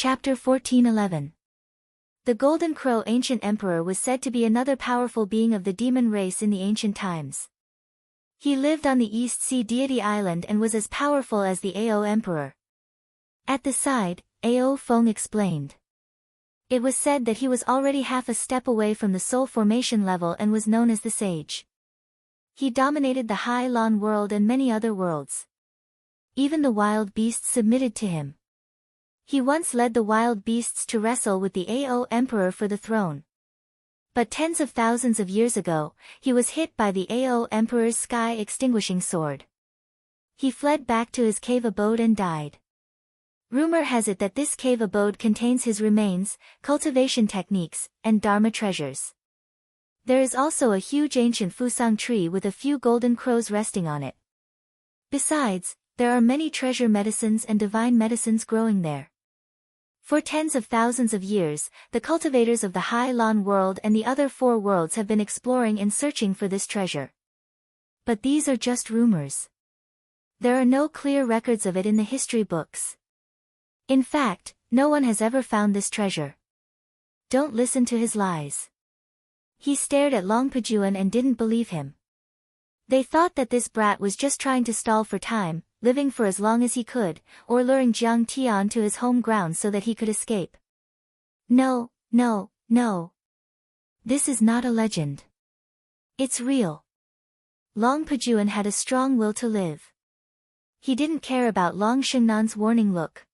Chapter 1411. The Golden Crow Ancient Emperor was said to be another powerful being of the demon race in the ancient times. He lived on the East Sea Deity Island and was as powerful as the Ao Emperor. At the side, Ao Feng explained. It was said that he was already half a step away from the soul formation level and was known as the Sage. He dominated the High Lan world and many other worlds. Even the wild beasts submitted to him. He once led the wild beasts to wrestle with the Ao Emperor for the throne. But tens of thousands of years ago, he was hit by the Ao Emperor's sky-extinguishing sword. He fled back to his cave abode and died. Rumor has it that this cave abode contains his remains, cultivation techniques, and Dharma treasures. There is also a huge ancient Fusang tree with a few golden crows resting on it. Besides, there are many treasure medicines and divine medicines growing there. For tens of thousands of years, the cultivators of the High Lan world and the other four worlds have been exploring and searching for this treasure. But these are just rumors. There are no clear records of it in the history books. In fact, no one has ever found this treasure. Don't listen to his lies. He stared at Long Pajuan and didn't believe him. They thought that this brat was just trying to stall for time, living for as long as he could, or luring Jiang Tian to his home ground so that he could escape. No, no, no. This is not a legend. It's real. Long Pajuan had a strong will to live. He didn't care about Long Shengnan's warning look.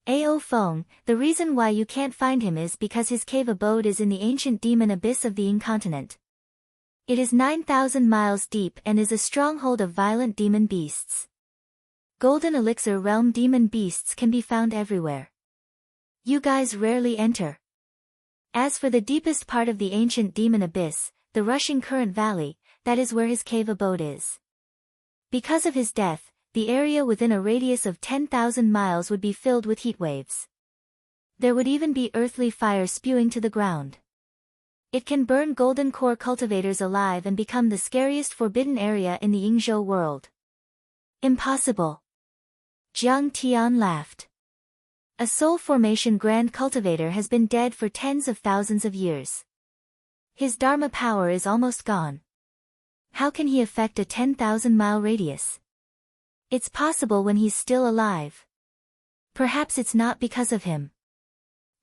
Ao Feng, the reason why you can't find him is because his cave abode is in the ancient demon abyss of the Ying continent. It is 9,000 miles deep and is a stronghold of violent demon beasts. Golden Elixir Realm demon beasts can be found everywhere. You guys rarely enter. As for the deepest part of the ancient demon abyss, the rushing current valley, that is where his cave abode is. Because of his death, the area within a radius of 10,000 miles would be filled with heat waves. There would even be earthly fire spewing to the ground. It can burn golden core cultivators alive and become the scariest forbidden area in the Yingzhou world. Impossible. Jiang Tian laughed. A soul formation grand cultivator has been dead for tens of thousands of years. His Dharma power is almost gone. How can he affect a 10,000-mile radius? It's possible when he's still alive. Perhaps it's not because of him.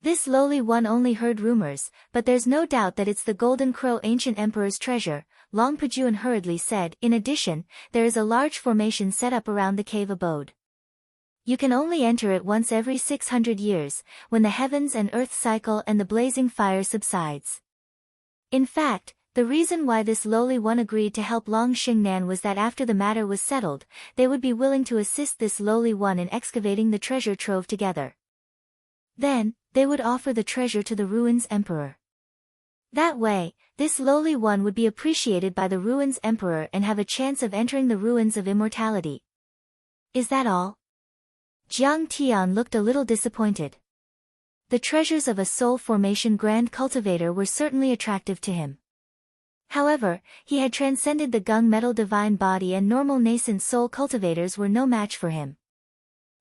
This lowly one only heard rumors, but there's no doubt that it's the Golden Crow Ancient Emperor's treasure, Long Pajuan hurriedly said. In addition, there is a large formation set up around the cave abode. You can only enter it once every 600 years, when the heavens and earth cycle and the blazing fire subsides. In fact, the reason why this lowly one agreed to help Long Xingnan was that after the matter was settled, they would be willing to assist this lowly one in excavating the treasure trove together. Then, they would offer the treasure to the Ruins Emperor. That way, this lowly one would be appreciated by the Ruins Emperor and have a chance of entering the ruins of immortality. Is that all? Jiang Tian looked a little disappointed. The treasures of a soul formation grand cultivator were certainly attractive to him. However, he had transcended the gung metal divine body and normal nascent soul cultivators were no match for him.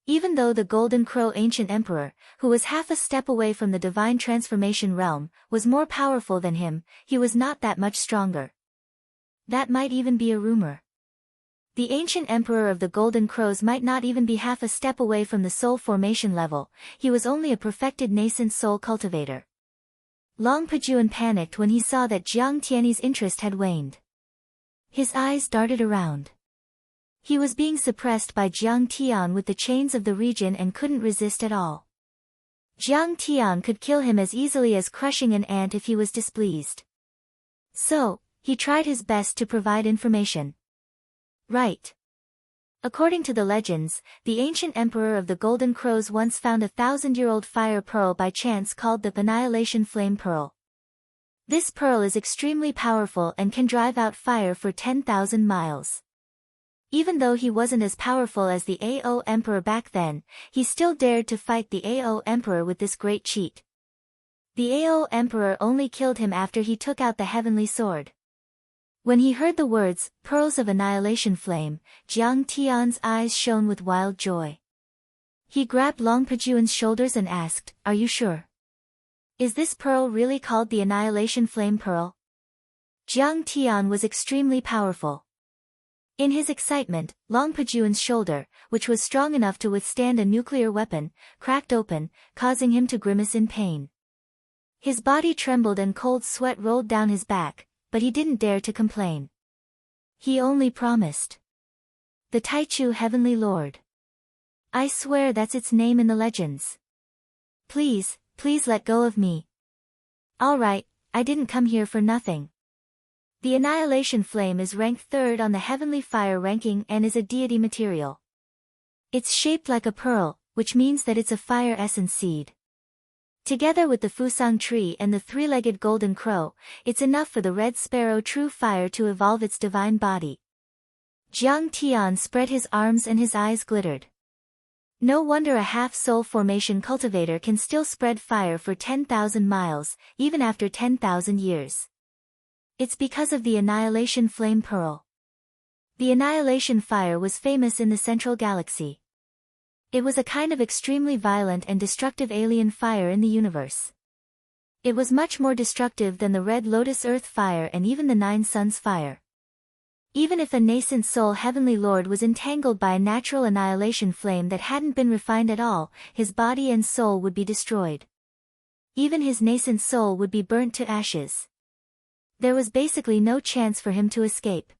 Even though the Golden Crow Ancient Emperor, who was half a step away from the divine transformation realm, was more powerful than him, he was not that much stronger. That might even be a rumor. The Ancient Emperor of the Golden Crows might not even be half a step away from the soul formation level, he was only a perfected nascent soul cultivator. Long Pajuan panicked when he saw that Jiang Tian's interest had waned. His eyes darted around. He was being suppressed by Jiang Tian with the chains of the region and couldn't resist at all. Jiang Tian could kill him as easily as crushing an ant if he was displeased. So, he tried his best to provide information. Right. According to the legends, the ancient emperor of the Golden Crows once found a 1,000-year-old fire pearl by chance called the Annihilation Flame Pearl. This pearl is extremely powerful and can drive out fire for 10,000 miles. Even though he wasn't as powerful as the Ao Emperor back then, he still dared to fight the Ao Emperor with this great cheat. The Ao Emperor only killed him after he took out the heavenly sword. When he heard the words, Pearls of Annihilation Flame, Jiang Tian's eyes shone with wild joy. He grabbed Long Pajuan's shoulders and asked, "Are you sure? Is this pearl really called the Annihilation Flame Pearl?" Jiang Tian was extremely powerful. In his excitement, Long Pajuan's shoulder, which was strong enough to withstand a nuclear weapon, cracked open, causing him to grimace in pain. His body trembled and cold sweat rolled down his back, but he didn't dare to complain. He only promised. "The Taichu Heavenly Lord. I swear that's its name in the legends. Please, please let go of me. All right, I didn't come here for nothing." The Annihilation Flame is ranked 3rd on the Heavenly Fire ranking and is a deity material. It's shaped like a pearl, which means that it's a fire essence seed. Together with the Fusang tree and the 3-legged golden crow, it's enough for the red sparrow true fire to evolve its divine body. Jiang Tian spread his arms and his eyes glittered. No wonder a half-soul formation cultivator can still spread fire for 10,000 miles, even after 10,000 years. It's because of the Annihilation Flame Pearl. The Annihilation Fire was famous in the Central Galaxy. It was a kind of extremely violent and destructive alien fire in the universe. It was much more destructive than the Red Lotus Earth Fire and even the Nine Suns Fire. Even if a nascent soul Heavenly Lord was entangled by a natural annihilation flame that hadn't been refined at all, his body and soul would be destroyed. Even his nascent soul would be burnt to ashes. There was basically no chance for him to escape.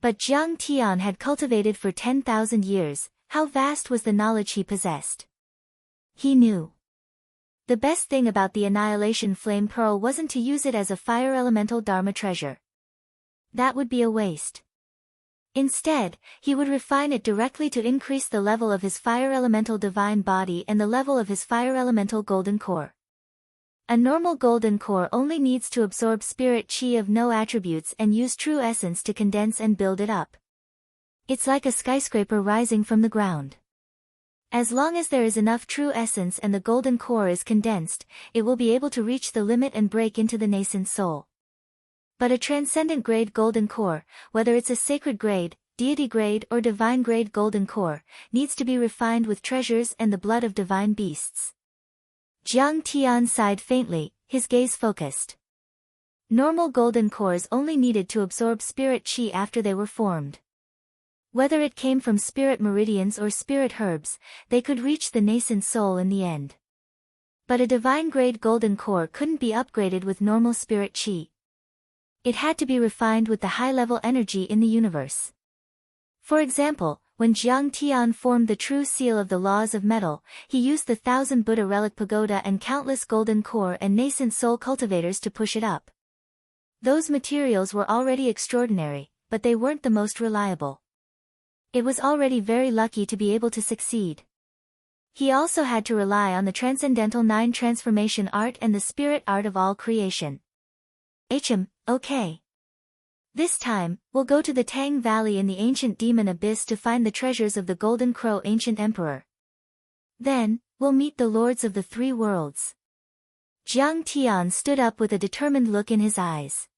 But Jiang Tian had cultivated for 10,000 years, how vast was the knowledge he possessed? He knew. The best thing about the Annihilation Flame Pearl wasn't to use it as a fire elemental Dharma treasure. That would be a waste. Instead, he would refine it directly to increase the level of his fire elemental divine body and the level of his fire elemental golden core. A normal golden core only needs to absorb spirit chi of no attributes and use true essence to condense and build it up. It's like a skyscraper rising from the ground. As long as there is enough true essence and the golden core is condensed, it will be able to reach the limit and break into the nascent soul. But a transcendent grade golden core, whether it's a sacred grade, deity grade or divine grade golden core, needs to be refined with treasures and the blood of divine beasts. Jiang Tian sighed faintly, his gaze focused. Normal golden cores only needed to absorb spirit chi after they were formed. Whether it came from spirit meridians or spirit herbs, they could reach the nascent soul in the end. But a divine grade golden core couldn't be upgraded with normal spirit chi. It had to be refined with the high-level energy in the universe. For example, when Jiang Tian formed the true seal of the laws of metal, he used the 1000 Buddha relic pagoda and countless golden core and nascent soul cultivators to push it up. Those materials were already extraordinary, but they weren't the most reliable. It was already very lucky to be able to succeed. He also had to rely on the Transcendental 9 transformation art and the spirit art of all creation. Okay. This time, we'll go to the Tang Valley in the ancient demon abyss to find the treasures of the Golden Crow ancient emperor. Then, we'll meet the lords of the 3 worlds. Jiang Tian stood up with a determined look in his eyes.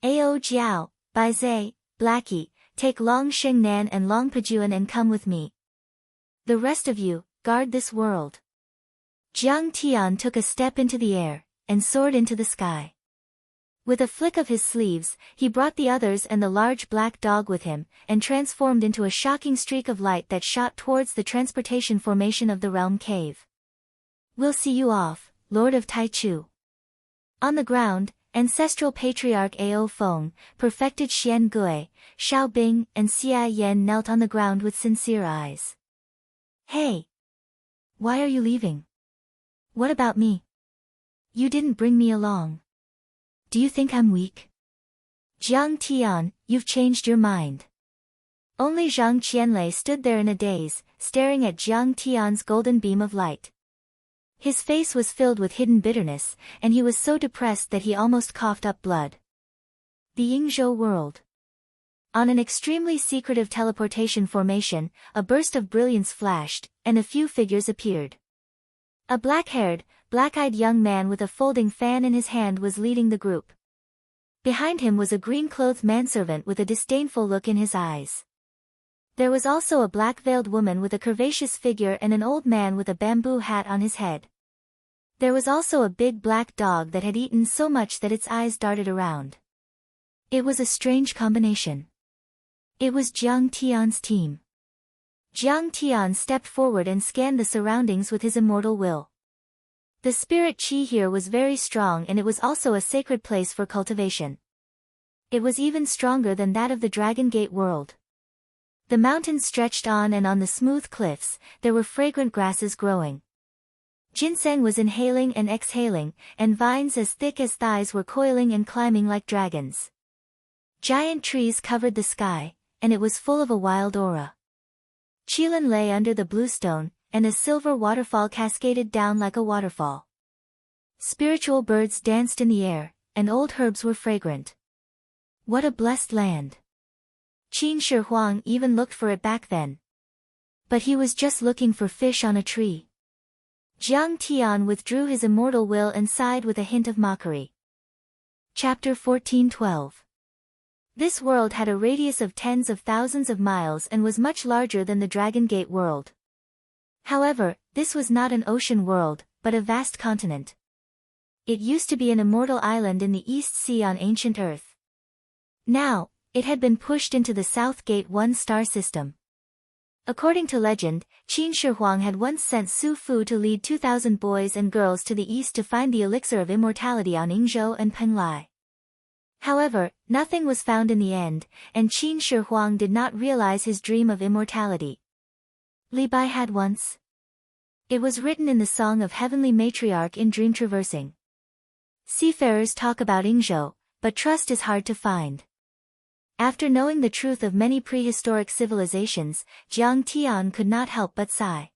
Ao Jiao, Baizhe, Blackie, take Long Shengnan and Long Pajuan and come with me. The rest of you, guard this world. Jiang Tian took a step into the air, and soared into the sky. With a flick of his sleeves, he brought the others and the large black dog with him, and transformed into a shocking streak of light that shot towards the transportation formation of the realm cave. We'll see you off, Lord of Taichu. On the ground, ancestral patriarch Ao Feng, perfected Xian Gui, Xiao Bing and Xia Yan knelt on the ground with sincere eyes. Hey! Why are you leaving? What about me? You didn't bring me along. Do you think I'm weak? Jiang Tian, you've changed your mind. Only Zhang Qianlei stood there in a daze, staring at Jiang Tian's golden beam of light. His face was filled with hidden bitterness, and he was so depressed that he almost coughed up blood. The Yingzhou world. On an extremely secretive teleportation formation, a burst of brilliance flashed, and a few figures appeared. A black-haired, black-eyed young man with a folding fan in his hand was leading the group. Behind him was a green-clothed manservant with a disdainful look in his eyes. There was also a black-veiled woman with a curvaceous figure and an old man with a bamboo hat on his head. There was also a big black dog that had eaten so much that its eyes darted around. It was a strange combination. It was Jiang Tian's team. Jiang Tian stepped forward and scanned the surroundings with his immortal will. The spirit qi here was very strong, and it was also a sacred place for cultivation. It was even stronger than that of the Dragon Gate world. The mountains stretched on, and on the smooth cliffs, there were fragrant grasses growing. Ginseng was inhaling and exhaling, and vines as thick as thighs were coiling and climbing like dragons. Giant trees covered the sky, and it was full of a wild aura. Qilin lay under the bluestone, and a silver waterfall cascaded down like a waterfall. Spiritual birds danced in the air, and old herbs were fragrant. What a blessed land! Qin Shi Huang even looked for it back then. But he was just looking for fish on a tree. Jiang Tian withdrew his immortal will and sighed with a hint of mockery. Chapter 14:12. This world had a radius of tens of thousands of miles and was much larger than the Dragon Gate world. However, this was not an ocean world, but a vast continent. It used to be an immortal island in the East Sea on ancient Earth. Now, it had been pushed into the South Gate 1 star system. According to legend, Qin Shi Huang had once sent Su Fu to lead 2,000 boys and girls to the east to find the elixir of immortality on Yingzhou and Penglai. However, nothing was found in the end, and Qin Shi Huang did not realize his dream of immortality. Li Bai had once. It was written in the Song of Heavenly Matriarch in Dream Traversing. Seafarers talk about Yingzhou, but trust is hard to find. After knowing the truth of many prehistoric civilizations, Jiang Tian could not help but sigh.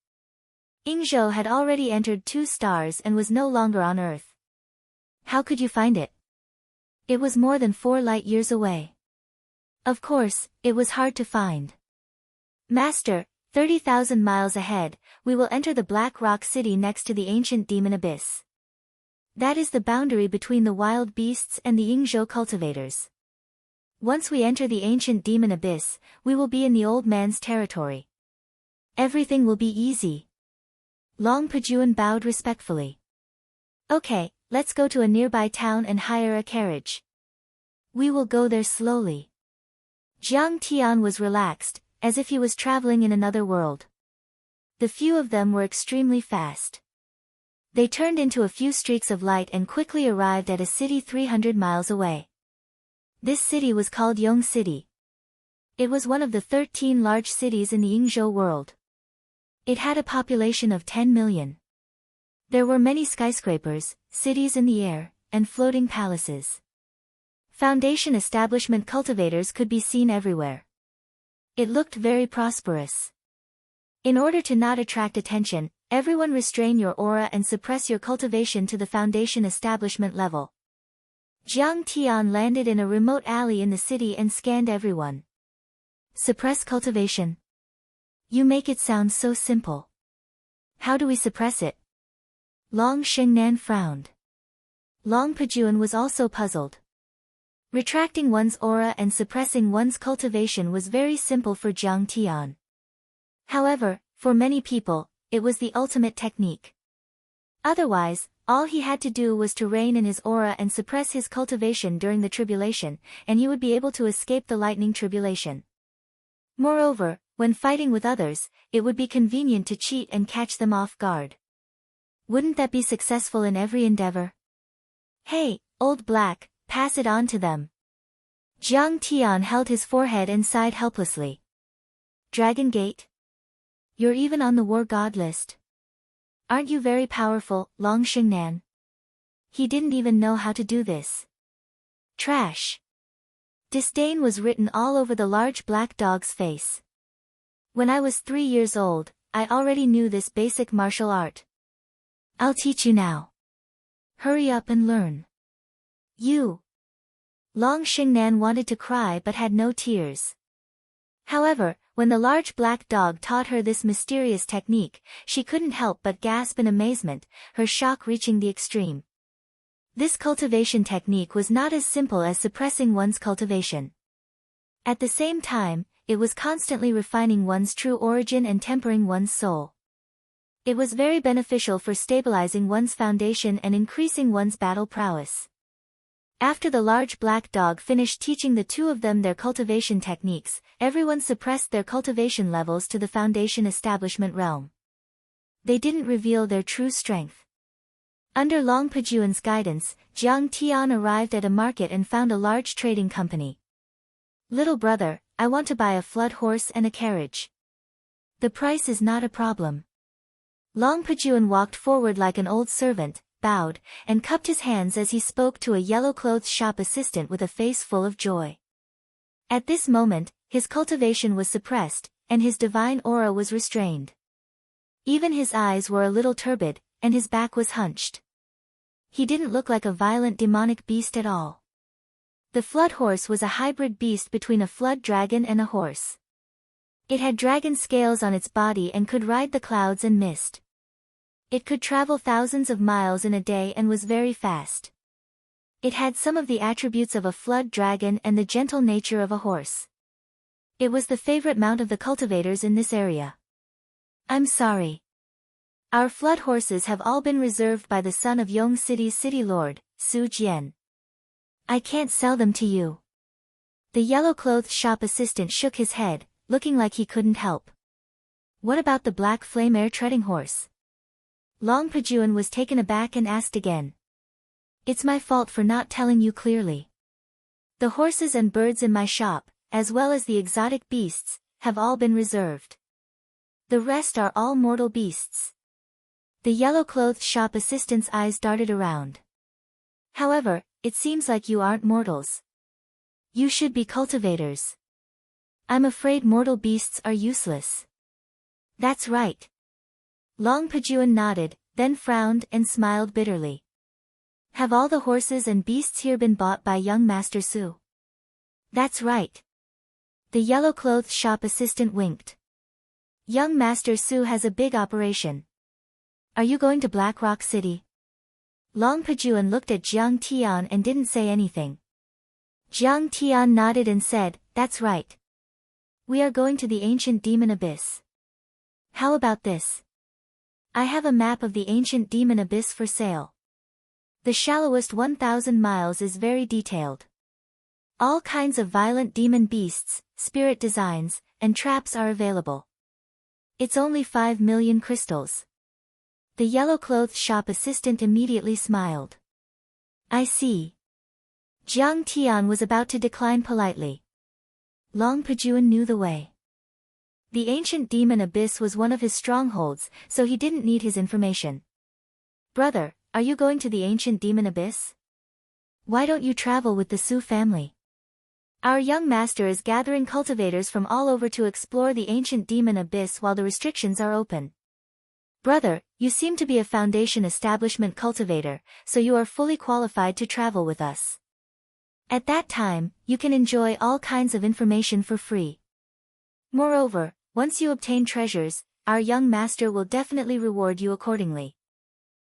Yingzhou had already entered 2 stars and was no longer on Earth. How could you find it? It was more than 4 light years away. Of course, it was hard to find. Master, 30,000 miles ahead, we will enter the Black Rock City next to the ancient demon abyss. That is the boundary between the wild beasts and the Yingzhou cultivators. Once we enter the ancient demon abyss, we will be in the old man's territory. Everything will be easy. Long Pajuan bowed respectfully. Okay, let's go to a nearby town and hire a carriage. We will go there slowly. Jiang Tian was relaxed, as if he was traveling in another world. The few of them were extremely fast. They turned into a few streaks of light and quickly arrived at a city 300 miles away. This city was called Yong City. It was one of the 13 large cities in the Yingzhou world. It had a population of 10 million. There were many skyscrapers, cities in the air, and floating palaces. Foundation establishment cultivators could be seen everywhere. It looked very prosperous. In order to not attract attention, everyone restrain your aura and suppress your cultivation to the foundation establishment level. Jiang Tian landed in a remote alley in the city and scanned everyone. Suppress cultivation. You make it sound so simple. How do we suppress it? Long Xingnan frowned. Long Pajuan was also puzzled. Retracting one's aura and suppressing one's cultivation was very simple for Jiang Tian. However, for many people, it was the ultimate technique. Otherwise, all he had to do was to rein in his aura and suppress his cultivation during the tribulation, and he would be able to escape the lightning tribulation. Moreover, when fighting with others, it would be convenient to cheat and catch them off guard. Wouldn't that be successful in every endeavor? Hey, old black, pass it on to them. Jiang Tian held his forehead and sighed helplessly. Dragon Gate? You're even on the war god list. Aren't you very powerful, Long Xingnan? He didn't even know how to do this. Trash. Disdain was written all over the large black dog's face. When I was 3 years old, I already knew this basic martial art. I'll teach you now. Hurry up and learn. You. Long Xingnan wanted to cry but had no tears. However, when the large black dog taught her this mysterious technique, she couldn't help but gasp in amazement, her shock reaching the extreme. This cultivation technique was not as simple as suppressing one's cultivation. At the same time, it was constantly refining one's true origin and tempering one's soul. It was very beneficial for stabilizing one's foundation and increasing one's battle prowess. After the large black dog finished teaching the two of them their cultivation techniques, everyone suppressed their cultivation levels to the foundation establishment realm. They didn't reveal their true strength. Under Long Pajuan's guidance, Jiang Tian arrived at a market and found a large trading company. "Little brother, I want to buy a flood horse and a carriage. The price is not a problem." Long Pajuan walked forward like an old servant, bowed, and cupped his hands as he spoke to a yellow-clothed shop assistant with a face full of joy. At this moment, his cultivation was suppressed, and his divine aura was restrained. Even his eyes were a little turbid, and his back was hunched. He didn't look like a violent demonic beast at all. The flood horse was a hybrid beast between a flood dragon and a horse. It had dragon scales on its body and could ride the clouds and mist. It could travel thousands of miles in a day and was very fast. It had some of the attributes of a flood dragon and the gentle nature of a horse. It was the favorite mount of the cultivators in this area. "I'm sorry. Our flood horses have all been reserved by the son of Yong City's city lord, Su Jian. I can't sell them to you." The yellow-clothed shop assistant shook his head, looking like he couldn't help. "What about the black flame air treading horse?" Long Pajuan was taken aback and asked again. "It's my fault for not telling you clearly. The horses and birds in my shop, as well as the exotic beasts, have all been reserved. The rest are all mortal beasts." The yellow-clothed shop assistant's eyes darted around. "However, it seems like you aren't mortals. You should be cultivators. I'm afraid mortal beasts are useless." "That's right." Long Pajuan nodded, then frowned and smiled bitterly. "Have all the horses and beasts here been bought by young Master Su?" "That's right." The yellow-clothed shop assistant winked. "Young Master Su has a big operation. Are you going to Black Rock City?" Long Pajuan looked at Jiang Tian and didn't say anything. Jiang Tian nodded and said, "That's right. We are going to the ancient demon abyss. How about this? I have a map of the ancient demon abyss for sale. The shallowest 1,000 miles is very detailed. All kinds of violent demon beasts, spirit designs, and traps are available. It's only 5 million crystals." The yellow-clothed shop assistant immediately smiled. "I see." Jiang Tian was about to decline politely. Long Pajuan knew the way. The ancient demon abyss was one of his strongholds, so he didn't need his information. "Brother, are you going to the ancient demon abyss? Why don't you travel with the Su family? Our young master is gathering cultivators from all over to explore the ancient demon abyss while the restrictions are open. Brother, you seem to be a foundation establishment cultivator, so you are fully qualified to travel with us. At that time, you can enjoy all kinds of information for free. Moreover, once you obtain treasures, our young master will definitely reward you accordingly."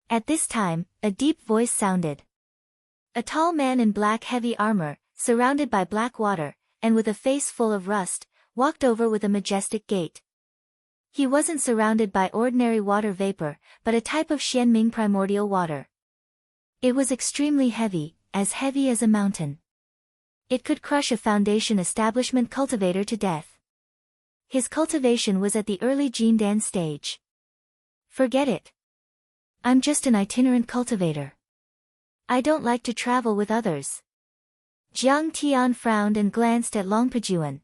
At this time, a deep voice sounded. A tall man in black heavy armor, surrounded by black water, and with a face full of rust, walked over with a majestic gait. He wasn't surrounded by ordinary water vapor, but a type of Xianming primordial water. It was extremely heavy as a mountain. It could crush a foundation establishment cultivator to death. His cultivation was at the early Jindan stage. "Forget it. I'm just an itinerant cultivator. I don't like to travel with others." Jiang Tian frowned and glanced at Long Pajuan.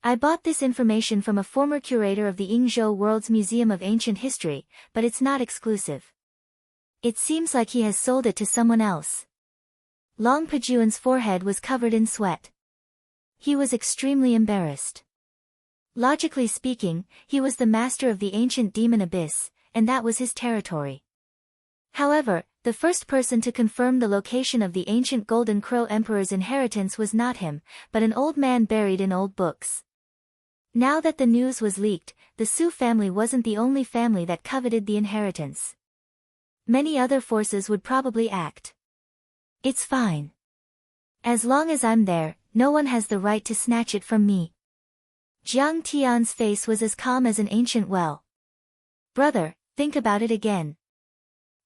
"I bought this information from a former curator of the Yingzhou World's Museum of Ancient History, but it's not exclusive. It seems like he has sold it to someone else." Long Pajuan's forehead was covered in sweat. He was extremely embarrassed. Logically speaking, he was the master of the ancient demon abyss, and that was his territory. However, the first person to confirm the location of the ancient Golden Crow Emperor's inheritance was not him, but an old man buried in old books. Now that the news was leaked, the Su family wasn't the only family that coveted the inheritance. Many other forces would probably act. "It's fine. As long as I'm there, no one has the right to snatch it from me." Jiang Tian's face was as calm as an ancient well. Brother, think about it again.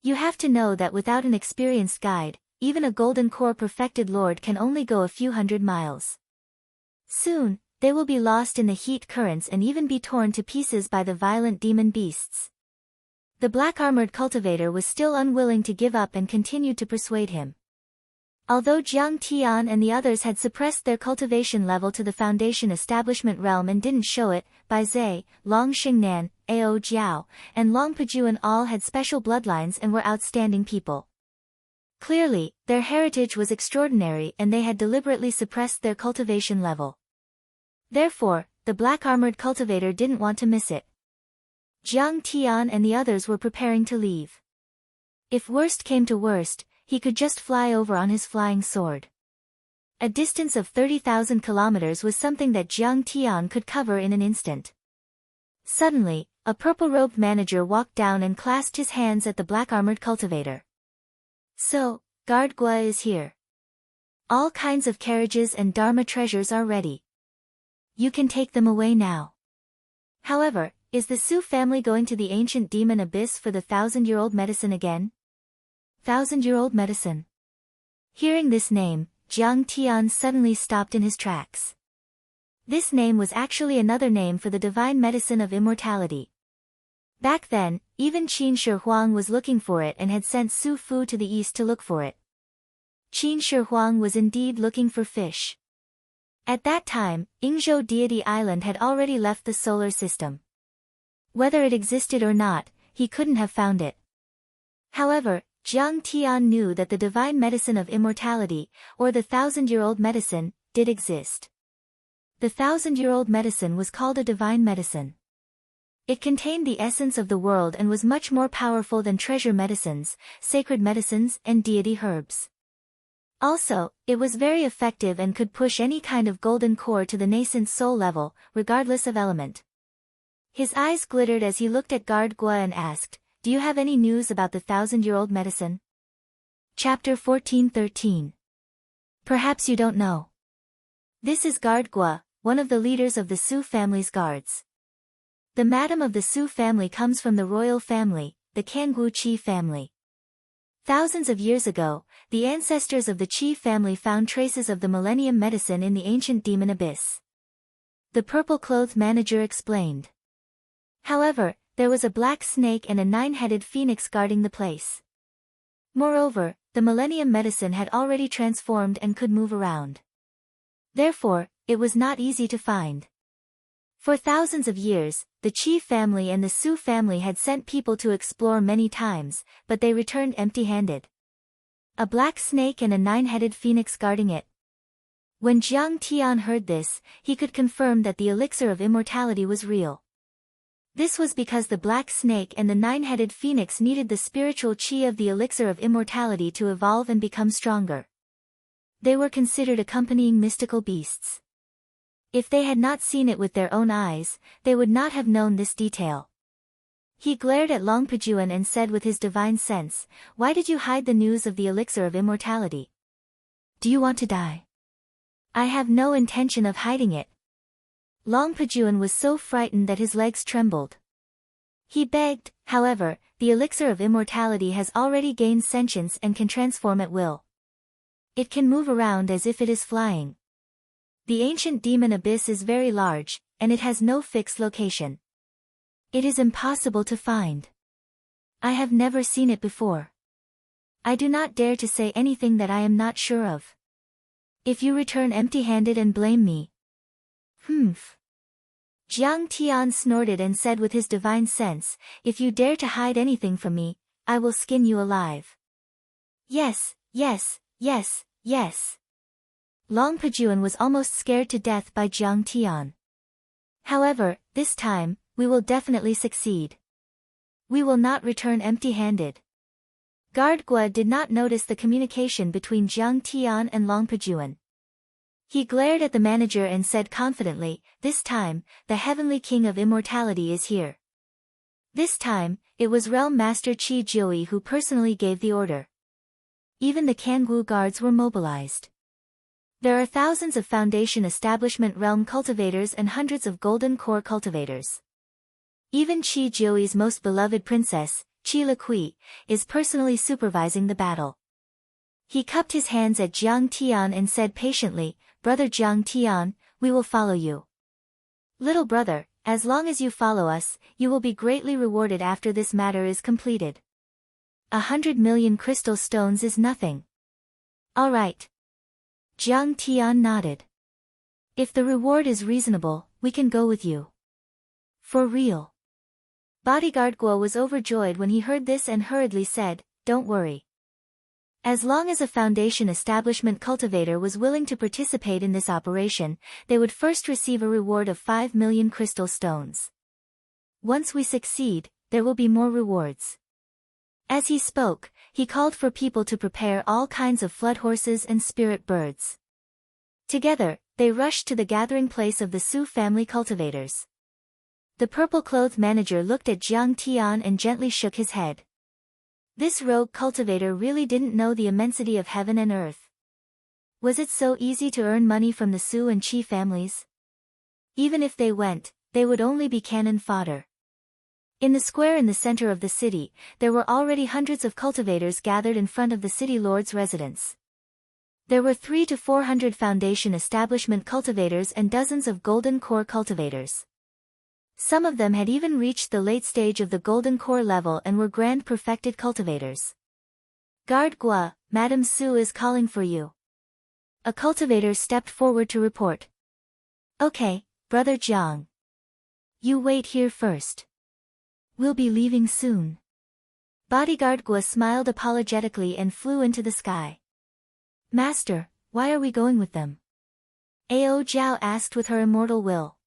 You have to know that without an experienced guide, even a golden core perfected lord can only go a few hundred miles. Soon, they will be lost in the heat currents and even be torn to pieces by the violent demon beasts. The black-armored cultivator was still unwilling to give up and continued to persuade him. Although Jiang Tian and the others had suppressed their cultivation level to the foundation establishment realm and didn't show it, Bai Zhe, Long Xingnan, Ao Jiao, and Long Pejuan all had special bloodlines and were outstanding people. Clearly, their heritage was extraordinary and they had deliberately suppressed their cultivation level. Therefore, the black-armored cultivator didn't want to miss it. Jiang Tian and the others were preparing to leave. If worst came to worst, he could just fly over on his flying sword. A distance of 30,000 kilometers was something that Jiang Tian could cover in an instant. Suddenly, a purple-robed manager walked down and clasped his hands at the black-armored cultivator. So, Guard Gua is here. All kinds of carriages and Dharma treasures are ready. You can take them away now. However, is the Su family going to the ancient demon abyss for the 1,000-year-old medicine again? 1,000-year-old medicine. Hearing this name, Jiang Tian suddenly stopped in his tracks. This name was actually another name for the divine medicine of immortality. Back then, even Qin Shi Huang was looking for it and had sent Su Fu to the east to look for it. Qin Shi Huang was indeed looking for fish. At that time, Yingzhou Deity Island had already left the solar system. Whether it existed or not, he couldn't have found it. However, Jiang Tian knew that the divine medicine of immortality, or the 1,000-year-old medicine, did exist. The 1,000-year-old medicine was called a divine medicine. It contained the essence of the world and was much more powerful than treasure medicines, sacred medicines, and deity herbs. Also, it was very effective and could push any kind of golden core to the nascent soul level, regardless of element. His eyes glittered as he looked at Guard Gua and asked, "Do you have any news about the 1,000-year-old medicine?" Chapter 14:13. Perhaps you don't know. This is Guard Gua, one of the leaders of the Su family's guards. The madam of the Su family comes from the royal family, the Kangwu Qi family. Thousands of years ago, the ancestors of the Qi family found traces of the millennium medicine in the ancient demon abyss. The purple-clothed manager explained. However, there was a black snake and a 9-headed phoenix guarding the place. Moreover, the millennium medicine had already transformed and could move around. Therefore, it was not easy to find. For thousands of years, the Qi family and the Su family had sent people to explore many times, but they returned empty-handed. A black snake and a 9-headed phoenix guarding it. When Jiang Tian heard this, he could confirm that the elixir of immortality was real. This was because the black snake and the 9-headed phoenix needed the spiritual qi of the elixir of immortality to evolve and become stronger. They were considered accompanying mystical beasts. If they had not seen it with their own eyes, they would not have known this detail. He glared at Long Pejuan and said with his divine sense, "Why did you hide the news of the elixir of immortality? Do you want to die?" "I have no intention of hiding it." Long Pejuan was so frightened that his legs trembled. He begged, "However, the elixir of immortality has already gained sentience and can transform at will. It can move around as if it is flying. The ancient demon abyss is very large, and it has no fixed location. It is impossible to find. I have never seen it before. I do not dare to say anything that I am not sure of. If you return empty-handed and blame me..." "Humph." Jiang Tian snorted and said with his divine sense, "If you dare to hide anything from me, I will skin you alive." "Yes, yes, yes, yes." Long Pejuan was almost scared to death by Jiang Tian. "However, this time, we will definitely succeed. We will not return empty-handed." Guard Gua did not notice the communication between Jiang Tian and Long Pejuan. He glared at the manager and said confidently, "This time, the heavenly king of immortality is here." This time, it was Realm Master Qi Jiui who personally gave the order. Even the Kangwu guards were mobilized. There are thousands of Foundation Establishment Realm cultivators and hundreds of Golden Core cultivators. Even Qi Jiuyi's most beloved princess, Qi Liqui, is personally supervising the battle. He cupped his hands at Jiang Tian and said patiently, "Brother Jiang Tian, we will follow you. Little brother, as long as you follow us, you will be greatly rewarded after this matter is completed. 100 million crystal stones is nothing." "All right." Jiang Tian nodded. "If the reward is reasonable, we can go with you." "For real." Bodyguard Guo was overjoyed when he heard this and hurriedly said, "Don't worry. As long as a Foundation Establishment cultivator was willing to participate in this operation, they would first receive a reward of 5 million crystal stones. Once we succeed, there will be more rewards." As he spoke, he called for people to prepare all kinds of flood horses and spirit birds. Together, they rushed to the gathering place of the Su family cultivators. The purple-clothed manager looked at Jiang Tian and gently shook his head. This rogue cultivator really didn't know the immensity of heaven and earth. Was it so easy to earn money from the Su and Qi families? Even if they went, they would only be cannon fodder. In the square in the center of the city, there were already hundreds of cultivators gathered in front of the city lord's residence. There were 300 to 400 Foundation Establishment cultivators and dozens of Golden Core cultivators. Some of them had even reached the late stage of the Golden Core level and were grand perfected cultivators. "Guard Gua, Madame Su is calling for you." A cultivator stepped forward to report. "Okay, Brother Jiang. You wait here first. We'll be leaving soon." Bodyguard Gua smiled apologetically and flew into the sky. "Master, why are we going with them?" Ao Jiao asked with her immortal will.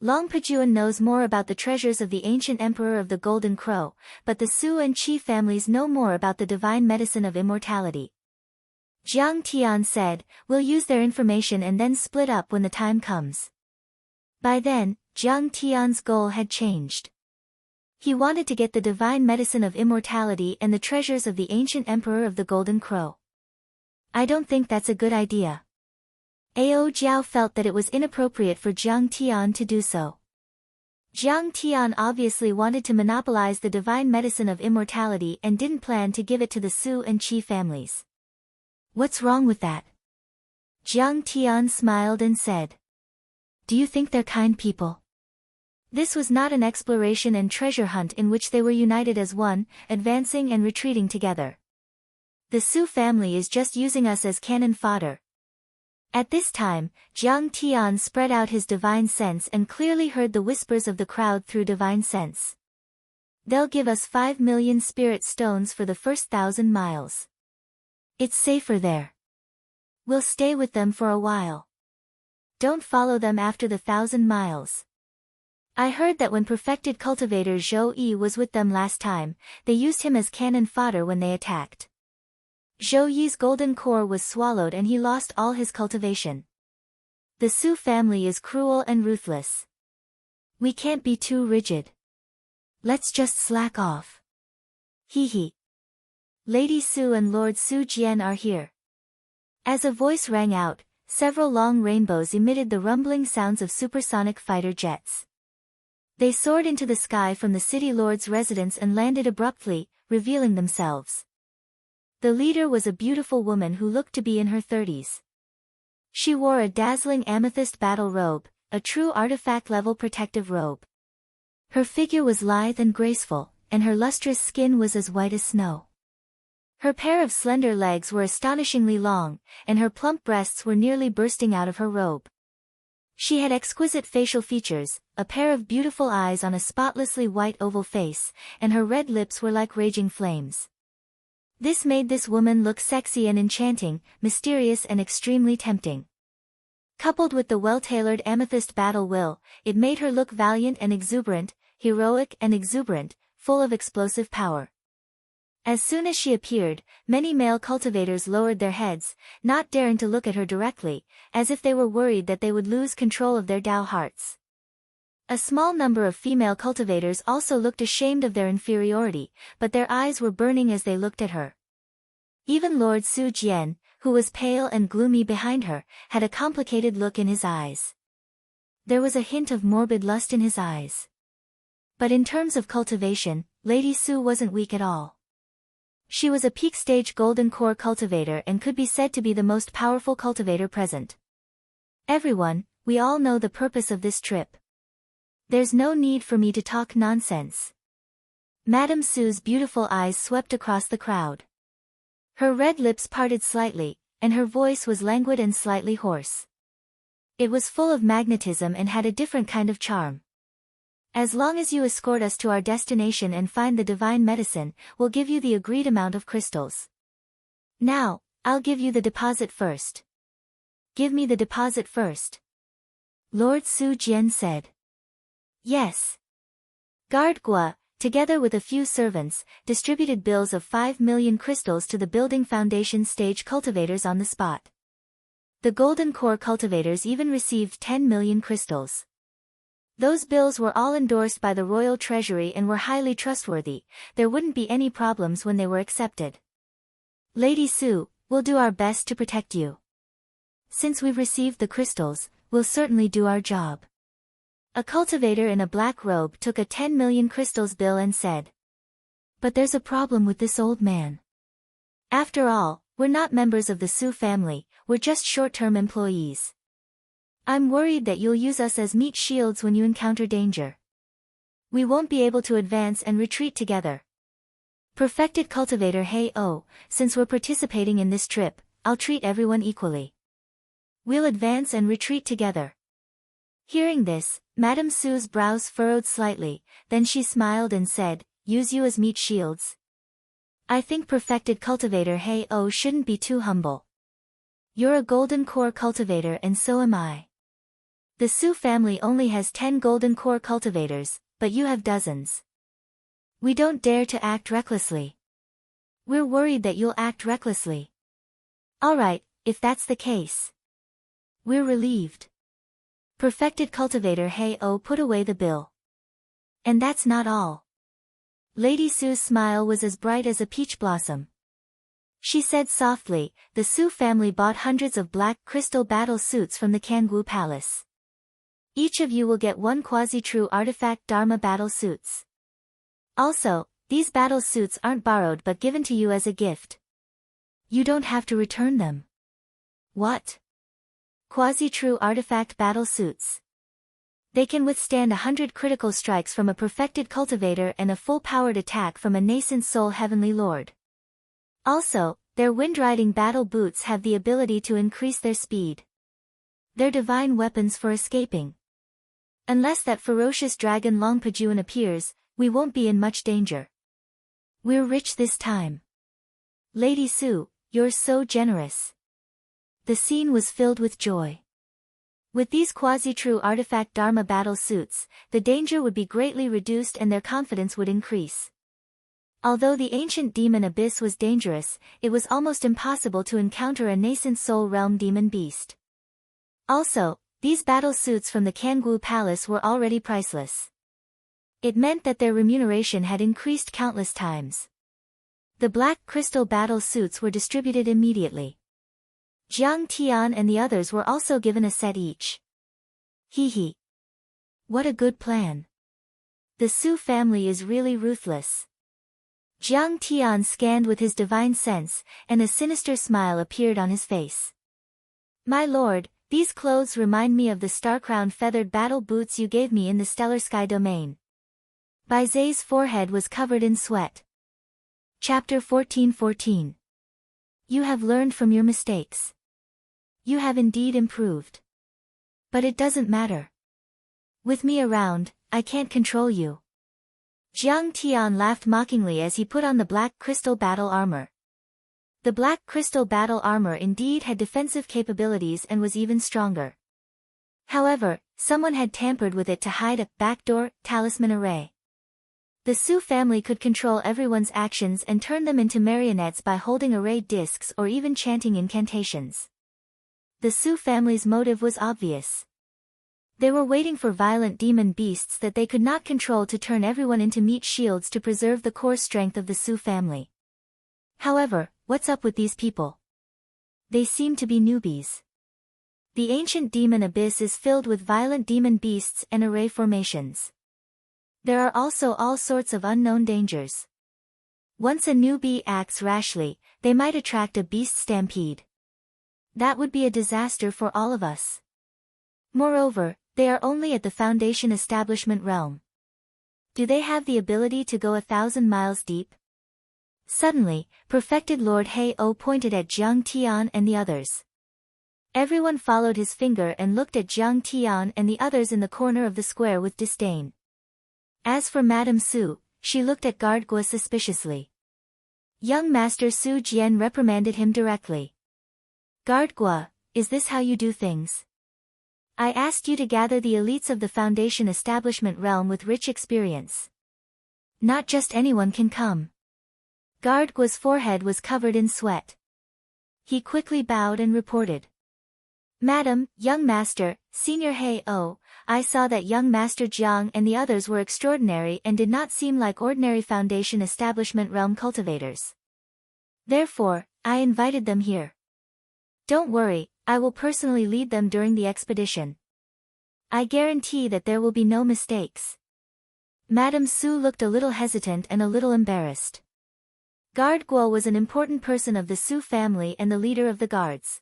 Long Pejuan knows more about the treasures of the ancient emperor of the Golden Crow, but the Su and Qi families know more about the divine medicine of immortality. Jiang Tian said, "We'll use their information and then split up when the time comes." By then, Jiang Tian's goal had changed. He wanted to get the divine medicine of immortality and the treasures of the ancient emperor of the Golden Crow. "I don't think that's a good idea." Ao Jiao felt that it was inappropriate for Jiang Tian to do so. Jiang Tian obviously wanted to monopolize the divine medicine of immortality and didn't plan to give it to the Su and Qi families. "What's wrong with that?" Jiang Tian smiled and said. "Do you think they're kind people?" This was not an exploration and treasure hunt in which they were united as one, advancing and retreating together. The Su family is just using us as cannon fodder. At this time, Jiang Tian spread out his divine sense and clearly heard the whispers of the crowd through divine sense. "They'll give us 5 million spirit stones for the first 1,000 miles. It's safer there. We'll stay with them for a while. Don't follow them after the 1,000 miles. I heard that when perfected cultivator Zhou Yi was with them last time, they used him as cannon fodder when they attacked. Zhou Yi's golden core was swallowed and he lost all his cultivation. The Su family is cruel and ruthless. We can't be too rigid. Let's just slack off. Hee hee. Lady Su and Lord Su Jian are here." As a voice rang out, several long rainbows emitted the rumbling sounds of supersonic fighter jets. They soared into the sky from the city lord's residence and landed abruptly, revealing themselves. The leader was a beautiful woman who looked to be in her 30s. She wore a dazzling amethyst battle robe, a true artifact-level protective robe. Her figure was lithe and graceful, and her lustrous skin was as white as snow. Her pair of slender legs were astonishingly long, and her plump breasts were nearly bursting out of her robe. She had exquisite facial features, a pair of beautiful eyes on a spotlessly white oval face, and her red lips were like raging flames. This made this woman look sexy and enchanting, mysterious and extremely tempting. Coupled with the well-tailored amethyst battle will, it made her look valiant and exuberant, heroic and exuberant, full of explosive power. As soon as she appeared, many male cultivators lowered their heads, not daring to look at her directly, as if they were worried that they would lose control of their Dao hearts. A small number of female cultivators also looked ashamed of their inferiority, but their eyes were burning as they looked at her. Even Lord Su Jian, who was pale and gloomy behind her, had a complicated look in his eyes. There was a hint of morbid lust in his eyes. But in terms of cultivation, Lady Su wasn't weak at all. She was a peak-stage golden core cultivator and could be said to be the most powerful cultivator present. Everyone, we all know the purpose of this trip. There's no need for me to talk nonsense. Madame Su's beautiful eyes swept across the crowd. Her red lips parted slightly, and her voice was languid and slightly hoarse. It was full of magnetism and had a different kind of charm. As long as you escort us to our destination and find the divine medicine, we'll give you the agreed amount of crystals. Now, I'll give you the deposit first. Give me the deposit first. Lord Su Jian said. Yes. Guard Gua, together with a few servants, distributed bills of 5 million crystals to the building foundation stage cultivators on the spot. The golden core cultivators even received 10 million crystals. Those bills were all endorsed by the royal treasury and were highly trustworthy. There wouldn't be any problems when they were accepted. Lady Su, we'll do our best to protect you. Since we've received the crystals, we'll certainly do our job. A cultivator in a black robe took a 10 million crystals bill and said. But there's a problem with this old man. After all, we're not members of the Su family, we're just short-term employees. I'm worried that you'll use us as meat shields when you encounter danger. We won't be able to advance and retreat together. Perfected cultivator Hey Oh, since we're participating in this trip, I'll treat everyone equally. We'll advance and retreat together. Hearing this, Madame Su's brows furrowed slightly, then she smiled and said, use you as meat shields? I think perfected cultivator Hey Oh shouldn't be too humble. You're a golden core cultivator and so am I. The Su family only has 10 golden core cultivators, but you have dozens. We don't dare to act recklessly. We're worried that you'll act recklessly. Alright, if that's the case. We're relieved. Perfected cultivator Hey Oh put away the bill. And that's not all. Lady Su's smile was as bright as a peach blossom. She said softly, the Su family bought hundreds of black crystal battle suits from the Kangwu Palace. Each of you will get one quasi-true artifact Dharma battle suits. Also, these battle suits aren't borrowed but given to you as a gift. You don't have to return them. What? Quasi-true artifact battle suits. They can withstand 100 critical strikes from a perfected cultivator and a full-powered attack from a nascent soul heavenly lord. Also, their wind-riding battle boots have the ability to increase their speed. They're divine weapons for escaping. Unless that ferocious dragon Longpajuan appears, we won't be in much danger. We're rich this time. Lady Su, you're so generous. The scene was filled with joy. With these quasi-true artifact Dharma battle suits, the danger would be greatly reduced and their confidence would increase. Although the ancient demon abyss was dangerous, it was almost impossible to encounter a nascent soul realm demon beast. Also, these battle suits from the Kangwu Palace were already priceless. It meant that their remuneration had increased countless times. The black crystal battle suits were distributed immediately. Jiang Tian and the others were also given a set each. Hee hee. What a good plan. The Su family is really ruthless. Jiang Tian scanned with his divine sense, and a sinister smile appeared on his face. My lord, these clothes remind me of the star-crowned feathered battle boots you gave me in the stellar sky domain. Bai Zai's forehead was covered in sweat. Chapter 14:14. You have learned from your mistakes. You have indeed improved. But it doesn't matter. With me around, I can't control you. Jiang Tian laughed mockingly as he put on the black crystal battle armor. The black crystal battle armor indeed had defensive capabilities and was even stronger. However, someone had tampered with it to hide a backdoor talisman array. The Su family could control everyone's actions and turn them into marionettes by holding array discs or even chanting incantations. The Su family's motive was obvious. They were waiting for violent demon beasts that they could not control to turn everyone into meat shields to preserve the core strength of the Su family. However, what's up with these people? They seem to be newbies. The ancient demon abyss is filled with violent demon beasts and array formations. There are also all sorts of unknown dangers. Once a newbie acts rashly, they might attract a beast stampede. That would be a disaster for all of us. Moreover, they are only at the Foundation establishment realm. Do they have the ability to go 1,000 miles deep? Suddenly, perfected Lord Hei-O pointed at Jiang Tian and the others. Everyone followed his finger and looked at Jiang Tian and the others in the corner of the square with disdain. As for Madame Su, she looked at Guard Gua suspiciously. Young Master Su Jian reprimanded him directly. Guard Gua, is this how you do things? I asked you to gather the elites of the Foundation establishment realm with rich experience. Not just anyone can come. Guard Gua's forehead was covered in sweat. He quickly bowed and reported. Madam, young master, Senior Hei-O, I saw that young Master Jiang and the others were extraordinary and did not seem like ordinary Foundation establishment realm cultivators. Therefore, I invited them here. Don't worry, I will personally lead them during the expedition. I guarantee that there will be no mistakes. Madame Su looked a little hesitant and a little embarrassed. Guard Guo was an important person of the Su family and the leader of the guards.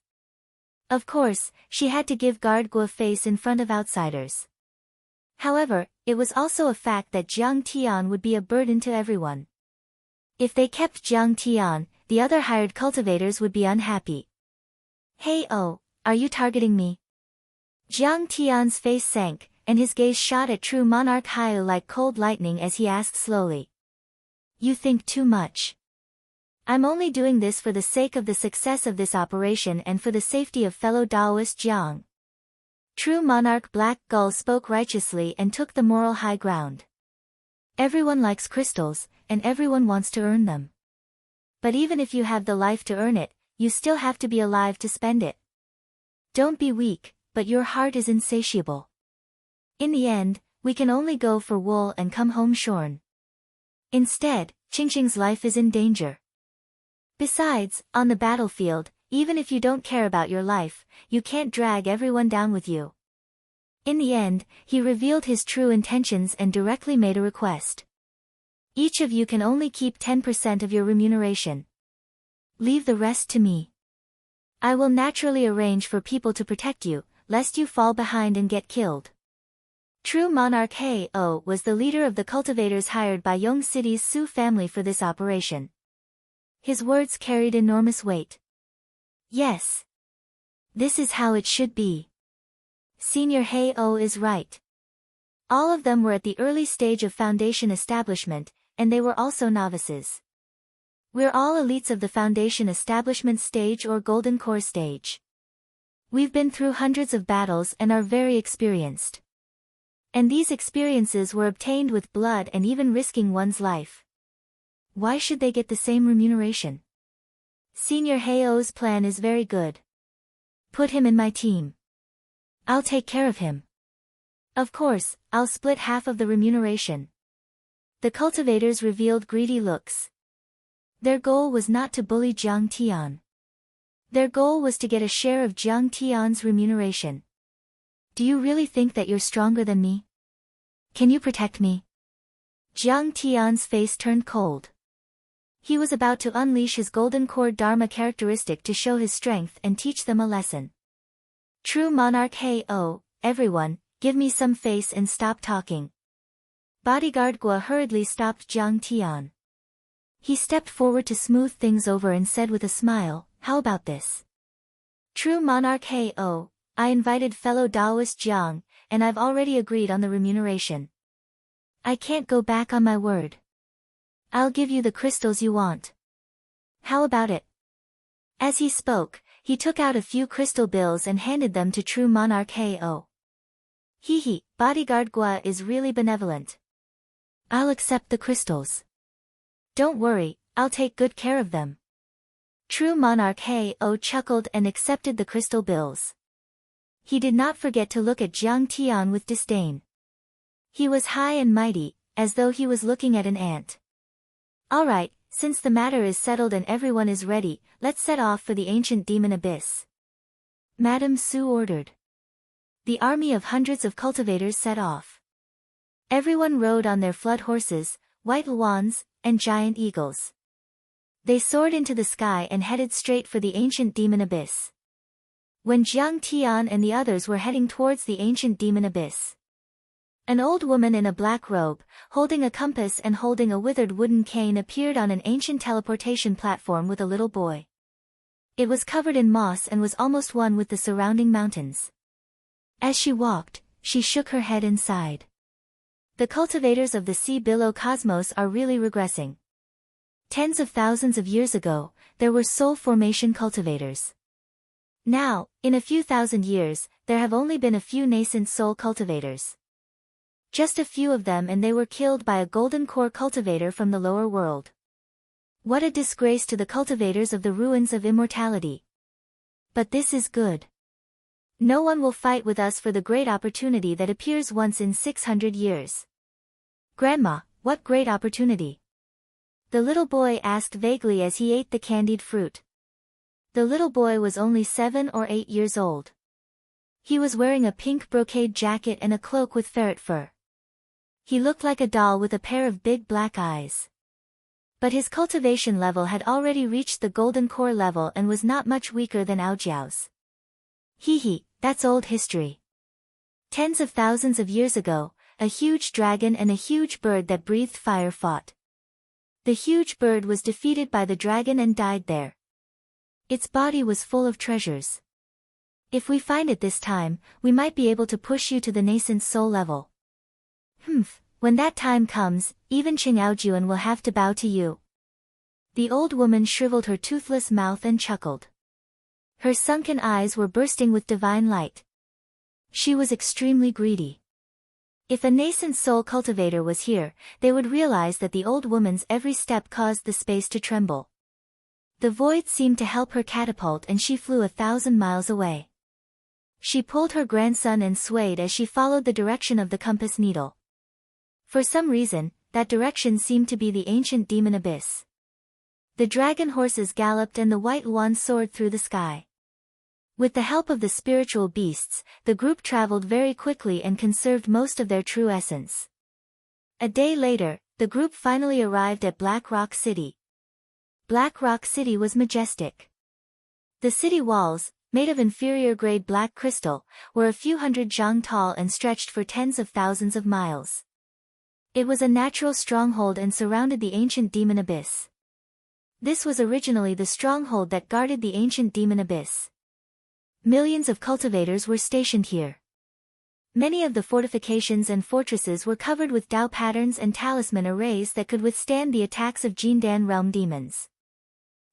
Of course, she had to give Guard Guo face in front of outsiders. However, it was also a fact that Jiang Tian would be a burden to everyone. If they kept Jiang Tian, the other hired cultivators would be unhappy. Hey-O, are you targeting me? Jiang Tian's face sank, and his gaze shot at true monarch Haiu like cold lightning as he asked slowly. You think too much. I'm only doing this for the sake of the success of this operation and for the safety of fellow Daoist Jiang. True monarch Black Gull spoke righteously and took the moral high ground. Everyone likes crystals, and everyone wants to earn them. But even if you have the life to earn it, you still have to be alive to spend it. Don't be weak, but your heart is insatiable. In the end, we can only go for wool and come home shorn. Instead, Qingqing's life is in danger. Besides, on the battlefield, even if you don't care about your life, you can't drag everyone down with you. In the end, he revealed his true intentions and directly made a request. Each of you can only keep 10% of your remuneration. Leave the rest to me. I will naturally arrange for people to protect you, lest you fall behind and get killed. True monarch Hei-O was the leader of the cultivators hired by Yong City's Su family for this operation. His words carried enormous weight. Yes. This is how it should be. Senior Hei-O is right. All of them were at the early stage of Foundation establishment, and they were also novices. We're all elites of the Foundation establishment stage or Golden Core stage. We've been through hundreds of battles and are very experienced. And these experiences were obtained with blood and even risking one's life. Why should they get the same remuneration? Senior Hei-O's plan is very good. Put him in my team. I'll take care of him. Of course, I'll split half of the remuneration. The cultivators revealed greedy looks. Their goal was not to bully Jiang Tian. Their goal was to get a share of Jiang Tian's remuneration. Do you really think that you're stronger than me? Can you protect me? Jiang Tian's face turned cold. He was about to unleash his golden core Dharma characteristic to show his strength and teach them a lesson. True monarch Hei-O, everyone, give me some face and stop talking. Bodyguard Gua hurriedly stopped Jiang Tian. He stepped forward to smooth things over and said with a smile, how about this? True monarch Hei-O, I invited fellow Daoist Jiang, and I've already agreed on the remuneration. I can't go back on my word. I'll give you the crystals you want. How about it? As he spoke, he took out a few crystal bills and handed them to true monarch Hei-O. Hee, bodyguard Gua is really benevolent. I'll accept the crystals. Don't worry, I'll take good care of them. True monarch Hei-O chuckled and accepted the crystal bills. He did not forget to look at Jiang Tian with disdain. He was high and mighty, as though he was looking at an ant. Alright, Since the matter is settled and everyone is ready, let's set off for the ancient demon abyss. Madame Sue ordered. The army of hundreds of cultivators set off. Everyone rode on their flood horses, white wands, and giant eagles. They soared into the sky and headed straight for the ancient demon abyss. When Jiang Tian and the others were heading towards the ancient demon abyss, an old woman in a black robe, holding a compass and holding a withered wooden cane appeared on an ancient teleportation platform with a little boy. It was covered in moss and was almost one with the surrounding mountains. As she walked, she shook her head and sighed. The cultivators of the sea below cosmos are really regressing. Tens of thousands of years ago, there were soul formation cultivators. Now, in a few thousand years, there have only been a few nascent soul cultivators. Just a few of them, and they were killed by a golden core cultivator from the lower world. What a disgrace to the cultivators of the ruins of immortality. But this is good. No one will fight with us for the great opportunity that appears once in 600 years. Grandma, what great opportunity? The little boy asked vaguely as he ate the candied fruit. The little boy was only 7 or 8 years old. He was wearing a pink brocade jacket and a cloak with ferret fur. He looked like a doll with a pair of big black eyes. But his cultivation level had already reached the golden core level and was not much weaker than Aojiao's. Hee, that's old history. Tens of thousands of years ago, a huge dragon and a huge bird that breathed fire fought. The huge bird was defeated by the dragon and died there. Its body was full of treasures. If we find it this time, we might be able to push you to the nascent soul level. When that time comes, even Qing'aojuan will have to bow to you. The old woman shriveled her toothless mouth and chuckled. Her sunken eyes were bursting with divine light. She was extremely greedy. If a nascent soul cultivator was here, they would realize that the old woman's every step caused the space to tremble. The void seemed to help her catapult and she flew 1,000 miles away. She pulled her grandson and swayed as she followed the direction of the compass needle. For some reason, that direction seemed to be the ancient demon abyss. The dragon horses galloped and the white wand soared through the sky. With the help of the spiritual beasts, the group traveled very quickly and conserved most of their true essence. A day later, the group finally arrived at Black Rock City. Black Rock City was majestic. The city walls, made of inferior-grade black crystal, were a few hundred zhang tall and stretched for tens of thousands of miles. It was a natural stronghold and surrounded the ancient demon abyss. This was originally the stronghold that guarded the ancient demon abyss. Millions of cultivators were stationed here. Many of the fortifications and fortresses were covered with Dao patterns and talisman arrays that could withstand the attacks of Jindan realm demons.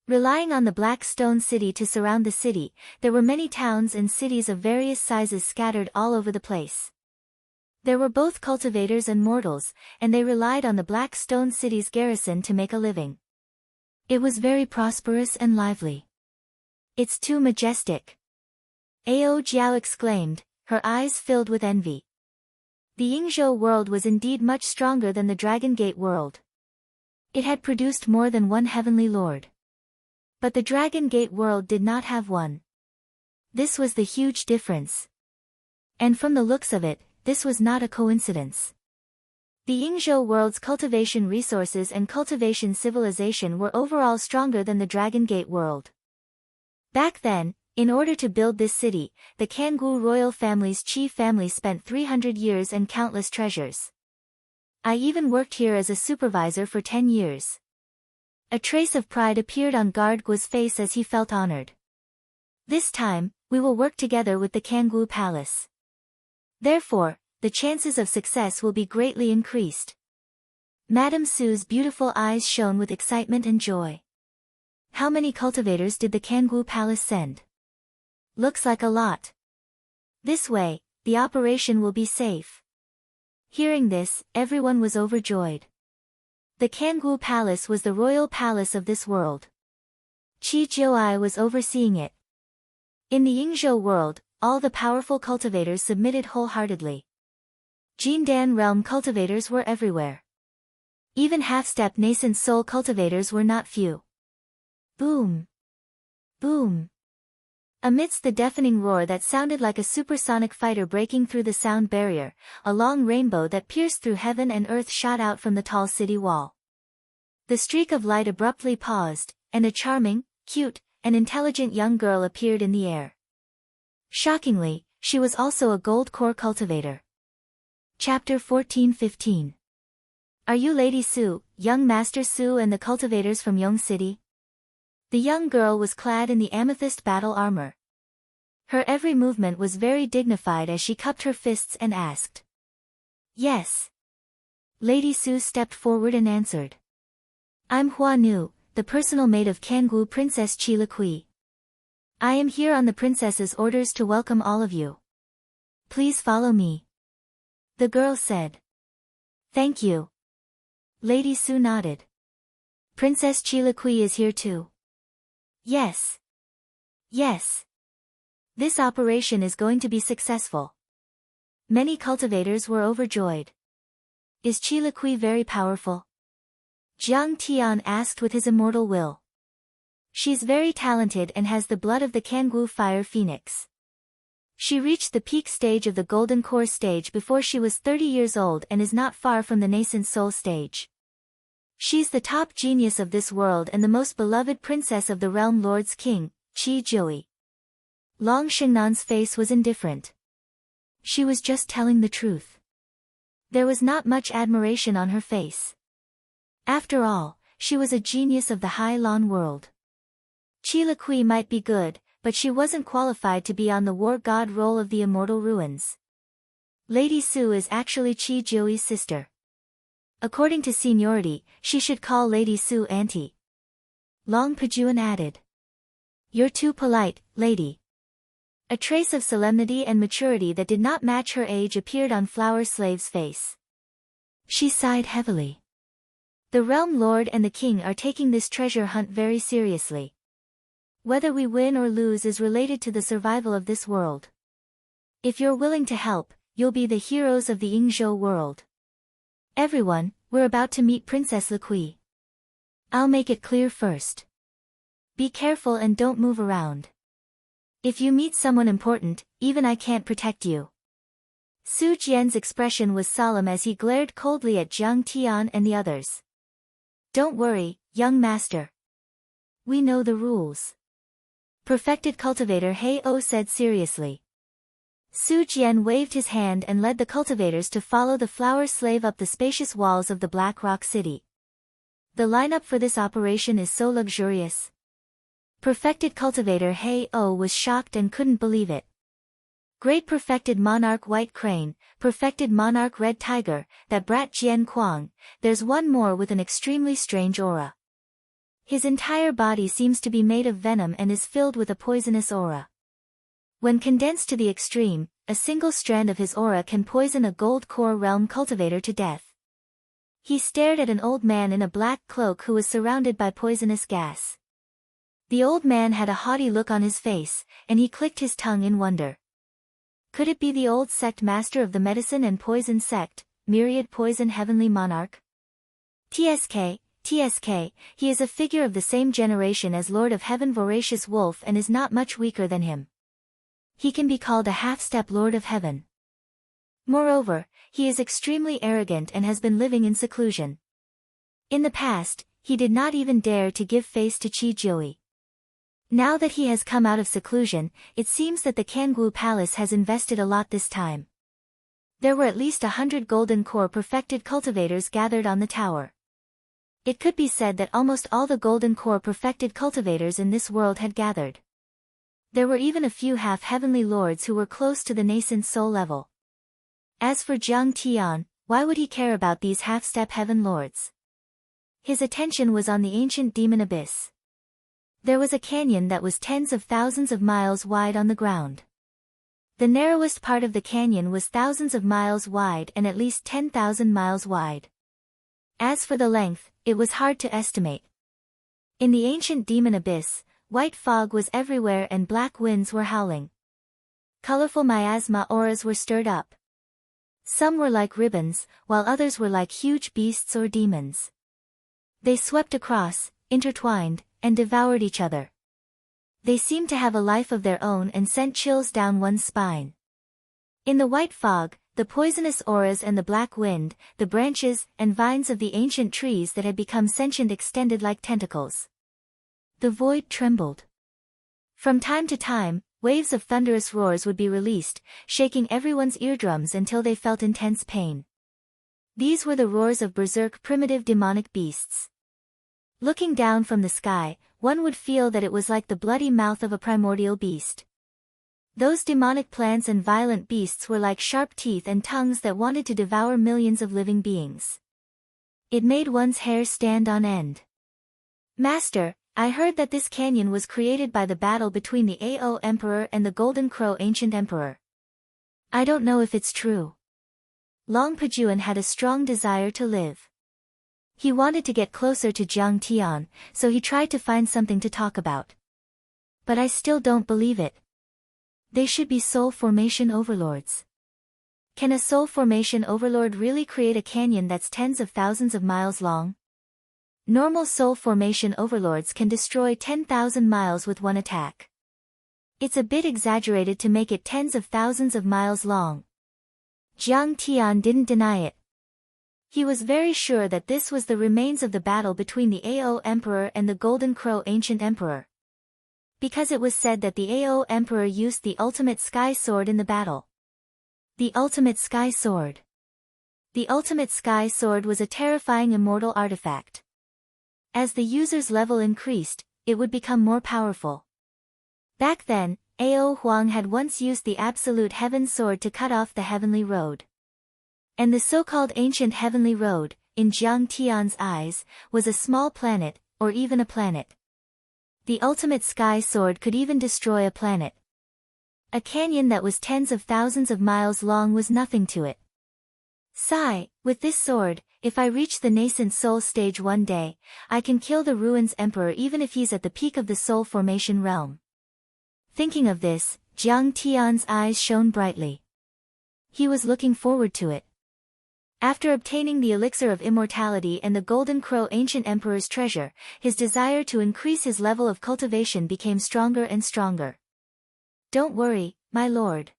Relying on the Black Stone City to surround the city, there were many towns and cities of various sizes scattered all over the place. There were both cultivators and mortals, and they relied on the Black Stone City's garrison to make a living. It was very prosperous and lively. It's too majestic. Ao Jiao exclaimed, her eyes filled with envy. The Yingzhou world was indeed much stronger than the Dragon Gate world. It had produced more than one heavenly lord. But the Dragon Gate world did not have one. This was the huge difference. And from the looks of it, this was not a coincidence. The Yingzhou world's cultivation resources and cultivation civilization were overall stronger than the Dragon Gate world. Back then, in order to build this city, the Kanggu royal family's chief family spent 300 years and countless treasures. I even worked here as a supervisor for 10 years. A trace of pride appeared on Guard Guo's face as he felt honored. This time, we will work together with the Kanggu Palace. Therefore, the chances of success will be greatly increased. Madame Sue's beautiful eyes shone with excitement and joy. How many cultivators did the Kanggu Palace send? Looks like a lot. This way, the operation will be safe. Hearing this, everyone was overjoyed. The Kanggu Palace was the royal palace of this world. Qi Jiuai was overseeing it. In the Yingzhou world, all the powerful cultivators submitted wholeheartedly. Jindan realm cultivators were everywhere. Even half-step nascent soul cultivators were not few. Boom! Boom! Amidst the deafening roar that sounded like a supersonic fighter breaking through the sound barrier, a long rainbow that pierced through heaven and earth shot out from the tall city wall. The streak of light abruptly paused, and a charming, cute, and intelligent young girl appeared in the air. Shockingly, she was also a gold core cultivator. Chapter 14-15. Are you Lady Su, young Master Su and the cultivators from Yong City? The young girl was clad in the amethyst battle armor. Her every movement was very dignified as she cupped her fists and asked. Yes. Lady Su stepped forward and answered. I'm Hua Nu, the personal maid of Kangwu Princess Chi Liqui. I am here on the princess's orders to welcome all of you. Please follow me. The girl said. Thank you. Lady Su nodded. Princess Chi Liqui is here too. Yes. Yes. This operation is going to be successful. Many cultivators were overjoyed. Is Chi Liqui very powerful? Jiang Tian asked with his immortal will. She's very talented and has the blood of the Kangwu Fire Phoenix. She reached the peak stage of the Golden Core stage before she was 30 years old and is not far from the nascent soul stage. She's the top genius of this world and the most beloved princess of the realm Lord's King, Qi Jui. Long Shengnan's face was indifferent. She was just telling the truth. There was not much admiration on her face. After all, she was a genius of the High Lan world. Chi Liqui might be good, but she wasn't qualified to be on the war god role of the immortal ruins. Lady Su is actually Qi Jui's sister. According to seniority, she should call Lady Su Auntie. Long Pejuan added. You're too polite, lady. A trace of solemnity and maturity that did not match her age appeared on Flower Slave's face. She sighed heavily. The Realm Lord and the King are taking this treasure hunt very seriously. Whether we win or lose is related to the survival of this world. If you're willing to help, you'll be the heroes of the Yingzhou world. Everyone, we're about to meet Princess Liqui. I'll make it clear first. Be careful and don't move around. If you meet someone important, even I can't protect you. Su Jian's expression was solemn as he glared coldly at Jiang Tian and the others. Don't worry, young master. We know the rules. Perfected cultivator Hei O said seriously. Su Jian waved his hand and led the cultivators to follow the flower slave up the spacious walls of the Black Rock City. The lineup for this operation is so luxurious. Perfected cultivator Hei O was shocked and couldn't believe it. Great perfected monarch White Crane, perfected monarch Red Tiger, that brat Jian Kuang, there's one more with an extremely strange aura. His entire body seems to be made of venom and is filled with a poisonous aura. When condensed to the extreme, a single strand of his aura can poison a gold core realm cultivator to death. He stared at an old man in a black cloak who was surrounded by poisonous gas. The old man had a haughty look on his face, and he clicked his tongue in wonder. Could it be the old sect master of the medicine and poison sect, Myriad Poison Heavenly Monarch? TSK, he is a figure of the same generation as Lord of Heaven Voracious Wolf and is not much weaker than him. He can be called a half-step Lord of Heaven. Moreover, he is extremely arrogant and has been living in seclusion. In the past, he did not even dare to give face to Qi Jui. Now that he has come out of seclusion, it seems that the Kangwu Palace has invested a lot this time. There were at least 100 golden core perfected cultivators gathered on the tower. It could be said that almost all the golden core perfected cultivators in this world had gathered. There were even a few half-heavenly lords who were close to the nascent soul level. As for Jiang Tian, why would he care about these half-step heaven lords? His attention was on the ancient demon abyss. There was a canyon that was tens of thousands of miles wide on the ground. The narrowest part of the canyon was thousands of miles wide and at least 10,000 miles wide. As for the length, it was hard to estimate. In the ancient demon abyss, white fog was everywhere and black winds were howling. Colorful miasma auras were stirred up. Some were like ribbons, while others were like huge beasts or demons. They swept across, intertwined, and devoured each other. They seemed to have a life of their own and sent chills down one's spine. In the white fog, the poisonous auras and the black wind, the branches and vines of the ancient trees that had become sentient extended like tentacles. The void trembled. From time to time, waves of thunderous roars would be released, shaking everyone's eardrums until they felt intense pain. These were the roars of berserk primitive demonic beasts. Looking down from the sky, one would feel that it was like the bloody mouth of a primordial beast. Those demonic plants and violent beasts were like sharp teeth and tongues that wanted to devour millions of living beings. It made one's hair stand on end. Master, I heard that this canyon was created by the battle between the Ao Emperor and the Golden Crow Ancient Emperor. I don't know if it's true. Long Pajuan had a strong desire to live. He wanted to get closer to Jiang Tian, so he tried to find something to talk about. But I still don't believe it. They should be soul formation overlords. Can a soul formation overlord really create a canyon that's tens of thousands of miles long? Normal soul formation overlords can destroy 10,000 miles with one attack. It's a bit exaggerated to make it tens of thousands of miles long. Jiang Tian didn't deny it. He was very sure that this was the remains of the battle between the Ao Emperor and the Golden Crow Ancient Emperor. Because it was said that the Ao Emperor used the ultimate sky sword in the battle. The ultimate sky sword. The ultimate sky sword was a terrifying immortal artifact. As the user's level increased, it would become more powerful. Back then, Ao Huang had once used the absolute heaven sword to cut off the heavenly road. And the so-called ancient heavenly road, in Jiang Tian's eyes, was a small planet, or even a planet. The ultimate sky sword could even destroy a planet. A canyon that was tens of thousands of miles long was nothing to it. Sigh, with this sword, if I reach the nascent soul stage one day, I can kill the ruins emperor even if he's at the peak of the soul formation realm. Thinking of this, Jiang Tian's eyes shone brightly. He was looking forward to it. After obtaining the elixir of immortality and the Golden Crow Ancient Emperor's treasure, his desire to increase his level of cultivation became stronger and stronger. Don't worry, my lord.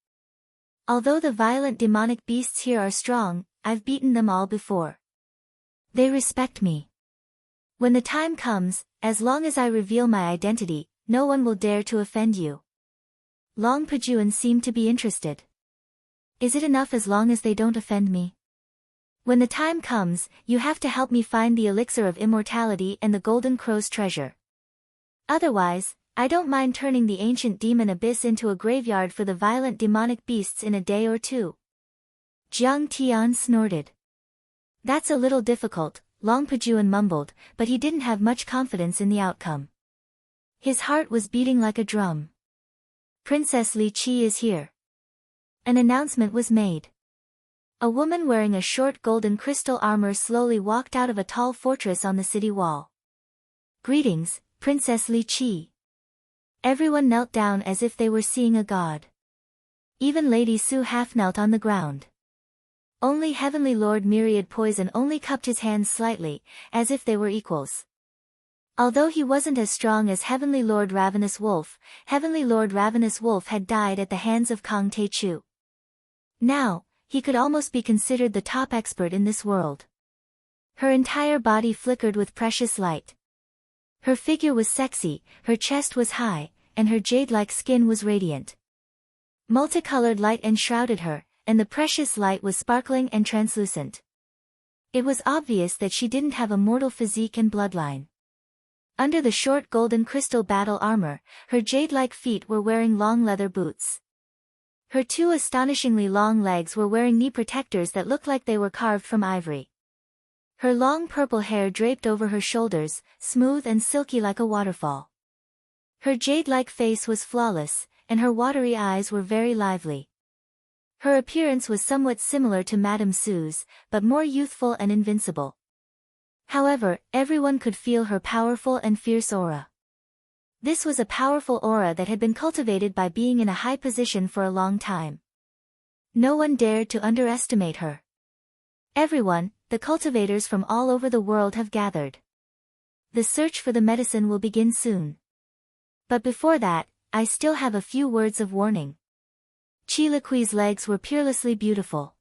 Although the violent demonic beasts here are strong, I've beaten them all before. They respect me. When the time comes, as long as I reveal my identity, no one will dare to offend you. Long Pajuan seemed to be interested. Is it enough as long as they don't offend me? When the time comes, you have to help me find the elixir of immortality and the Golden Crow's treasure. Otherwise, I don't mind turning the ancient demon abyss into a graveyard for the violent demonic beasts in a day or two. Jiang Tian snorted. That's a little difficult, Long Pajuan mumbled, but he didn't have much confidence in the outcome. His heart was beating like a drum. Princess Li Qi is here. An announcement was made. A woman wearing a short golden crystal armor slowly walked out of a tall fortress on the city wall. Greetings, Princess Li Qi. Everyone knelt down as if they were seeing a god. Even Lady Su half knelt on the ground. Only Heavenly Lord Myriad Poison only cupped his hands slightly, as if they were equals. Although he wasn't as strong as Heavenly Lord Ravenous Wolf, Heavenly Lord Ravenous Wolf had died at the hands of Kang Te-Chu. Now, he could almost be considered the top expert in this world. Her entire body flickered with precious light. Her figure was sexy, her chest was high, and her jade-like skin was radiant. Multicolored light enshrouded her, and the precious light was sparkling and translucent. It was obvious that she didn't have a mortal physique and bloodline. Under the short golden crystal battle armor, her jade-like feet were wearing long leather boots. Her two astonishingly long legs were wearing knee protectors that looked like they were carved from ivory. Her long purple hair draped over her shoulders, smooth and silky like a waterfall. Her jade-like face was flawless, and her watery eyes were very lively. Her appearance was somewhat similar to Madame Sue's, but more youthful and invincible. However, everyone could feel her powerful and fierce aura. This was a powerful aura that had been cultivated by being in a high position for a long time. No one dared to underestimate her. Everyone, the cultivators from all over the world have gathered. The search for the medicine will begin soon. But before that, I still have a few words of warning. Chilaqui's legs were peerlessly beautiful.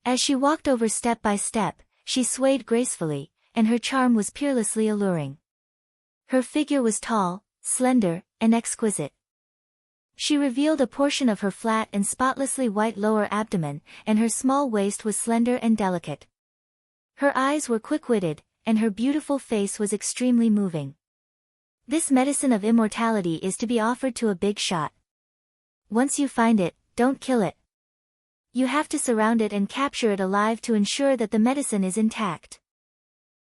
As she walked over step by step, she swayed gracefully, and her charm was peerlessly alluring. Her figure was tall, slender, and exquisite. She revealed a portion of her flat and spotlessly white lower abdomen, and her small waist was slender and delicate. Her eyes were quick-witted, and her beautiful face was extremely moving. This medicine of immortality is to be offered to a big shot. Once you find it, don't kill it. You have to surround it and capture it alive to ensure that the medicine is intact.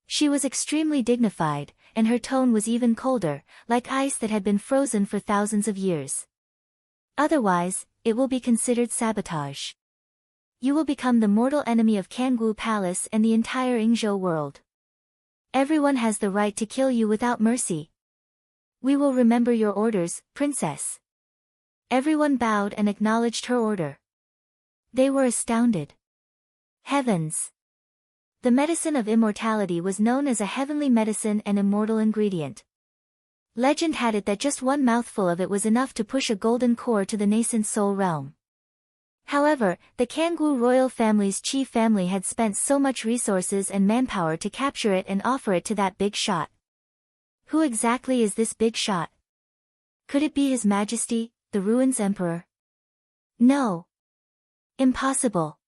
She was extremely dignified, and her tone was even colder, like ice that had been frozen for thousands of years. Otherwise, it will be considered sabotage. You will become the mortal enemy of Kangwu Palace and the entire Yingzhou world. Everyone has the right to kill you without mercy. We will remember your orders, princess. Everyone bowed and acknowledged her order. They were astounded. Heavens! The medicine of immortality was known as a heavenly medicine and immortal ingredient. Legend had it that just one mouthful of it was enough to push a golden core to the nascent soul realm. However, the Kangwu royal family's chief family had spent so much resources and manpower to capture it and offer it to that big shot. Who exactly is this big shot? Could it be His Majesty, the Ruins Emperor? No. Impossible.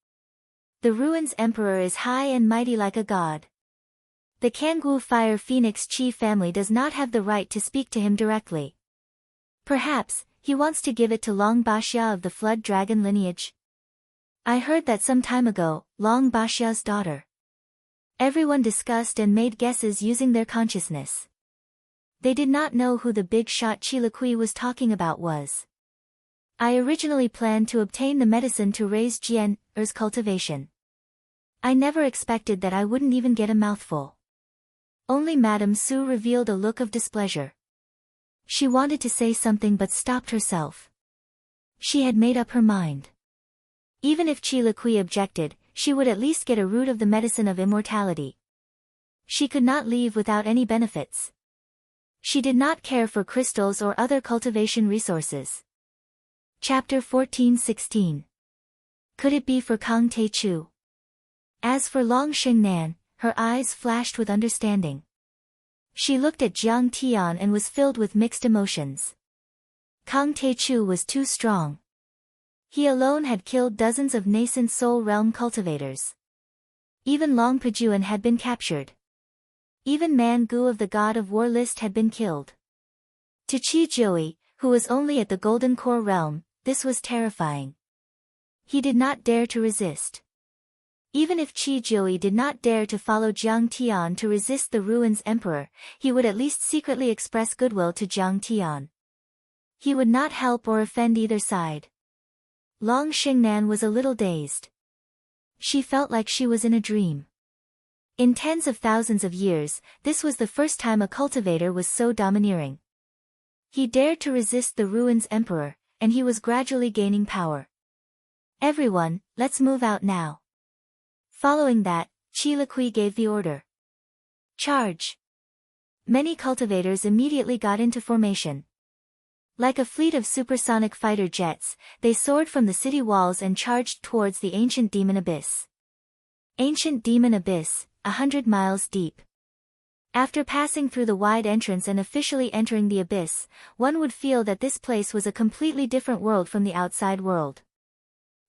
The Ruins Emperor is high and mighty like a god. The Kangwu Fire Phoenix chief family does not have the right to speak to him directly. Perhaps, he wants to give it to Long Baxia of the Flood Dragon lineage. I heard that some time ago, Long Baxia's daughter. Everyone discussed and made guesses using their consciousness. They did not know who the big shot Chilaqui was talking about was. I originally planned to obtain the medicine to raise Jian's cultivation. I never expected that I wouldn't even get a mouthful. Only Madame Su revealed a look of displeasure. She wanted to say something but stopped herself. She had made up her mind. Even if Chilaqui objected, she would at least get a root of the medicine of immortality. She could not leave without any benefits. She did not care for crystals or other cultivation resources. Chapter 14-16. Could it be for Kang Taichu? As for Long Xingnan, her eyes flashed with understanding. She looked at Jiang Tian and was filled with mixed emotions. Kang Taichu was too strong. He alone had killed dozens of nascent soul realm cultivators. Even Long Pejuan had been captured. Even Man Gu of the God of War list had been killed. To Qi Jiui, who was only at the Golden Core realm, this was terrifying. He did not dare to resist. Even if Qi Jiui did not dare to follow Jiang Tian to resist the Ruins Emperor, he would at least secretly express goodwill to Jiang Tian. He would not help or offend either side. Long Xingnan was a little dazed. She felt like she was in a dream. In tens of thousands of years, this was the first time a cultivator was so domineering. He dared to resist the Ruins Emperor, and he was gradually gaining power. Everyone, let's move out now. Following that, Chilaqui gave the order. Charge! Many cultivators immediately got into formation. Like a fleet of supersonic fighter jets, they soared from the city walls and charged towards the ancient demon abyss. Ancient demon abyss, 100 miles deep. After passing through the wide entrance and officially entering the abyss, one would feel that this place was a completely different world from the outside world.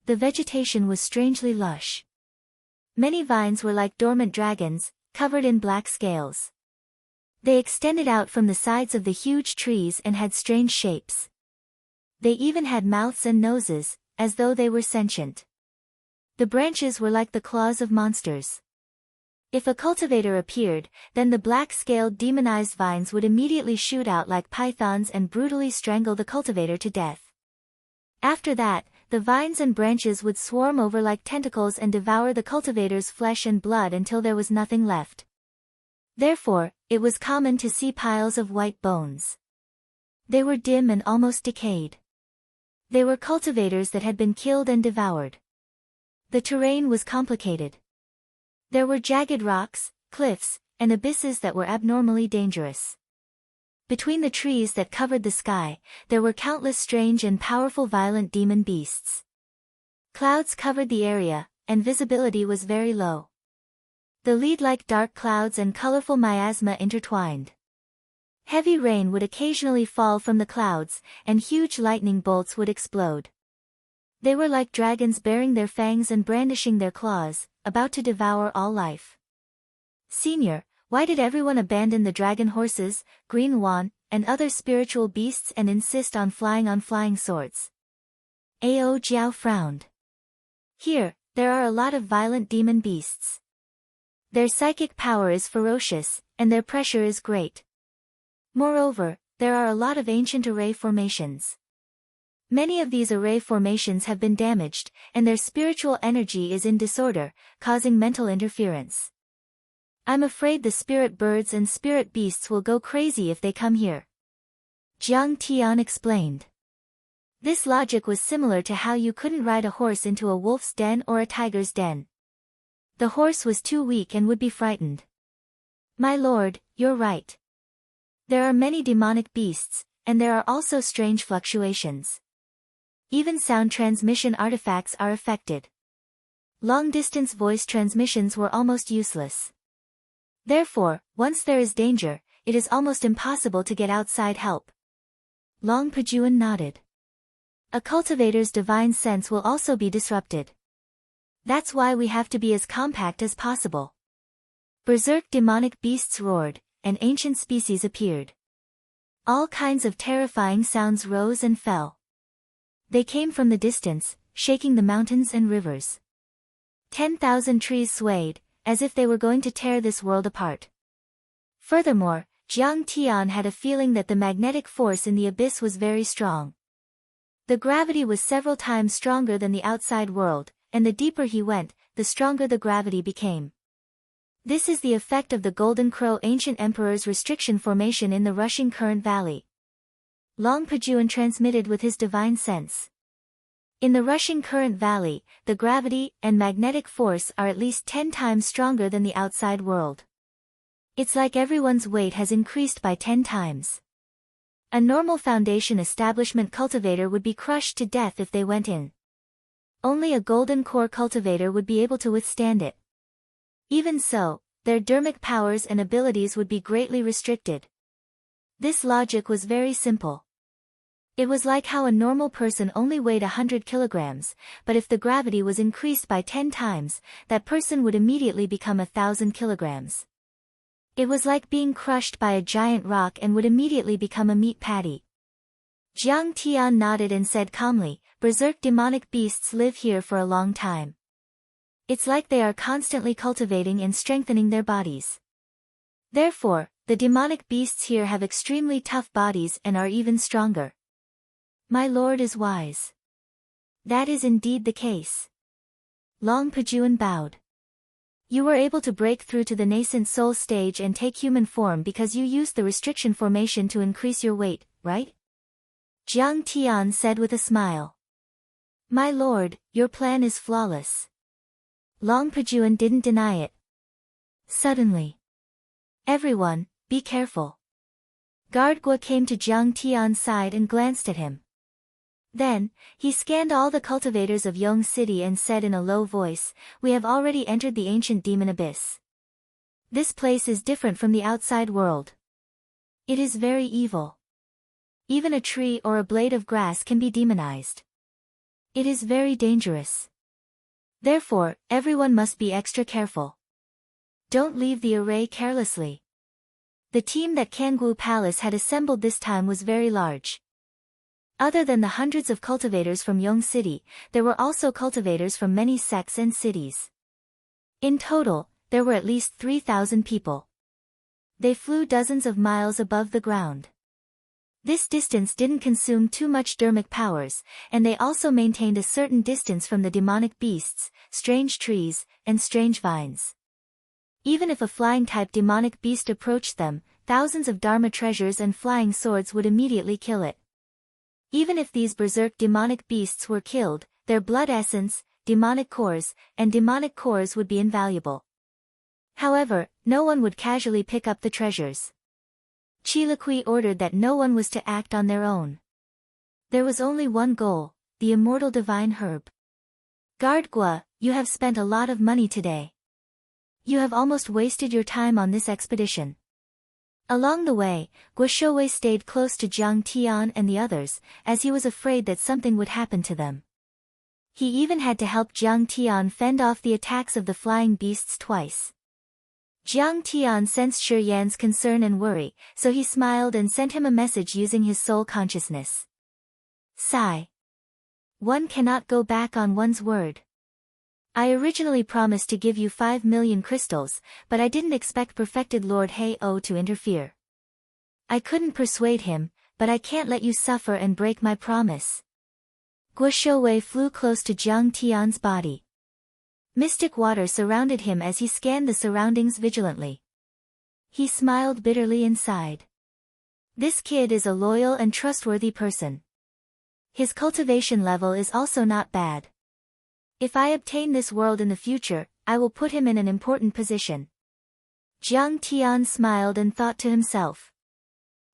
The vegetation was strangely lush. Many vines were like dormant dragons, covered in black scales. They extended out from the sides of the huge trees and had strange shapes. They even had mouths and noses, as though they were sentient. The branches were like the claws of monsters. If a cultivator appeared, then the black-scaled demonized vines would immediately shoot out like pythons and brutally strangle the cultivator to death. After that, the vines and branches would swarm over like tentacles and devour the cultivator's flesh and blood until there was nothing left. Therefore, it was common to see piles of white bones. They were dim and almost decayed. They were cultivators that had been killed and devoured. The terrain was complicated. There were jagged rocks, cliffs, and abysses that were abnormally dangerous. Between the trees that covered the sky, there were countless strange and powerful violent demon beasts. Clouds covered the area, and visibility was very low. The lead-like dark clouds and colorful miasma intertwined. Heavy rain would occasionally fall from the clouds, and huge lightning bolts would explode. They were like dragons baring their fangs and brandishing their claws, about to devour all life. Senior, why did everyone abandon the dragon horses, green wan, and other spiritual beasts and insist on flying swords? Ao Jiao frowned. Here, there are a lot of violent demon beasts. Their psychic power is ferocious, and their pressure is great. Moreover, there are a lot of ancient array formations. Many of these array formations have been damaged, and their spiritual energy is in disorder, causing mental interference. I'm afraid the spirit birds and spirit beasts will go crazy if they come here. Jiang Tian explained. This logic was similar to how you couldn't ride a horse into a wolf's den or a tiger's den. The horse was too weak and would be frightened. My lord, you're right. There are many demonic beasts, and there are also strange fluctuations. Even sound transmission artifacts are affected. Long-distance voice transmissions were almost useless. Therefore, once there is danger, it is almost impossible to get outside help. Long Pajuan nodded. A cultivator's divine sense will also be disrupted. That's why we have to be as compact as possible. Berserk demonic beasts roared, and ancient species appeared. All kinds of terrifying sounds rose and fell. They came from the distance, shaking the mountains and rivers. 10,000 trees swayed, as if they were going to tear this world apart. Furthermore, Jiang Tian had a feeling that the magnetic force in the abyss was very strong. The gravity was several times stronger than the outside world, and the deeper he went, the stronger the gravity became. This is the effect of the Golden Crow Ancient Emperor's restriction formation in the rushing current valley. Long Pajuan transmitted with his divine sense. In the rushing current valley, the gravity and magnetic force are at least 10 times stronger than the outside world. It's like everyone's weight has increased by 10 times. A normal foundation establishment cultivator would be crushed to death if they went in. Only a golden core cultivator would be able to withstand it. Even so, their dermic powers and abilities would be greatly restricted. This logic was very simple. It was like how a normal person only weighed 100 kilograms, but if the gravity was increased by 10 times, that person would immediately become 1,000 kilograms. It was like being crushed by a giant rock and would immediately become a meat patty. Jiang Tian nodded and said calmly, berserk demonic beasts live here for a long time. It's like they are constantly cultivating and strengthening their bodies. Therefore, the demonic beasts here have extremely tough bodies and are even stronger. My lord is wise. That is indeed the case. Long Pajuan bowed. You were able to break through to the nascent soul stage and take human form because you used the restriction formation to increase your weight, right? Jiang Tian said with a smile. My lord, your plan is flawless. Long Pajuan didn't deny it. Suddenly. Everyone, be careful. Guard Gua came to Jiang Tian's side and glanced at him. Then, he scanned all the cultivators of Yong City and said in a low voice, we have already entered the ancient demon abyss. This place is different from the outside world. It is very evil. Even a tree or a blade of grass can be demonized. It is very dangerous. Therefore, everyone must be extra careful. Don't leave the array carelessly. The team that Kangwu Palace had assembled this time was very large. Other than the hundreds of cultivators from Yong City, there were also cultivators from many sects and cities. In total, there were at least 3,000 people. They flew dozens of miles above the ground. This distance didn't consume too much dermic powers, and they also maintained a certain distance from the demonic beasts, strange trees, and strange vines. Even if a flying-type demonic beast approached them, thousands of Dharma treasures and flying swords would immediately kill it. Even if these berserk demonic beasts were killed, their blood essence, demonic cores would be invaluable. However, no one would casually pick up the treasures. Chilikui ordered that no one was to act on their own. There was only one goal, the immortal divine herb. Guard Gua, you have spent a lot of money today. You have almost wasted your time on this expedition. Along the way, Gua Shouwei stayed close to Jiang Tian and the others, as he was afraid that something would happen to them. He even had to help Jiang Tian fend off the attacks of the flying beasts twice. Jiang Tian sensed Shi Yan's concern and worry, so he smiled and sent him a message using his soul consciousness. Sigh. One cannot go back on one's word. I originally promised to give you 5 million crystals, but I didn't expect perfected Lord Hei-O to interfere. I couldn't persuade him, but I can't let you suffer and break my promise. Gua Shouwei flew close to Jiang Tian's body. Mystic water surrounded him as he scanned the surroundings vigilantly. He smiled bitterly and sighed. This kid is a loyal and trustworthy person. His cultivation level is also not bad. If I obtain this world in the future, I will put him in an important position. Jiang Tian smiled and thought to himself.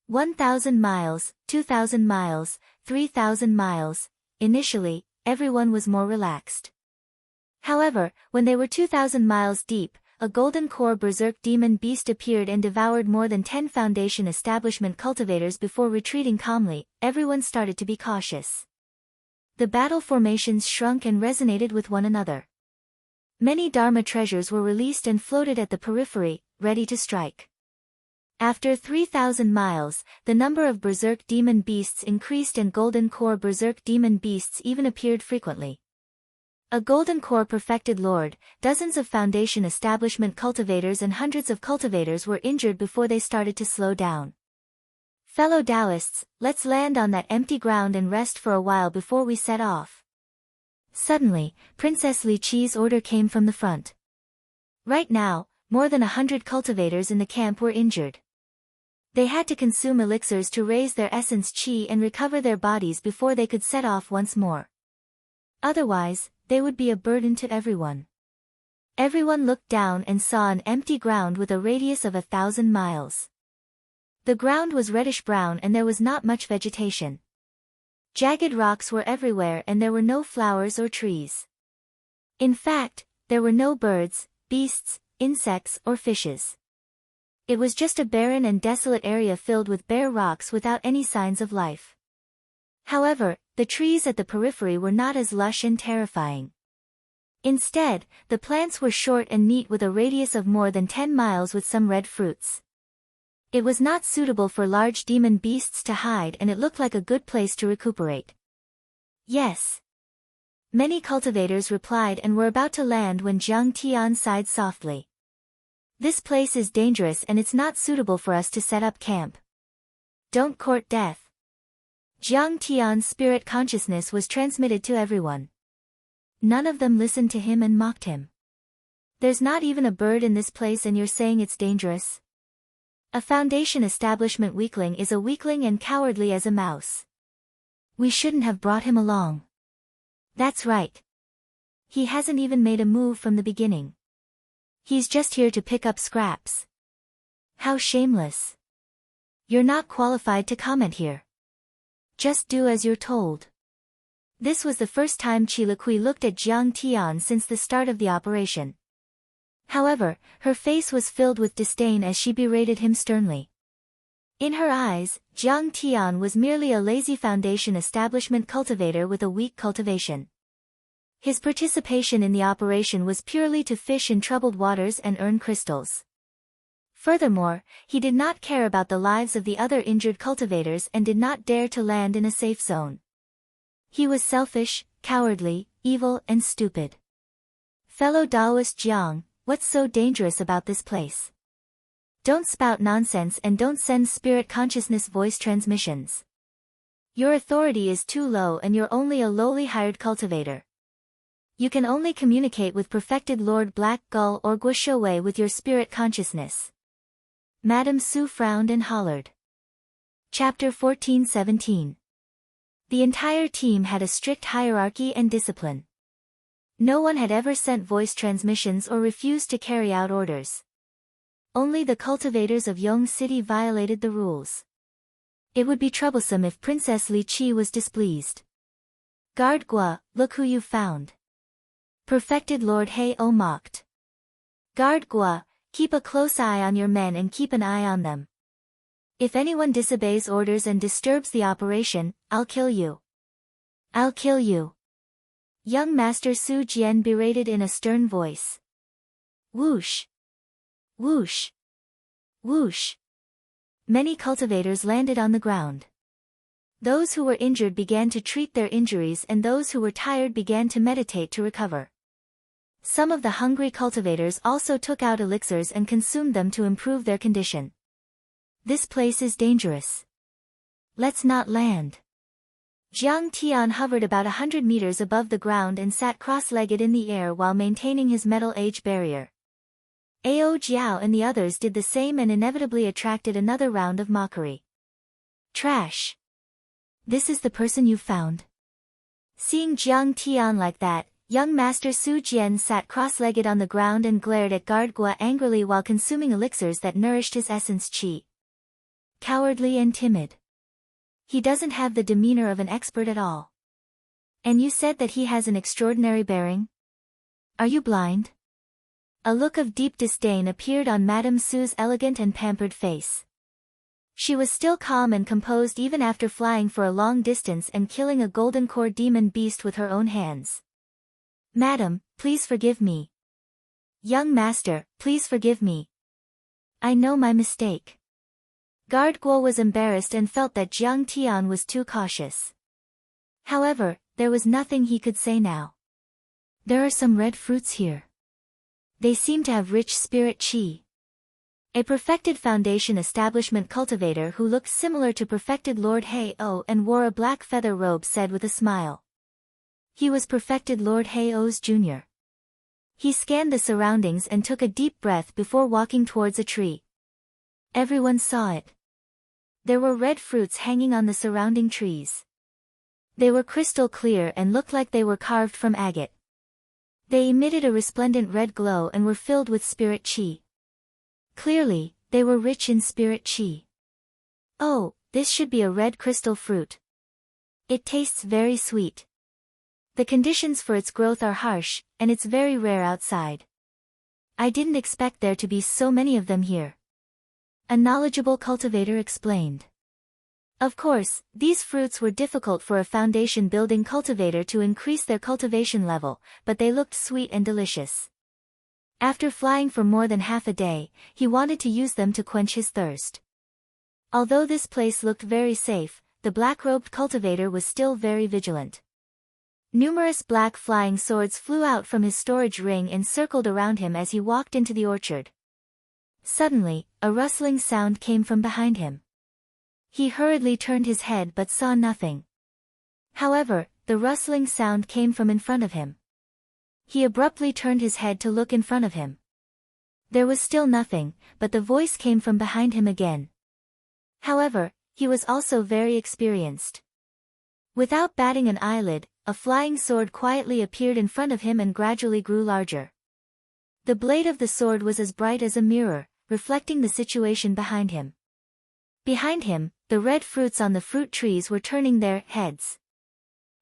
1,000 miles, 2,000 miles, 3,000 miles. Initially, everyone was more relaxed. However, when they were 2,000 miles deep, a golden core berserk demon beast appeared and devoured more than 10 Foundation establishment cultivators before retreating calmly. Everyone started to be cautious. The battle formations shrunk and resonated with one another. Many Dharma treasures were released and floated at the periphery, ready to strike. After 3,000 miles, the number of berserk demon beasts increased and golden core berserk demon beasts even appeared frequently. A golden core perfected lord, dozens of Foundation establishment cultivators and hundreds of cultivators were injured before they started to slow down. Fellow Taoists, let's land on that empty ground and rest for a while before we set off. Suddenly, Princess Li Qi's order came from the front. Right now, more than 100 cultivators in the camp were injured. They had to consume elixirs to raise their essence qi and recover their bodies before they could set off once more. Otherwise, they would be a burden to everyone. Everyone looked down and saw an empty ground with a radius of 1,000 miles. The ground was reddish-brown and there was not much vegetation. Jagged rocks were everywhere and there were no flowers or trees. In fact, there were no birds, beasts, insects or fishes. It was just a barren and desolate area filled with bare rocks without any signs of life. However, the trees at the periphery were not as lush and terrifying. Instead, the plants were short and neat with a radius of more than 10 miles with some red fruits. It was not suitable for large demon beasts to hide and it looked like a good place to recuperate. Yes. Many cultivators replied and were about to land when Jiang Tian sighed softly. This place is dangerous and it's not suitable for us to set up camp. Don't court death. Jiang Tian's spirit consciousness was transmitted to everyone. None of them listened to him and mocked him. There's not even a bird in this place and you're saying it's dangerous? A Foundation establishment weakling is a weakling and cowardly as a mouse. We shouldn't have brought him along. That's right. He hasn't even made a move from the beginning. He's just here to pick up scraps. How shameless. You're not qualified to comment here. Just do as you're told. This was the first time Chilikui looked at Jiang Tian since the start of the operation. However, her face was filled with disdain as she berated him sternly. In her eyes, Jiang Tian was merely a lazy Foundation establishment cultivator with a weak cultivation. His participation in the operation was purely to fish in troubled waters and earn crystals. Furthermore, he did not care about the lives of the other injured cultivators and did not dare to land in a safe zone. He was selfish, cowardly, evil and stupid. Fellow Taoist Jiang, what's so dangerous about this place? Don't spout nonsense and don't send spirit consciousness voice transmissions. Your authority is too low and you're only a lowly hired cultivator. You can only communicate with perfected Lord Black Gull or Gua Shouwei with your spirit consciousness. Madame Su frowned and hollered. Chapter 14:17. The entire team had a strict hierarchy and discipline. No one had ever sent voice transmissions or refused to carry out orders. Only the cultivators of Yong City violated the rules. It would be troublesome if Princess Li Qi was displeased. Guard Gua, look who you found. Perfected Lord Hei-O mocked. Guard Gua, keep a close eye on your men and keep an eye on them. If anyone disobeys orders and disturbs the operation, I'll kill you. I'll kill you. Young Master Su Jian berated in a stern voice. Whoosh! Whoosh! Whoosh! Many cultivators landed on the ground. Those who were injured began to treat their injuries and those who were tired began to meditate to recover. Some of the hungry cultivators also took out elixirs and consumed them to improve their condition. This place is dangerous. Let's not land. Jiang Tian hovered about 100 meters above the ground and sat cross-legged in the air while maintaining his metal age barrier. Ao Jiao and the others did the same and inevitably attracted another round of mockery. Trash. This is the person you found? Seeing Jiang Tian like that, young Master Su Jian sat cross-legged on the ground and glared at Guard Gua angrily while consuming elixirs that nourished his essence qi. Cowardly and timid. He doesn't have the demeanor of an expert at all. And you said that he has an extraordinary bearing? Are you blind? A look of deep disdain appeared on Madame Su's elegant and pampered face. She was still calm and composed even after flying for a long distance and killing a golden core demon beast with her own hands. Madam, please forgive me. Young master, please forgive me. I know my mistake. Guard Guo was embarrassed and felt that Jiang Tian was too cautious. However, there was nothing he could say now. There are some red fruits here. They seem to have rich spirit qi. A perfected foundation establishment cultivator who looked similar to perfected Lord Hei-O and wore a black feather robe said with a smile. He was perfected Lord Hei-O's junior. He scanned the surroundings and took a deep breath before walking towards a tree. Everyone saw it. There were red fruits hanging on the surrounding trees. They were crystal clear and looked like they were carved from agate. They emitted a resplendent red glow and were filled with spirit qi. Clearly, they were rich in spirit qi. Oh, this should be a red crystal fruit. It tastes very sweet. The conditions for its growth are harsh, and it's very rare outside. I didn't expect there to be so many of them here. A knowledgeable cultivator explained. Of course, these fruits were difficult for a foundation-building cultivator to increase their cultivation level, but they looked sweet and delicious. After flying for more than half a day, he wanted to use them to quench his thirst. Although this place looked very safe, the black-robed cultivator was still very vigilant. Numerous black flying swords flew out from his storage ring and circled around him as he walked into the orchard. Suddenly, a rustling sound came from behind him. He hurriedly turned his head but saw nothing. However, the rustling sound came from in front of him. He abruptly turned his head to look in front of him. There was still nothing, but the voice came from behind him again. However, he was also very experienced. Without batting an eyelid, a flying sword quietly appeared in front of him and gradually grew larger. The blade of the sword was as bright as a mirror, reflecting the situation behind him. Behind him, the red fruits on the fruit trees were turning their heads.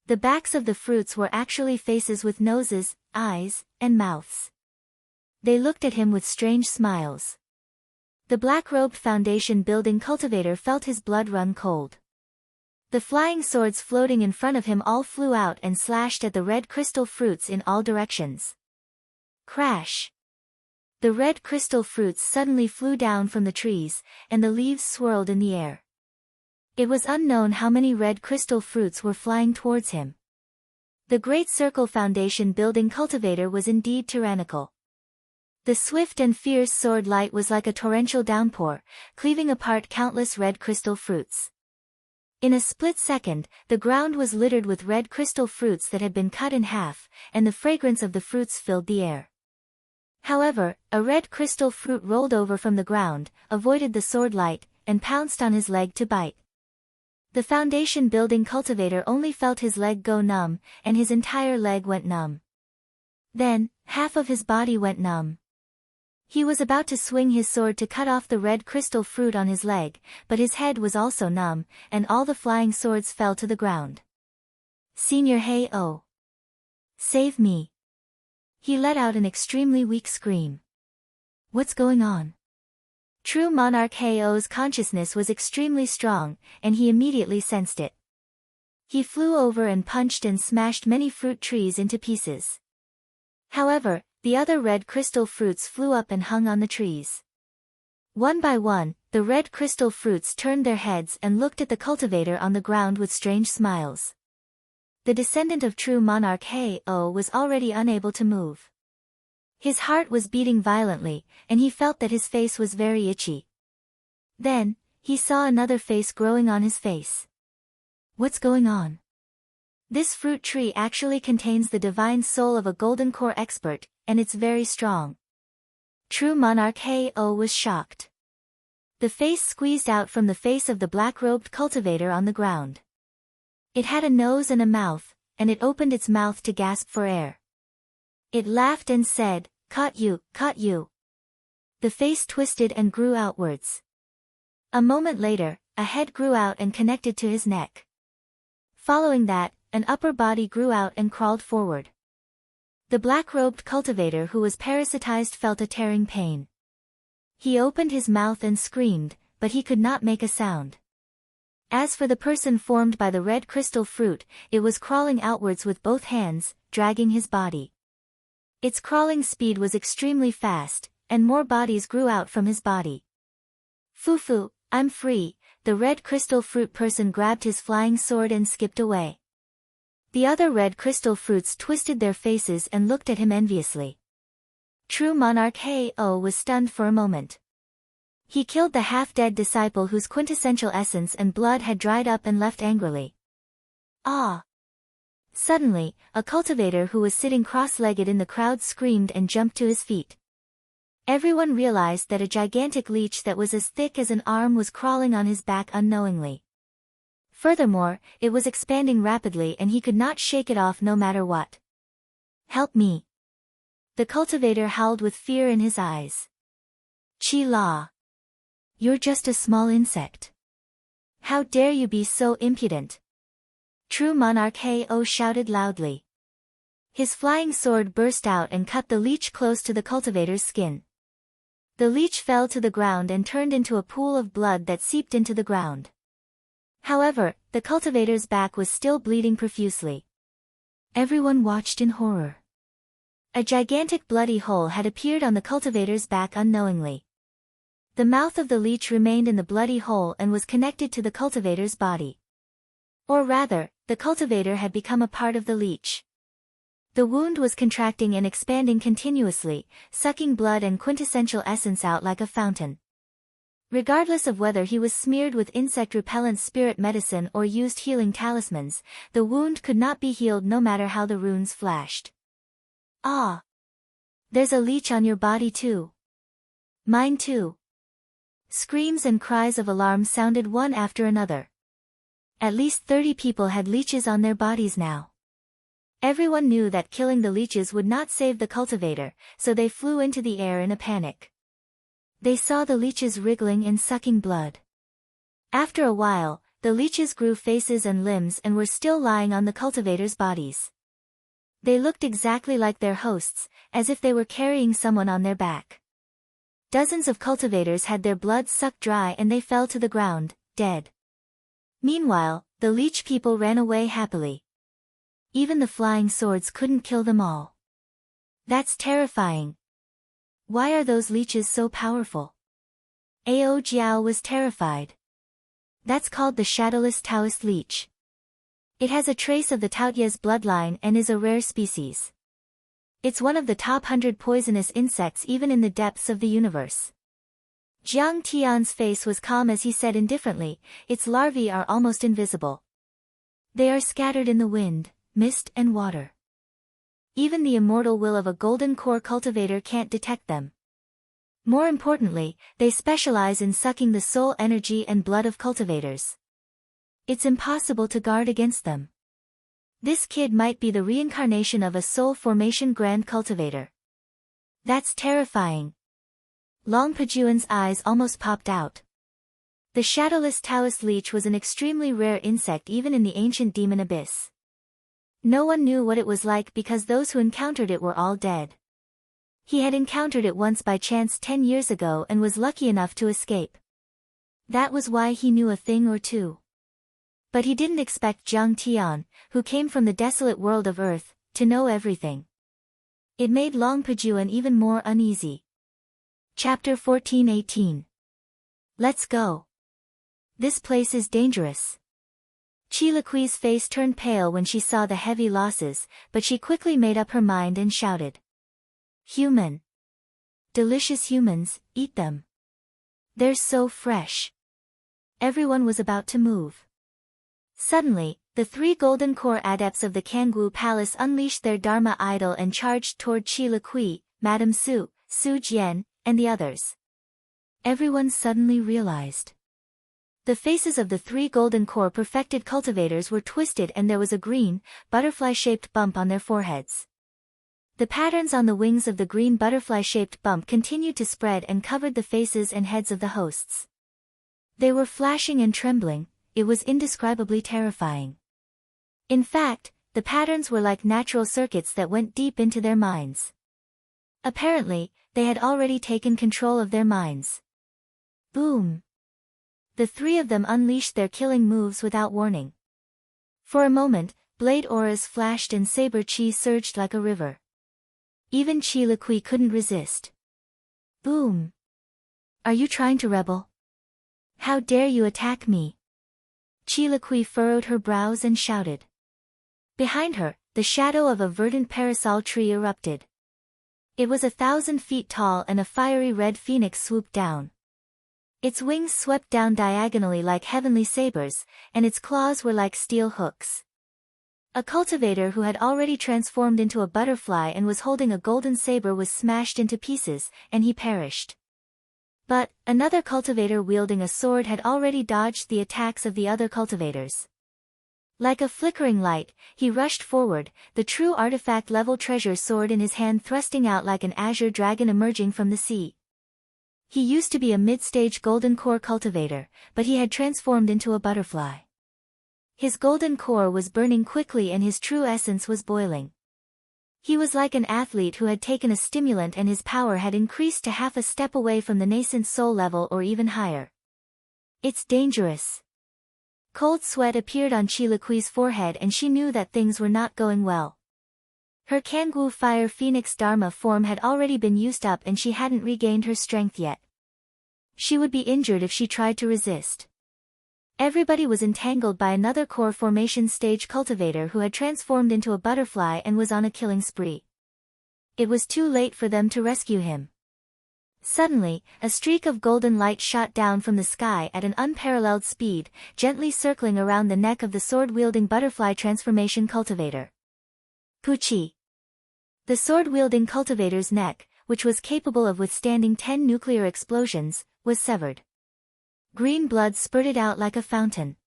The backs of the fruits were actually faces with noses, eyes, and mouths. They looked at him with strange smiles. The black-robed foundation-building cultivator felt his blood run cold. The flying swords floating in front of him all flew out and slashed at the red crystal fruits in all directions. Crash! The red crystal fruits suddenly flew down from the trees, and the leaves swirled in the air. It was unknown how many red crystal fruits were flying towards him. The Great Circle Foundation building cultivator was indeed tyrannical. The swift and fierce sword light was like a torrential downpour, cleaving apart countless red crystal fruits. In a split second, the ground was littered with red crystal fruits that had been cut in half, and the fragrance of the fruits filled the air. However, a red crystal fruit rolled over from the ground, avoided the sword light, and pounced on his leg to bite. The foundation-building cultivator only felt his leg go numb, and his entire leg went numb. Then, half of his body went numb. He was about to swing his sword to cut off the red crystal fruit on his leg, but his head was also numb, and all the flying swords fell to the ground. Senior Hey-Oh! Save me! He let out an extremely weak scream. What's going on? True Monarch Hey-Oh's consciousness was extremely strong, and he immediately sensed it. He flew over and punched and smashed many fruit trees into pieces. However, the other red crystal fruits flew up and hung on the trees. One by one, the red crystal fruits turned their heads and looked at the cultivator on the ground with strange smiles. The descendant of true Monarch Hey-Oh was already unable to move. His heart was beating violently, and he felt that his face was very itchy. Then, he saw another face growing on his face. What's going on? This fruit tree actually contains the divine soul of a golden core expert, and it's very strong. True Monarch Hey-Oh was shocked. The face squeezed out from the face of the black-robed cultivator on the ground. It had a nose and a mouth, and it opened its mouth to gasp for air. It laughed and said, "Caught you, caught you." The face twisted and grew outwards. A moment later, a head grew out and connected to his neck. Following that, an upper body grew out and crawled forward. The black-robed cultivator who was parasitized felt a tearing pain. He opened his mouth and screamed, but he could not make a sound. As for the person formed by the red crystal fruit, it was crawling outwards with both hands, dragging his body. Its crawling speed was extremely fast, and more bodies grew out from his body. Fufu, I'm free, the red crystal fruit person grabbed his flying sword and skipped away. The other red crystal fruits twisted their faces and looked at him enviously. True Monarch Hey-Oh was stunned for a moment. He killed the half-dead disciple whose quintessential essence and blood had dried up and left angrily. Ah! Suddenly, a cultivator who was sitting cross-legged in the crowd screamed and jumped to his feet. Everyone realized that a gigantic leech that was as thick as an arm was crawling on his back unknowingly. Furthermore, it was expanding rapidly and he could not shake it off no matter what. Help me! The cultivator howled with fear in his eyes. Chi-La! You're just a small insect. How dare you be so impudent? True Monarch Hey-Oh shouted loudly. His flying sword burst out and cut the leech close to the cultivator's skin. The leech fell to the ground and turned into a pool of blood that seeped into the ground. However, the cultivator's back was still bleeding profusely. Everyone watched in horror. A gigantic bloody hole had appeared on the cultivator's back unknowingly. The mouth of the leech remained in the bloody hole and was connected to the cultivator's body. Or rather, the cultivator had become a part of the leech. The wound was contracting and expanding continuously, sucking blood and quintessential essence out like a fountain. Regardless of whether he was smeared with insect-repellent spirit medicine or used healing talismans, the wound could not be healed no matter how the runes flashed. Ah! There's a leech on your body too. Mine too. Screams and cries of alarm sounded one after another. At least 30 people had leeches on their bodies now. Everyone knew that killing the leeches would not save the cultivator, so they flew into the air in a panic. They saw the leeches wriggling and sucking blood. After a while, the leeches grew faces and limbs and were still lying on the cultivators' bodies. They looked exactly like their hosts, as if they were carrying someone on their back. Dozens of cultivators had their blood sucked dry and they fell to the ground, dead. Meanwhile, the leech people ran away happily. Even the flying swords couldn't kill them all. That's terrifying. Why are those leeches so powerful? Ao Jiao was terrified. That's called the shadowless Taoist leech. It has a trace of the Taotia's bloodline and is a rare species. It's one of the top 100 poisonous insects even in the depths of the universe. Jiang Tian's face was calm as he said indifferently, its larvae are almost invisible. They are scattered in the wind, mist and water. Even the immortal will of a golden core cultivator can't detect them. More importantly, they specialize in sucking the soul energy and blood of cultivators. It's impossible to guard against them. This kid might be the reincarnation of a soul formation grand cultivator. That's terrifying. Long Pajuan's eyes almost popped out. The shadowless Taoist leech was an extremely rare insect even in the ancient demon abyss. No one knew what it was like because those who encountered it were all dead. He had encountered it once by chance 10 years ago and was lucky enough to escape. That was why he knew a thing or two. But he didn't expect Jiang Tian, who came from the desolate world of Earth, to know everything. It made Long Pajuan even more uneasy. Chapter 14:18. Let's go. This place is dangerous. Chilaqui's face turned pale when she saw the heavy losses, but she quickly made up her mind and shouted. Human. Delicious humans, eat them. They're so fresh. Everyone was about to move. Suddenly, the 3 golden core adepts of the Kangwu Palace unleashed their Dharma idol and charged toward Chilaqui, Madame Su, Su Jian, and the others. Everyone suddenly realized. The faces of the 3 golden core perfected cultivators were twisted and there was a green, butterfly-shaped bump on their foreheads. The patterns on the wings of the green butterfly-shaped bump continued to spread and covered the faces and heads of the hosts. They were flashing and trembling. It was indescribably terrifying. In fact, the patterns were like natural circuits that went deep into their minds. Apparently, they had already taken control of their minds. Boom! The 3 of them unleashed their killing moves without warning. For a moment, blade auras flashed and saber chi surged like a river. Even Chilaqui couldn't resist. Boom! Are you trying to rebel? How dare you attack me? Chilaqui furrowed her brows and shouted. Behind her, the shadow of a verdant parasol tree erupted. It was 1,000 feet tall and a fiery red phoenix swooped down. Its wings swept down diagonally like heavenly sabers, and its claws were like steel hooks. A cultivator who had already transformed into a butterfly and was holding a golden saber was smashed into pieces, and he perished. But, another cultivator wielding a sword had already dodged the attacks of the other cultivators. Like a flickering light, he rushed forward, the true artifact-level treasure sword in his hand thrusting out like an azure dragon emerging from the sea. He used to be a mid-stage golden core cultivator, but he had transformed into a butterfly. His golden core was burning quickly and his true essence was boiling. He was like an athlete who had taken a stimulant and his power had increased to half a step away from the nascent soul level or even higher. It's dangerous. Cold sweat appeared on Chilaqui's forehead and she knew that things were not going well. Her Kangwu Fire Phoenix Dharma form had already been used up and she hadn't regained her strength yet. She would be injured if she tried to resist. Everybody was entangled by another core formation stage cultivator who had transformed into a butterfly and was on a killing spree. It was too late for them to rescue him. Suddenly, a streak of golden light shot down from the sky at an unparalleled speed, gently circling around the neck of the sword-wielding butterfly transformation cultivator. Puchi. The sword-wielding cultivator's neck, which was capable of withstanding 10 nuclear explosions, was severed. Green blood spurted out like a fountain.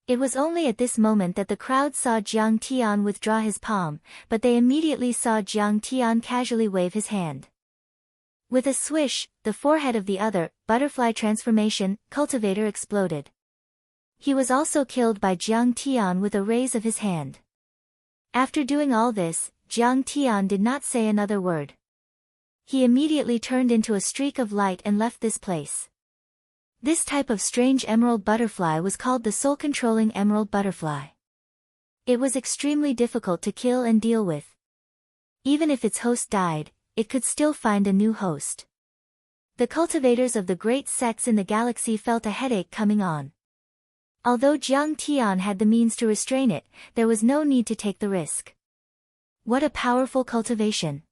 It was only at this moment that the crowd saw Jiang Tian withdraw his palm, but they immediately saw Jiang Tian casually wave his hand. With a swish, the forehead of the other, butterfly transformation, cultivator exploded. He was also killed by Jiang Tian with a raise of his hand. After doing all this, Jiang Tian did not say another word. He immediately turned into a streak of light and left this place. This type of strange emerald butterfly was called the soul-controlling emerald butterfly. It was extremely difficult to kill and deal with. Even if its host died, it could still find a new host. The cultivators of the great sects in the galaxy felt a headache coming on. Although Jiang Tian had the means to restrain it, there was no need to take the risk. What a powerful cultivation!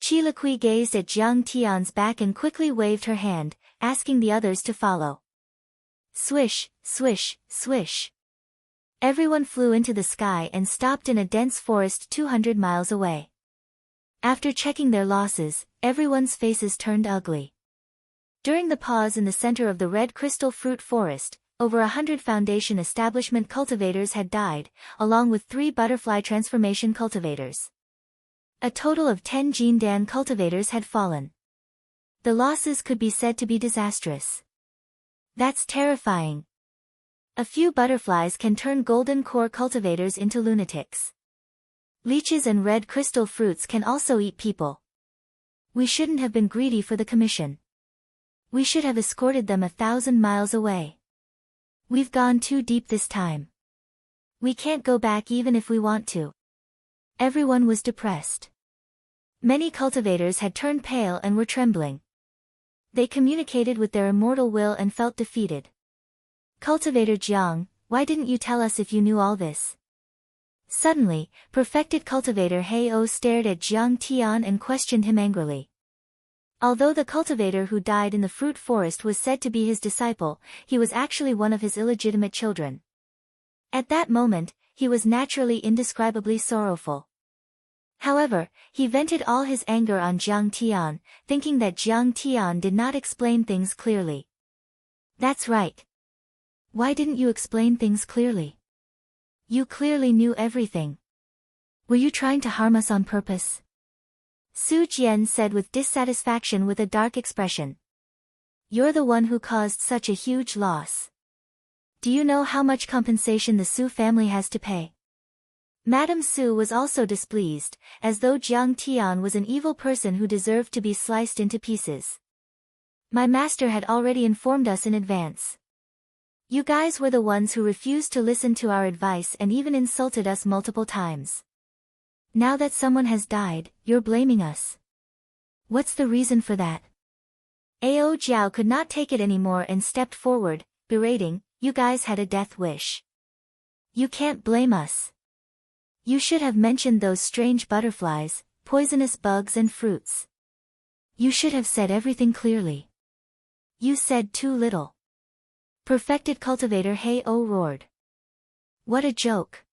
Chilaqui gazed at Jiang Tian's back and quickly waved her hand, asking the others to follow. Swish, swish, swish. Everyone flew into the sky and stopped in a dense forest 200 miles away. After checking their losses, everyone's faces turned ugly. During the pause in the center of the red crystal fruit forest, over 100 foundation establishment cultivators had died, along with 3 butterfly transformation cultivators. A total of 10 Jindan cultivators had fallen. The losses could be said to be disastrous. That's terrifying. A few butterflies can turn golden core cultivators into lunatics. Leeches and red crystal fruits can also eat people. We shouldn't have been greedy for the commission. We should have escorted them 1,000 miles away. We've gone too deep this time. We can't go back even if we want to. Everyone was depressed. Many cultivators had turned pale and were trembling. They communicated with their immortal will and felt defeated. Cultivator Jiang, why didn't you tell us if you knew all this? Suddenly, perfected cultivator Hei-O stared at Jiang Tian and questioned him angrily. Although the cultivator who died in the fruit forest was said to be his disciple, he was actually one of his illegitimate children. At that moment, he was naturally indescribably sorrowful. However, he vented all his anger on Jiang Tian, thinking that Jiang Tian did not explain things clearly. That's right. Why didn't you explain things clearly? You clearly knew everything. Were you trying to harm us on purpose? Su Jian said with dissatisfaction with a dark expression. You're the one who caused such a huge loss. Do you know how much compensation the Su family has to pay? Madame Su was also displeased, as though Jiang Tian was an evil person who deserved to be sliced into pieces. My master had already informed us in advance. You guys were the ones who refused to listen to our advice and even insulted us multiple times. Now that someone has died, you're blaming us. What's the reason for that? Ao Jiao could not take it anymore and stepped forward, berating, you guys had a death wish. You can't blame us. You should have mentioned those strange butterflies, poisonous bugs and fruits. You should have said everything clearly. You said too little. Perfected cultivator Hei-O roared. What a joke.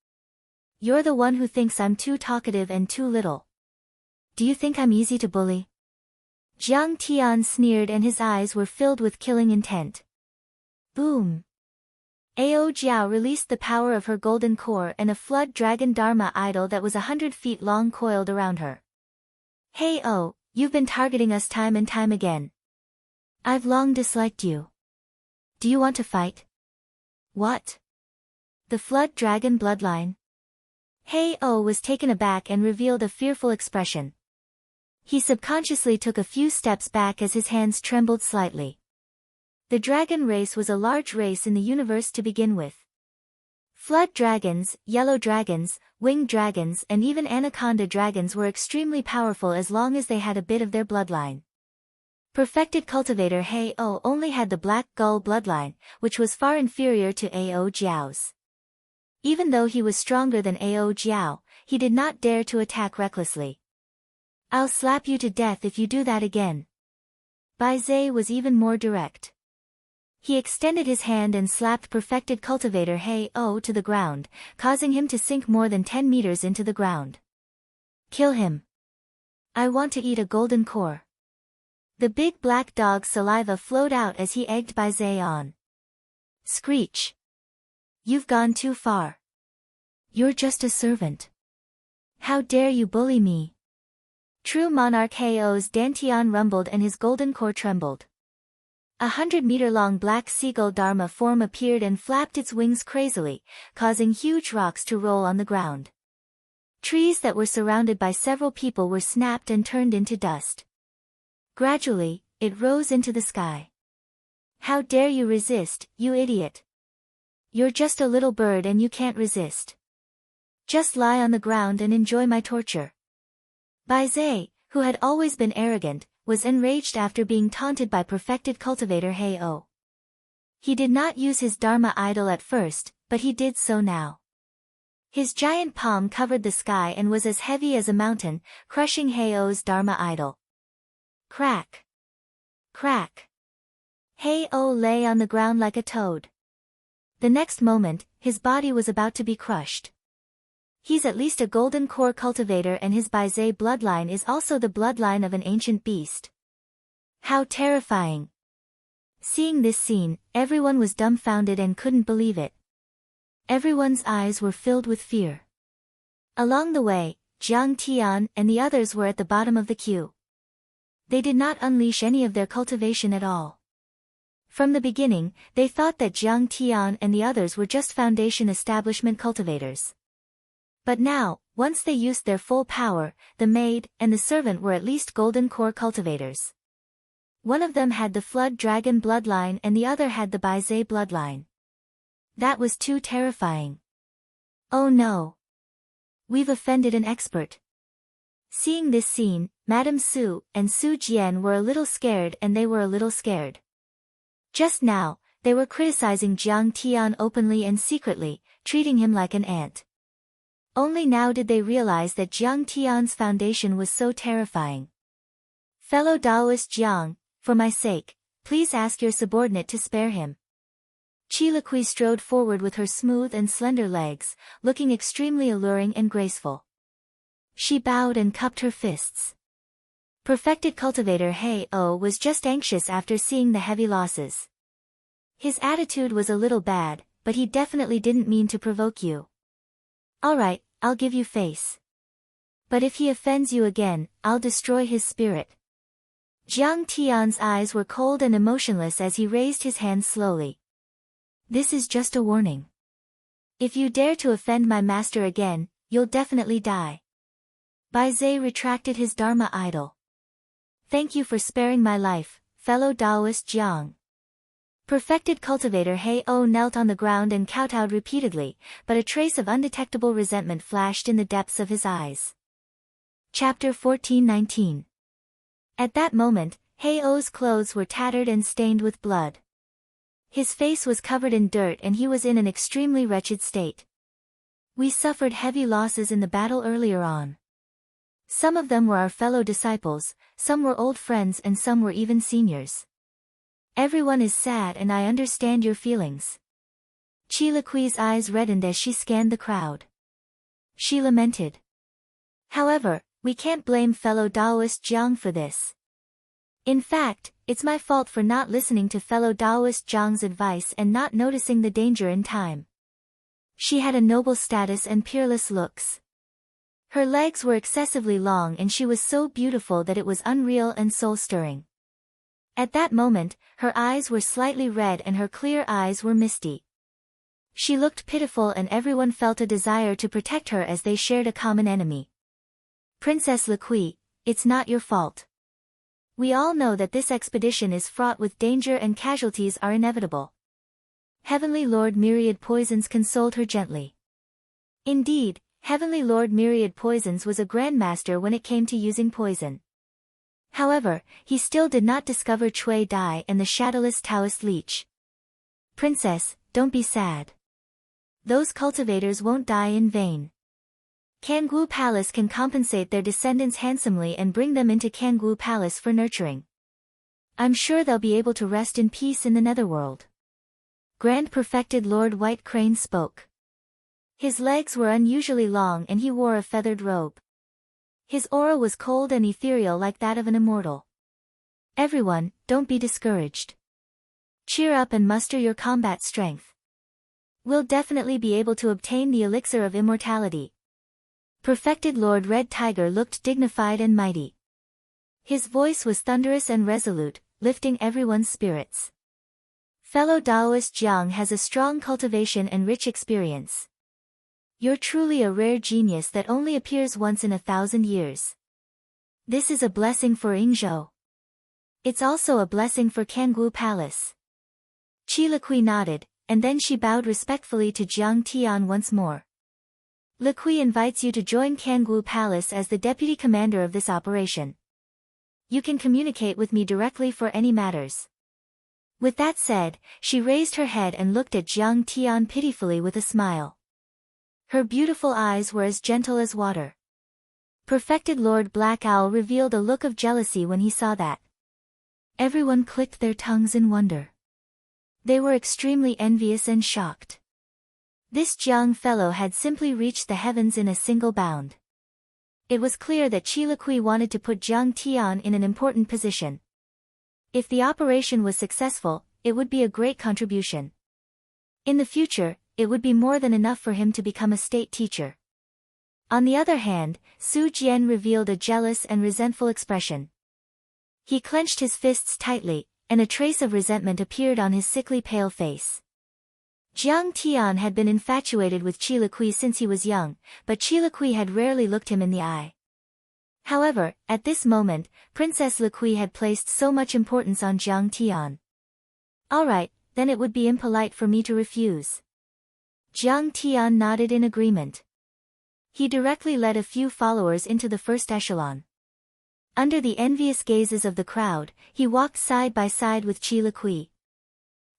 You're the one who thinks I'm too talkative and too little. Do you think I'm easy to bully? Jiang Tian sneered and his eyes were filled with killing intent. Boom. Ao Jiao released the power of her golden core and a flood dragon Dharma idol that was 100 feet long coiled around her. Hei-O, you've been targeting us time and time again. I've long disliked you. Do you want to fight? What? The flood dragon bloodline? Hei-O was taken aback and revealed a fearful expression. He subconsciously took a few steps back as his hands trembled slightly. The dragon race was a large race in the universe to begin with. Flood dragons, yellow dragons, winged dragons and even anaconda dragons were extremely powerful as long as they had a bit of their bloodline. Perfected cultivator Hei-O only had the black gull bloodline, which was far inferior to Ao Jiao's. Even though he was stronger than Ao Jiao, he did not dare to attack recklessly. I'll slap you to death if you do that again. Bai Zhe was even more direct. He extended his hand and slapped perfected cultivator Hei-O to the ground, causing him to sink more than 10 meters into the ground. Kill him. I want to eat a golden core. The big black dog's saliva flowed out as he egged Bai Zhe on. Screech. You've gone too far. You're just a servant. How dare you bully me? True monarch Hei-O's Dantian rumbled and his golden core trembled. 100-meter-long black seagull Dharma form appeared and flapped its wings crazily, causing huge rocks to roll on the ground. Trees that were surrounded by several people were snapped and turned into dust. Gradually, it rose into the sky. How dare you resist, you idiot? You're just a little bird and you can't resist. Just lie on the ground and enjoy my torture. Bai Zhe, who had always been arrogant, was enraged after being taunted by perfected cultivator Hei-O. He did not use his Dharma idol at first, but he did so now. His giant palm covered the sky and was as heavy as a mountain, crushing Hei-O's Dharma idol. Crack! Crack! Hei-O lay on the ground like a toad. The next moment, his body was about to be crushed. He's at least a golden core cultivator and his Bai Zhe bloodline is also the bloodline of an ancient beast. How terrifying! Seeing this scene, everyone was dumbfounded and couldn't believe it. Everyone's eyes were filled with fear. Along the way, Jiang Tian and the others were at the bottom of the queue. They did not unleash any of their cultivation at all. From the beginning, they thought that Jiang Tian and the others were just foundation establishment cultivators. But now, once they used their full power, the maid and the servant were at least golden core cultivators. One of them had the Flood Dragon bloodline and the other had the Baizé bloodline. That was too terrifying. Oh no! We've offended an expert. Seeing this scene, Madame Su and Su Jian were a little scared and they were a little scared. Just now, they were criticizing Jiang Tian openly and secretly, treating him like an ant. Only now did they realize that Jiang Tian's foundation was so terrifying. Fellow Taoist Jiang, for my sake, please ask your subordinate to spare him. Qi strode forward with her smooth and slender legs, looking extremely alluring and graceful. She bowed and cupped her fists. Perfected cultivator He-Oh was just anxious after seeing the heavy losses. His attitude was a little bad, but he definitely didn't mean to provoke you. Alright, I'll give you face. But if he offends you again, I'll destroy his spirit. Jiang Tian's eyes were cold and emotionless as he raised his hands slowly. This is just a warning. If you dare to offend my master again, you'll definitely die. Baizé retracted his Dharma idol. Thank you for sparing my life, fellow Taoist Jiang. Perfected cultivator He-Oh knelt on the ground and kowtowed repeatedly, but a trace of undetectable resentment flashed in the depths of his eyes. Chapter 14:19. At that moment, He-Oh's clothes were tattered and stained with blood. His face was covered in dirt and he was in an extremely wretched state. We suffered heavy losses in the battle earlier on. Some of them were our fellow disciples, some were old friends and some were even seniors. Everyone is sad and I understand your feelings. Qi eyes reddened as she scanned the crowd. She lamented. However, we can't blame fellow Taoist Jiang for this. In fact, it's my fault for not listening to fellow Taoist Jiang's advice and not noticing the danger in time. She had a noble status and peerless looks. Her legs were excessively long and she was so beautiful that it was unreal and soul-stirring. At that moment, her eyes were slightly red and her clear eyes were misty. She looked pitiful and everyone felt a desire to protect her as they shared a common enemy. Princess Liqui, it's not your fault. We all know that this expedition is fraught with danger and casualties are inevitable. Heavenly Lord Myriad Poisons consoled her gently. Indeed, Heavenly Lord Myriad Poisons was a grandmaster when it came to using poison. However, he still did not discover Cui Dai and the shadowless Taoist leech. Princess, don't be sad. Those cultivators won't die in vain. Kangwu Palace can compensate their descendants handsomely and bring them into Kangwu Palace for nurturing. I'm sure they'll be able to rest in peace in the netherworld. Grand Perfected Lord White Crane spoke. His legs were unusually long and he wore a feathered robe. His aura was cold and ethereal like that of an immortal. Everyone, don't be discouraged. Cheer up and muster your combat strength. We'll definitely be able to obtain the elixir of immortality. Perfected Lord Red Tiger looked dignified and mighty. His voice was thunderous and resolute, lifting everyone's spirits. Fellow Taoist Jiang has a strong cultivation and rich experience. You're truly a rare genius that only appears once in 1,000 years. This is a blessing for Yingzhou. It's also a blessing for Kangwu Palace. Qi nodded, and then she bowed respectfully to Jiang Tian once more. Liqui invites you to join Kangwu Palace as the deputy commander of this operation. You can communicate with me directly for any matters. With that said, she raised her head and looked at Jiang Tian pitifully with a smile. Her beautiful eyes were as gentle as water. Perfected Lord Black Owl revealed a look of jealousy when he saw that. Everyone clicked their tongues in wonder. They were extremely envious and shocked. This Jiang fellow had simply reached the heavens in a single bound. It was clear that Qi wanted to put Jiang Tian in an important position. If the operation was successful, it would be a great contribution. In the future, it would be more than enough for him to become a state teacher. On the other hand, Su Jian revealed a jealous and resentful expression. He clenched his fists tightly, and a trace of resentment appeared on his sickly pale face. Jiang Tian had been infatuated with Qi Liqui since he was young, but Qi Liqui had rarely looked him in the eye. However, at this moment, Princess Liqui had placed so much importance on Jiang Tian. All right, then it would be impolite for me to refuse. Jiang Tian nodded in agreement. He directly led a few followers into the first echelon. Under the envious gazes of the crowd, he walked side by side with Qi Liqui.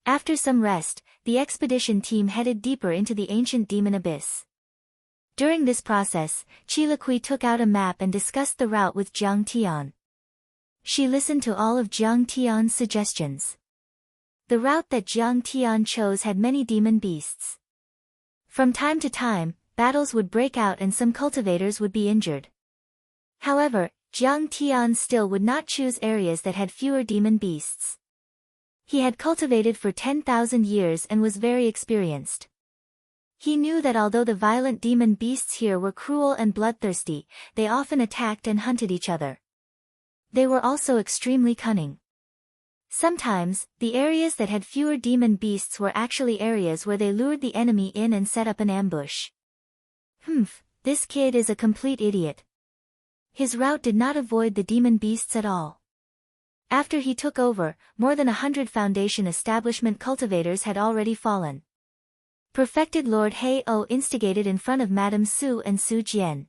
After some rest, the expedition team headed deeper into the ancient demon abyss. During this process, Qi Liqui took out a map and discussed the route with Jiang Tian. She listened to all of Jiang Tian's suggestions. The route that Jiang Tian chose had many demon beasts. From time to time, battles would break out and some cultivators would be injured. However, Jiang Tian still would not choose areas that had fewer demon beasts. He had cultivated for 10,000 years and was very experienced. He knew that although the violent demon beasts here were cruel and bloodthirsty, they often attacked and hunted each other. They were also extremely cunning. Sometimes, the areas that had fewer demon beasts were actually areas where they lured the enemy in and set up an ambush. This kid is a complete idiot. His route did not avoid the demon beasts at all. After he took over, more than 100 Foundation establishment cultivators had already fallen. Perfected Lord He-O instigated in front of Madame Su and Su Jian.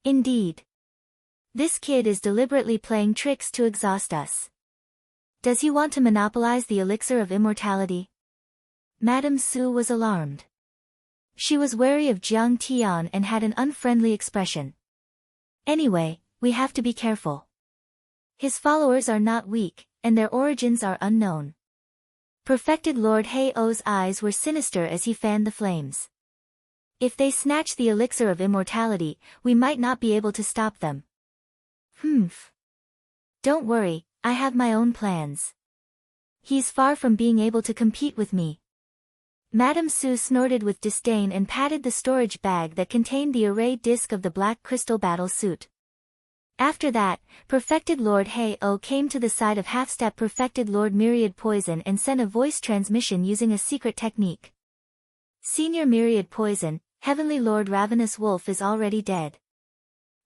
Indeed. This kid is deliberately playing tricks to exhaust us. Does he want to monopolize the elixir of immortality? Madame Su was alarmed. She was wary of Jiang Tian and had an unfriendly expression. Anyway, we have to be careful. His followers are not weak, and their origins are unknown. Perfected Lord He-O's eyes were sinister as he fanned the flames. If they snatch the elixir of immortality, we might not be able to stop them. Don't worry, I have my own plans. He's far from being able to compete with me. Madame Su snorted with disdain and patted the storage bag that contained the array disc of the black crystal battle suit. After that, Perfected Lord He-O came to the side of half-step Perfected Lord Myriad Poison and sent a voice transmission using a secret technique. Senior Myriad Poison, Heavenly Lord Ravenous Wolf is already dead.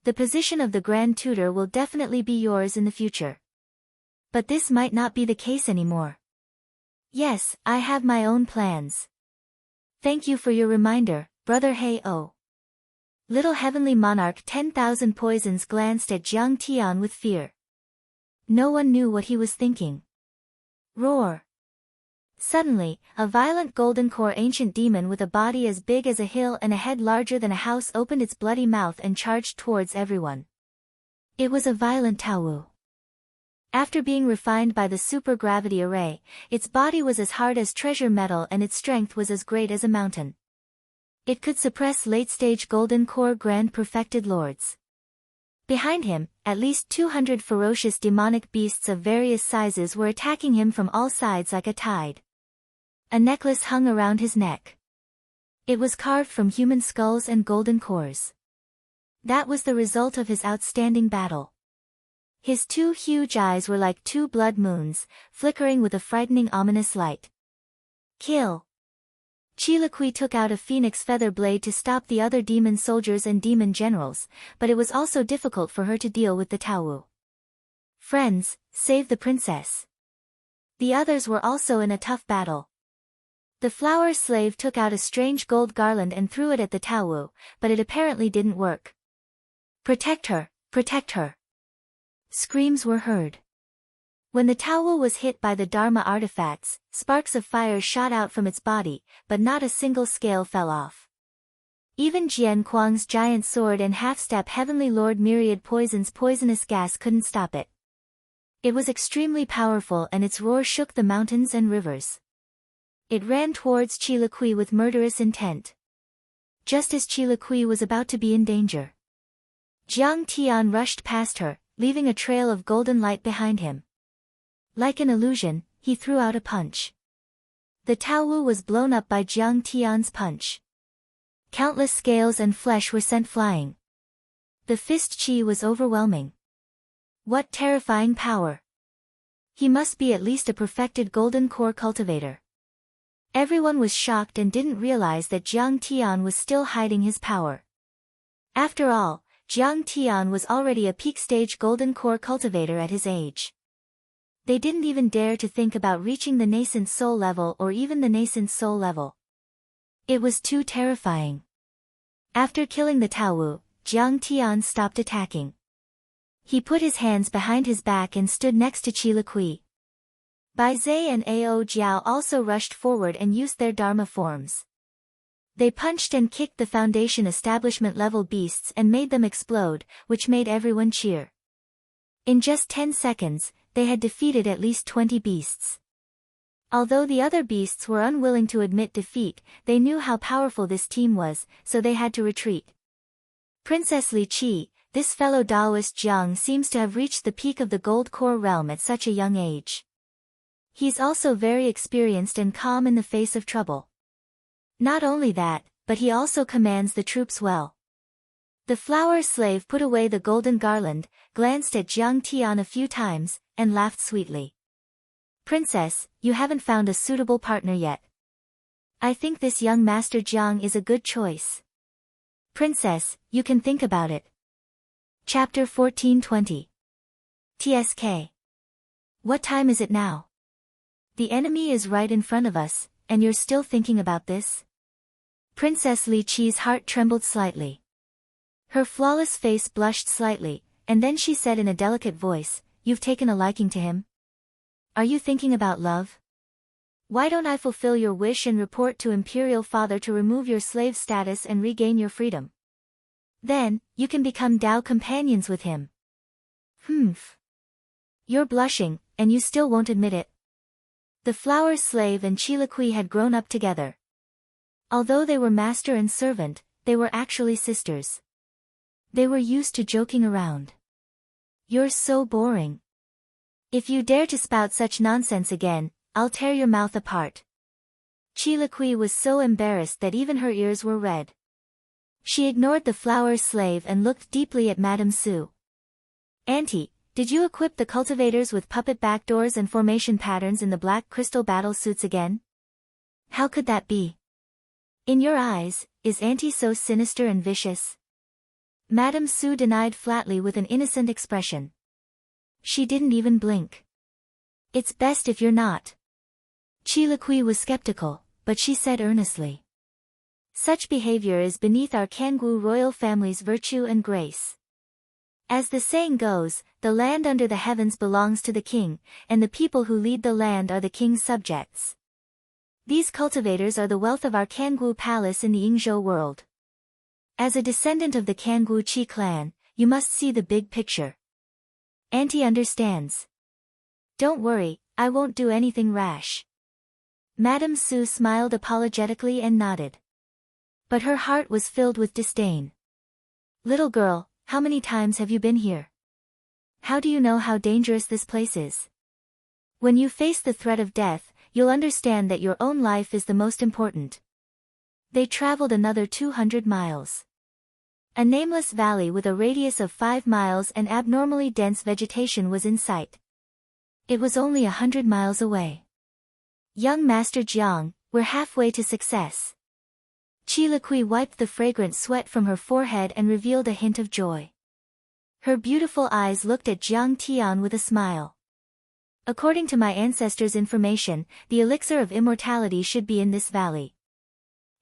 The position of the Grand Tutor will definitely be yours in the future. But this might not be the case anymore. Yes, I have my own plans. Thank you for your reminder, Brother He-O. Little Heavenly Monarch 10,000 Poisons glanced at Jiang Tian with fear. No one knew what he was thinking. Roar! Suddenly, a violent golden core ancient demon with a body as big as a hill and a head larger than a house opened its bloody mouth and charged towards everyone. It was a violent Taowu. After being refined by the super-gravity array, its body was as hard as treasure metal and its strength was as great as a mountain. It could suppress late-stage golden core grand perfected lords. Behind him, at least 200 ferocious demonic beasts of various sizes were attacking him from all sides like a tide. A necklace hung around his neck. It was carved from human skulls and golden cores. That was the result of his outstanding battle. His two huge eyes were like two blood moons, flickering with a frightening ominous light. Kill! Qi Liqui took out a phoenix feather blade to stop the other demon soldiers and demon generals, but it was also difficult for her to deal with the Taowu. Friends, save the princess. The others were also in a tough battle. The flower slave took out a strange gold garland and threw it at the Taowu, but it apparently didn't work. Protect her, protect her. Screams were heard. When the Taowu was hit by the Dharma artifacts, sparks of fire shot out from its body, but not a single scale fell off. Even Jian Kuang's giant sword and half-step Heavenly Lord Myriad Poison's poisonous gas couldn't stop it. It was extremely powerful and its roar shook the mountains and rivers. It ran towards Qi Liqui with murderous intent. Just as Qi Liqui was about to be in danger, Jiang Tian rushed past her, leaving a trail of golden light behind him. Like an illusion, he threw out a punch. The Taowu was blown up by Jiang Tian's punch. Countless scales and flesh were sent flying. The fist chi was overwhelming. What terrifying power! He must be at least a perfected golden core cultivator. Everyone was shocked and didn't realize that Jiang Tian was still hiding his power. After all, Jiang Tian was already a peak-stage golden core cultivator at his age. They didn't even dare to think about reaching the nascent soul level or even the nascent soul level. It was too terrifying. After killing the Taowu, Jiang Tian stopped attacking. He put his hands behind his back and stood next to Qi Liqui. Bai Zai and Ao Jiao also rushed forward and used their Dharma forms. They punched and kicked the Foundation establishment level beasts and made them explode, which made everyone cheer. In just 10 seconds, they had defeated at least 20 beasts. Although the other beasts were unwilling to admit defeat, they knew how powerful this team was, so they had to retreat. Princess Li Qi, this fellow Taoist Jiang seems to have reached the peak of the gold core realm at such a young age. He's also very experienced and calm in the face of trouble. Not only that, but he also commands the troops well. The flower slave put away the golden garland, glanced at Jiang Tian a few times, and laughed sweetly. Princess, you haven't found a suitable partner yet. I think this young Master Jiang is a good choice. Princess, you can think about it. Chapter 1420. TSK. What time is it now? The enemy is right in front of us, and you're still thinking about this? Princess Li Qi's heart trembled slightly. Her flawless face blushed slightly, and then she said in a delicate voice, "You've taken a liking to him? Are you thinking about love? Why don't I fulfill your wish and report to Imperial Father to remove your slave status and regain your freedom? Then, you can become Dao companions with him." Humph. You're blushing, and you still won't admit it. The flower slave and Qi Liqui had grown up together. Although they were master and servant, they were actually sisters. They were used to joking around. You're so boring. If you dare to spout such nonsense again, I'll tear your mouth apart. Qi Liqui was so embarrassed that even her ears were red. She ignored the flower slave and looked deeply at Madame Su. Auntie, did you equip the cultivators with puppet backdoors and formation patterns in the black crystal battle suits again? How could that be? In your eyes, is Auntie so sinister and vicious? Madame Su denied flatly with an innocent expression. She didn't even blink. It's best if you're not. Qi Liqui was skeptical, but she said earnestly. Such behavior is beneath our Kangwu royal family's virtue and grace. As the saying goes, the land under the heavens belongs to the king, and the people who lead the land are the king's subjects. These cultivators are the wealth of our Kangwu palace in the Yingzhou world. As a descendant of the Kangwu Qi clan, you must see the big picture. Auntie understands. Don't worry, I won't do anything rash. Madame Su smiled apologetically and nodded. But her heart was filled with disdain. Little girl, how many times have you been here? How do you know how dangerous this place is? When you face the threat of death, you'll understand that your own life is the most important. They traveled another 200 miles. A nameless valley with a radius of 5 miles and abnormally dense vegetation was in sight. It was only 100 miles away. Young Master Jiang, we're halfway to success. Qi Liqui wiped the fragrant sweat from her forehead and revealed a hint of joy. Her beautiful eyes looked at Jiang Tian with a smile. According to my ancestors' information, the elixir of immortality should be in this valley.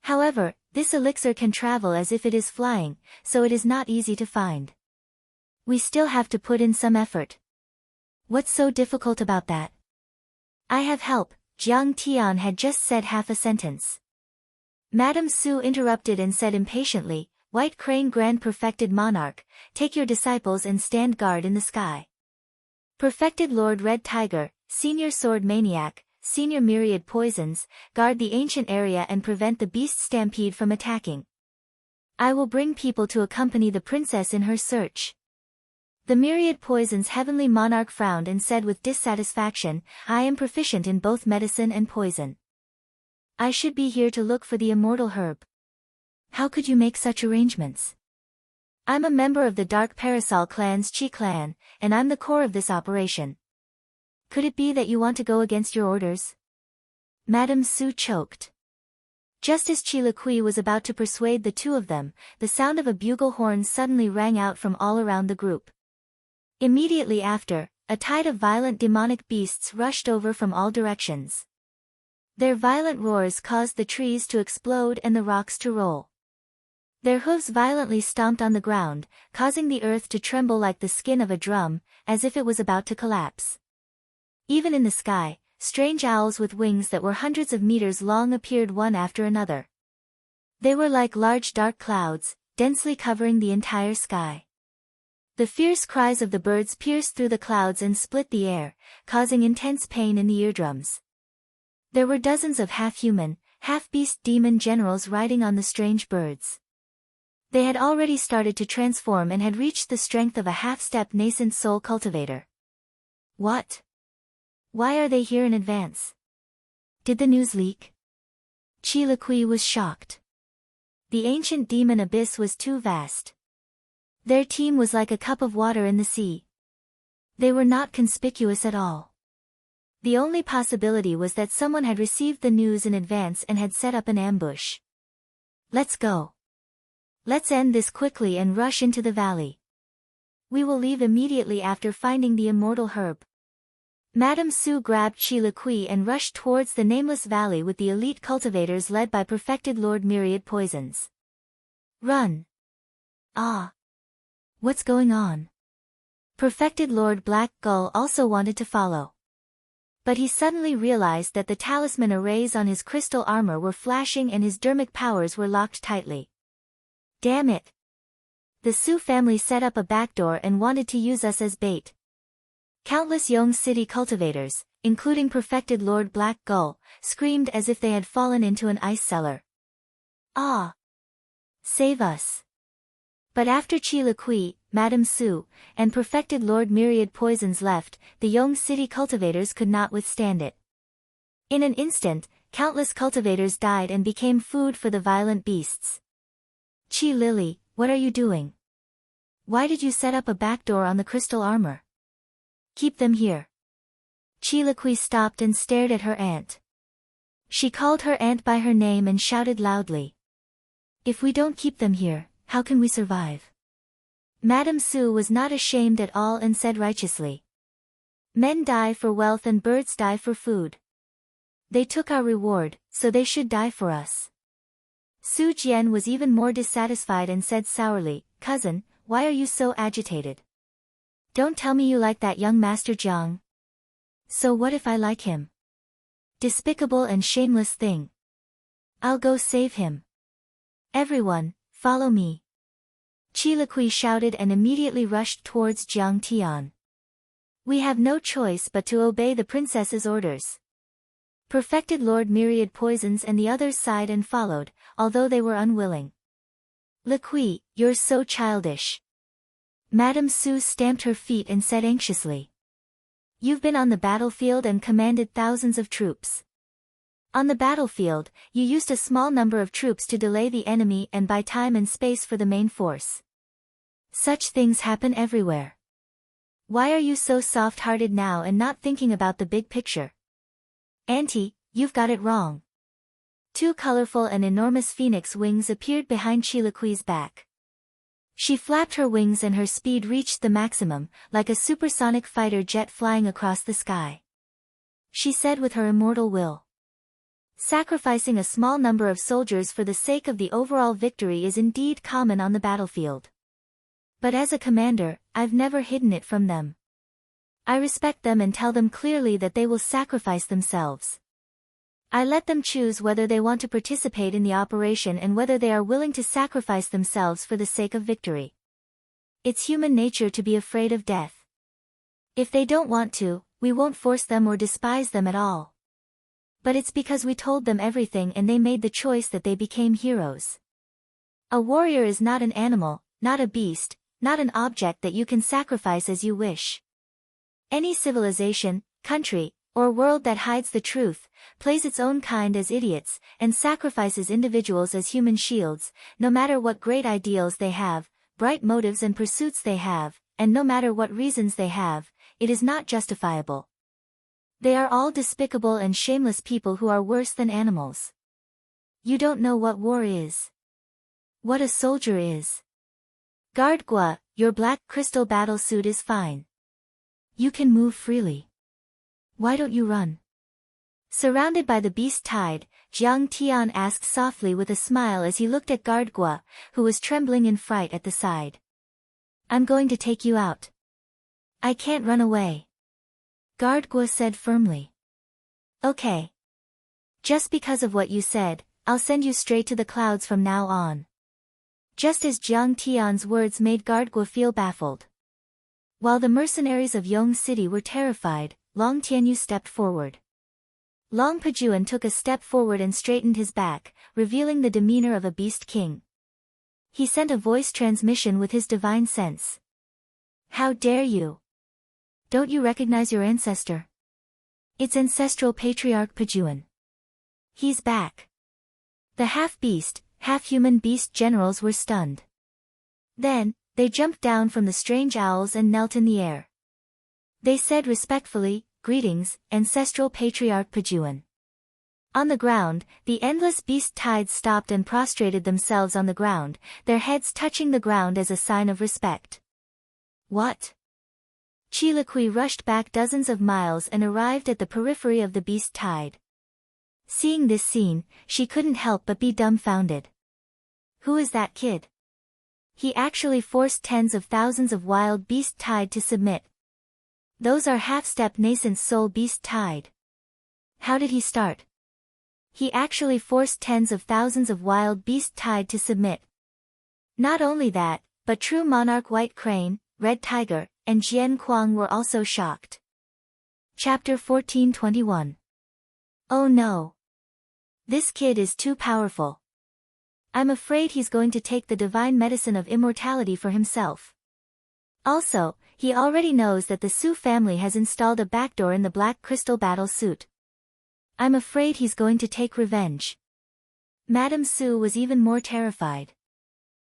However, this elixir can travel as if it is flying, so it is not easy to find. We still have to put in some effort. What's so difficult about that? I have help, Jiang Tian had just said half a sentence. Madame Su interrupted and said impatiently, White Crane Grand Perfected Monarch, take your disciples and stand guard in the sky. Perfected Lord Red Tiger, Senior Sword Maniac, Senior Myriad Poisons, guard the ancient area and prevent the beast stampede from attacking. I will bring people to accompany the princess in her search. The myriad poisons heavenly monarch frowned and said with dissatisfaction, I am proficient in both medicine and poison. I should be here to look for the immortal herb. How could you make such arrangements? I'm a member of the Dark Parasol clan's Chi clan, and I'm the core of this operation. Could it be that you want to go against your orders? Madame Su choked. Just as Chi Liqui was about to persuade the two of them, the sound of a bugle horn suddenly rang out from all around the group. Immediately after, a tide of violent demonic beasts rushed over from all directions. Their violent roars caused the trees to explode and the rocks to roll. Their hooves violently stomped on the ground, causing the earth to tremble like the skin of a drum, as if it was about to collapse. Even in the sky, strange owls with wings that were hundreds of meters long appeared one after another. They were like large dark clouds, densely covering the entire sky. The fierce cries of the birds pierced through the clouds and split the air, causing intense pain in the eardrums. There were dozens of half-human, half-beast demon generals riding on the strange birds. They had already started to transform and had reached the strength of a half-step nascent soul cultivator. What? Why are they here in advance? Did the news leak? Chi Liqui was shocked. The ancient demon abyss was too vast. Their team was like a cup of water in the sea. They were not conspicuous at all. The only possibility was that someone had received the news in advance and had set up an ambush. Let's go. Let's end this quickly and rush into the valley. We will leave immediately after finding the immortal herb. Madame Su grabbed Chi Liqui and rushed towards the nameless valley with the elite cultivators led by perfected Lord Myriad Poisons. Run! Ah! What's going on? Perfected Lord Black Gull also wanted to follow. But he suddenly realized that the talisman arrays on his crystal armor were flashing and his dermic powers were locked tightly. Damn it! The Su family set up a backdoor and wanted to use us as bait. Countless Yong City cultivators, including perfected Lord Black Gull, screamed as if they had fallen into an ice cellar. Ah! Save us! But after Chi Liqui, Madame Su, and perfected Lord Myriad Poisons left, the Yong City cultivators could not withstand it. In an instant, countless cultivators died and became food for the violent beasts. Chi Lily, what are you doing? Why did you set up a backdoor on the crystal armor? Keep them here. Chi Liqui stopped and stared at her aunt. She called her aunt by her name and shouted loudly. If we don't keep them here, how can we survive? Madame Su was not ashamed at all and said righteously. Men die for wealth and birds die for food. They took our reward, so they should die for us. Su Jian was even more dissatisfied and said sourly, Cousin, why are you so agitated? Don't tell me you like that young Master Jiang. So what if I like him? Despicable and shameless thing. I'll go save him. Everyone, follow me. Chi Liqui shouted and immediately rushed towards Jiang Tian. We have no choice but to obey the princess's orders. Perfected Lord Myriad Poisons and the others sighed and followed, although they were unwilling. Liqui, you're so childish. Madame Su stamped her feet and said anxiously. You've been on the battlefield and commanded thousands of troops. On the battlefield, you used a small number of troops to delay the enemy and buy time and space for the main force. Such things happen everywhere. Why are you so soft-hearted now and not thinking about the big picture? Auntie, you've got it wrong. Two colorful and enormous phoenix wings appeared behind Chi Liqui's back. She flapped her wings and her speed reached the maximum, like a supersonic fighter jet flying across the sky. She said with her immortal will. Sacrificing a small number of soldiers for the sake of the overall victory is indeed common on the battlefield. But as a commander, I've never hidden it from them. I respect them and tell them clearly that they will sacrifice themselves. I let them choose whether they want to participate in the operation and whether they are willing to sacrifice themselves for the sake of victory. It's human nature to be afraid of death. If they don't want to, we won't force them or despise them at all. But it's because we told them everything and they made the choice that they became heroes. A warrior is not an animal, not a beast, not an object that you can sacrifice as you wish. Any civilization, country, or world that hides the truth, plays its own kind as idiots, and sacrifices individuals as human shields, no matter what great ideals they have, bright motives and pursuits they have, and no matter what reasons they have, it is not justifiable. They are all despicable and shameless people who are worse than animals. You don't know what war is. What a soldier is. Guard-gua, your black crystal battle suit is fine. You can move freely. Why don't you run? Surrounded by the beast tide, Jiang Tian asked softly with a smile as he looked at Guard-gua, who was trembling in fright at the side. I'm going to take you out. I can't run away. Guard-gua said firmly. Okay. Just because of what you said, I'll send you straight to the clouds from now on. Just as Jiang Tian's words made Guard-gua feel baffled. While the mercenaries of Yong City were terrified, Long Tianyu stepped forward. Long Pajuan took a step forward and straightened his back, revealing the demeanor of a beast king. He sent a voice transmission with his divine sense. How dare you? Don't you recognize your ancestor? It's ancestral patriarch Pajuan. He's back. The half-beast, half-human beast generals were stunned. Then, they jumped down from the strange owls and knelt in the air. They said respectfully, "Greetings, ancestral patriarch Pajuan." On the ground, the endless beast tides stopped and prostrated themselves on the ground, their heads touching the ground as a sign of respect. What? Chiliqui rushed back dozens of miles and arrived at the periphery of the beast tide. Seeing this scene, she couldn't help but be dumbfounded. Who is that kid? He actually forced tens of thousands of wild beast tide to submit. Those are half-step nascent soul beast tide. How did he start? He actually forced tens of thousands of wild beast tide to submit. Not only that, but true monarch White Crane, Red Tiger, and Jian Kuang were also shocked. Chapter 1421. Oh no. This kid is too powerful. I'm afraid he's going to take the divine medicine of immortality for himself. Also, he already knows that the Su family has installed a backdoor in the black crystal battle suit. I'm afraid he's going to take revenge. Madame Su was even more terrified.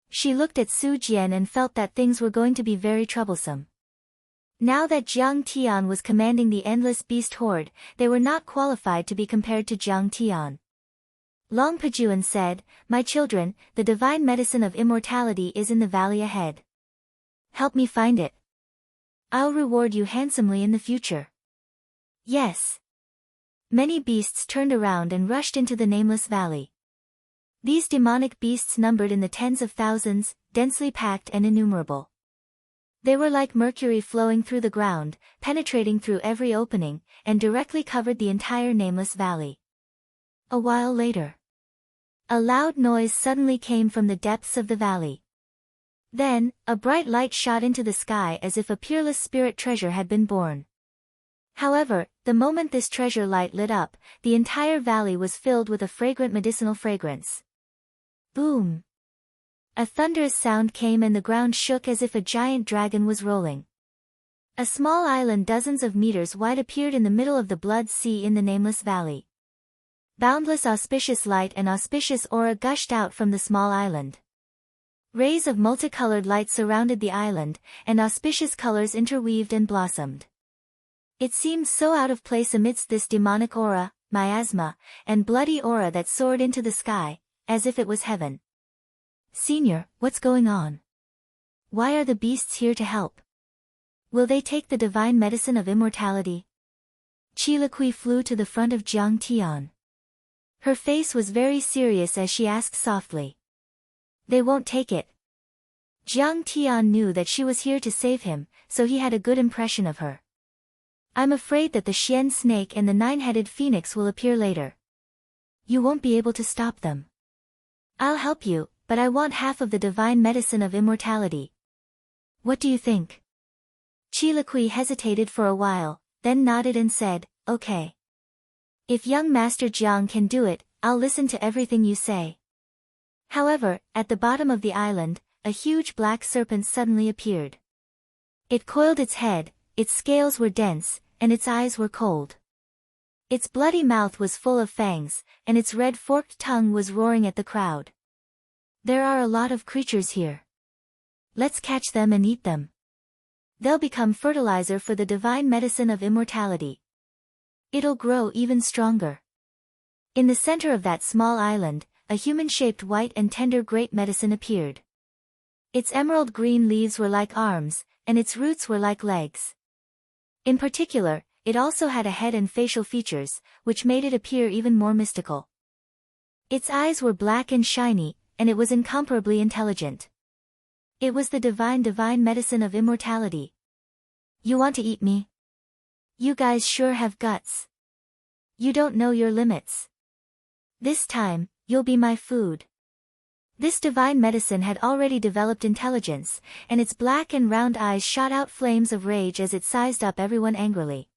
She looked at Su Jian and felt that things were going to be very troublesome. Now that Jiang Tian was commanding the endless beast horde, they were not qualified to be compared to Jiang Tian. Long Pajuan said, "My children, the divine medicine of immortality is in the valley ahead. Help me find it. I'll reward you handsomely in the future." Yes. Many beasts turned around and rushed into the nameless valley. These demonic beasts numbered in the tens of thousands, densely packed and innumerable. They were like mercury flowing through the ground, penetrating through every opening, and directly covered the entire nameless valley. A while later, a loud noise suddenly came from the depths of the valley. Then, a bright light shot into the sky as if a peerless spirit treasure had been born. However, the moment this treasure light lit up, the entire valley was filled with a fragrant medicinal fragrance. Boom! A thunderous sound came and the ground shook as if a giant dragon was rolling. A small island dozens of meters wide appeared in the middle of the blood sea in the nameless valley. Boundless auspicious light and auspicious aura gushed out from the small island. Rays of multicolored light surrounded the island, and auspicious colors interweaved and blossomed. It seemed so out of place amidst this demonic aura, miasma, and bloody aura that soared into the sky, as if it was heaven. Senior, what's going on? Why are the beasts here to help? Will they take the divine medicine of immortality? Chiliqui flew to the front of Jiang Tian. Her face was very serious as she asked softly. They won't take it. Jiang Tian knew that she was here to save him, so he had a good impression of her. I'm afraid that the Xian snake and the nine-headed phoenix will appear later. You won't be able to stop them. I'll help you, but I want half of the divine medicine of immortality. What do you think? Chiliqui hesitated for a while, then nodded and said, okay. If young Master Jiang can do it, I'll listen to everything you say. However, at the bottom of the island, a huge black serpent suddenly appeared. It coiled its head, its scales were dense, and its eyes were cold. Its bloody mouth was full of fangs, and its red forked tongue was roaring at the crowd. There are a lot of creatures here. Let's catch them and eat them. They'll become fertilizer for the divine medicine of immortality. It'll grow even stronger. In the center of that small island, a human-shaped white and tender great medicine appeared. Its emerald green leaves were like arms, and its roots were like legs. In particular, it also had a head and facial features, which made it appear even more mystical. Its eyes were black and shiny, and it was incomparably intelligent. It was the divine medicine of immortality. You want to eat me? You guys sure have guts. You don't know your limits. This time, you'll be my food. This divine medicine had already developed intelligence, and its black and round eyes shot out flames of rage as it sized up everyone angrily.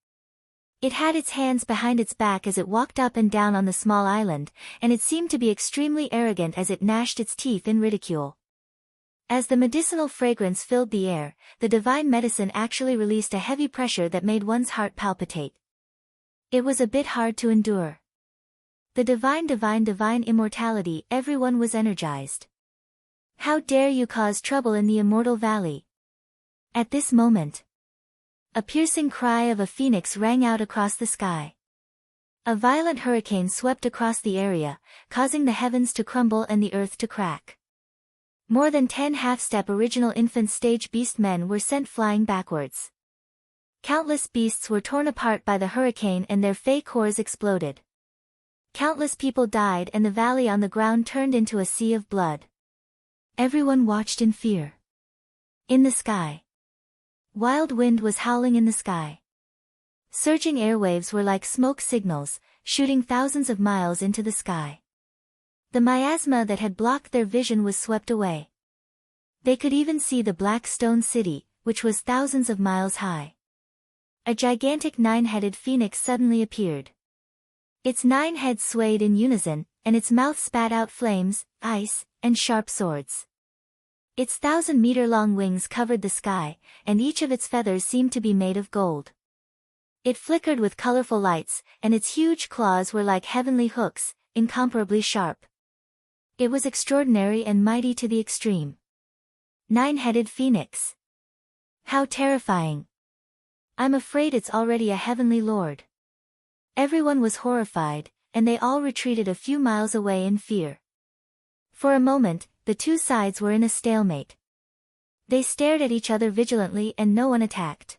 It had its hands behind its back as it walked up and down on the small island, and it seemed to be extremely arrogant as it gnashed its teeth in ridicule. As the medicinal fragrance filled the air, the divine medicine actually released a heavy pressure that made one's heart palpitate. It was a bit hard to endure. The divine immortality, everyone was energized. How dare you cause trouble in the immortal valley? At this moment, a piercing cry of a phoenix rang out across the sky. A violent hurricane swept across the area, causing the heavens to crumble and the earth to crack. More than 10 half-step original infant stage beast men were sent flying backwards. Countless beasts were torn apart by the hurricane and their fey cores exploded. Countless people died and the valley on the ground turned into a sea of blood. Everyone watched in fear. In the sky. Wild wind was howling in the sky. Surging airwaves were like smoke signals, shooting thousands of miles into the sky. The miasma that had blocked their vision was swept away. They could even see the black stone city, which was thousands of miles high. A gigantic 9-headed phoenix suddenly appeared. Its 9 heads swayed in unison, and its mouth spat out flames, ice, and sharp swords. Its 1,000-meter-long wings covered the sky, and each of its feathers seemed to be made of gold. It flickered with colorful lights, and its huge claws were like heavenly hooks, incomparably sharp. It was extraordinary and mighty to the extreme. 9-headed phoenix. How terrifying. I'm afraid it's already a heavenly lord. Everyone was horrified, and they all retreated a few miles away in fear. For a moment, the two sides were in a stalemate. They stared at each other vigilantly and no one attacked.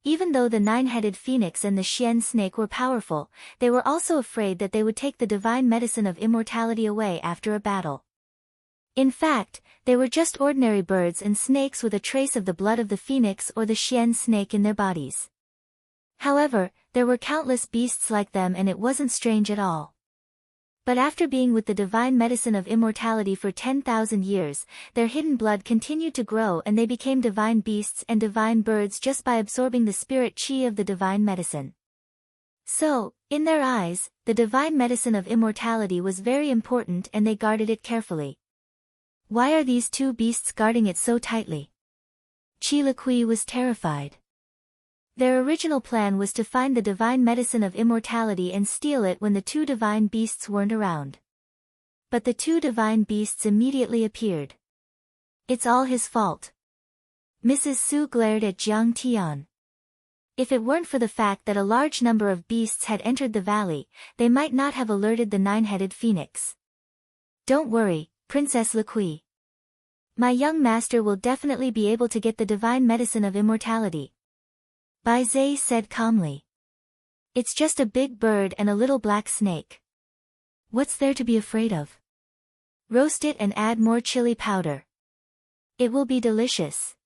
Even though the 9-headed phoenix and the Xian snake were powerful, they were also afraid that they would take the divine medicine of immortality away after a battle. In fact, they were just ordinary birds and snakes with a trace of the blood of the phoenix or the Xian snake in their bodies. However, there were countless beasts like them and it wasn't strange at all. But after being with the divine medicine of immortality for 10,000 years, their hidden blood continued to grow and they became divine beasts and divine birds just by absorbing the spirit chi of the divine medicine. So, in their eyes, the divine medicine of immortality was very important and they guarded it carefully. Why are these two beasts guarding it so tightly? Chi Liqui was terrified. Their original plan was to find the divine medicine of immortality and steal it when the two divine beasts weren't around. But the two divine beasts immediately appeared. It's all his fault. Mrs. Su glared at Jiang Tian. If it weren't for the fact that a large number of beasts had entered the valley, they might not have alerted the 9-headed phoenix. Don't worry, Princess Liqui. My young master will definitely be able to get the divine medicine of immortality. Bai Zhe said calmly. It's just a big bird and a little black snake. What's there to be afraid of? Roast it and add more chili powder. It will be delicious.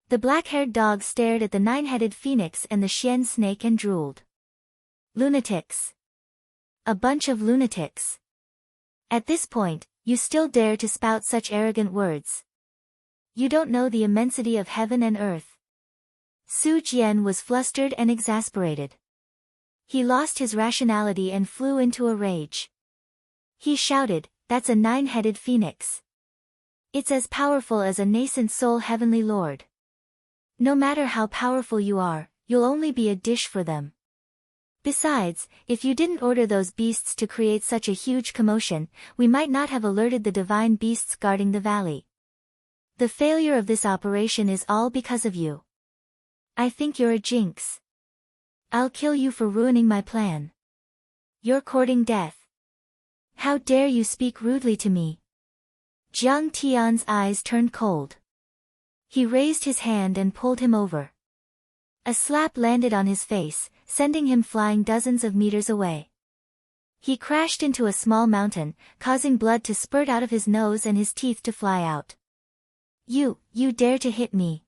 The black-haired dog stared at the 9-headed phoenix and the Xian snake and drooled. Lunatics. A bunch of lunatics. At this point, you still dare to spout such arrogant words. You don't know the immensity of heaven and earth. Su Jian was flustered and exasperated. He lost his rationality and flew into a rage. He shouted, "That's a 9-headed phoenix. It's as powerful as a nascent soul heavenly lord. No matter how powerful you are, you'll only be a dish for them. Besides, if you didn't order those beasts to create such a huge commotion, we might not have alerted the divine beasts guarding the valley. The failure of this operation is all because of you. I think you're a jinx. I'll kill you for ruining my plan. You're courting death. How dare you speak rudely to me? Jiang Tian's eyes turned cold. He raised his hand and pulled him over. A slap landed on his face, sending him flying dozens of meters away. He crashed into a small mountain, causing blood to spurt out of his nose and his teeth to fly out. You dare to hit me.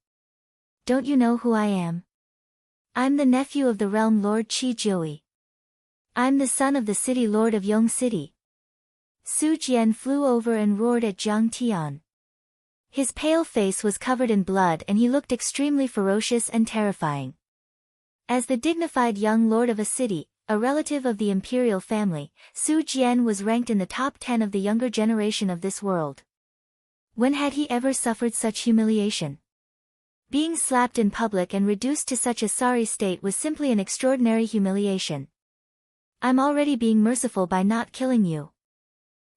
Don't you know who I am? I'm the nephew of the realm lord Qi Jiui. I'm the son of the city lord of Yong City. Su Jian flew over and roared at Jiang Tian. His pale face was covered in blood and he looked extremely ferocious and terrifying. As the dignified young lord of a city, a relative of the imperial family, Su Jian was ranked in the top 10 of the younger generation of this world. When had he ever suffered such humiliation? Being slapped in public and reduced to such a sorry state was simply an extraordinary humiliation. I'm already being merciful by not killing you.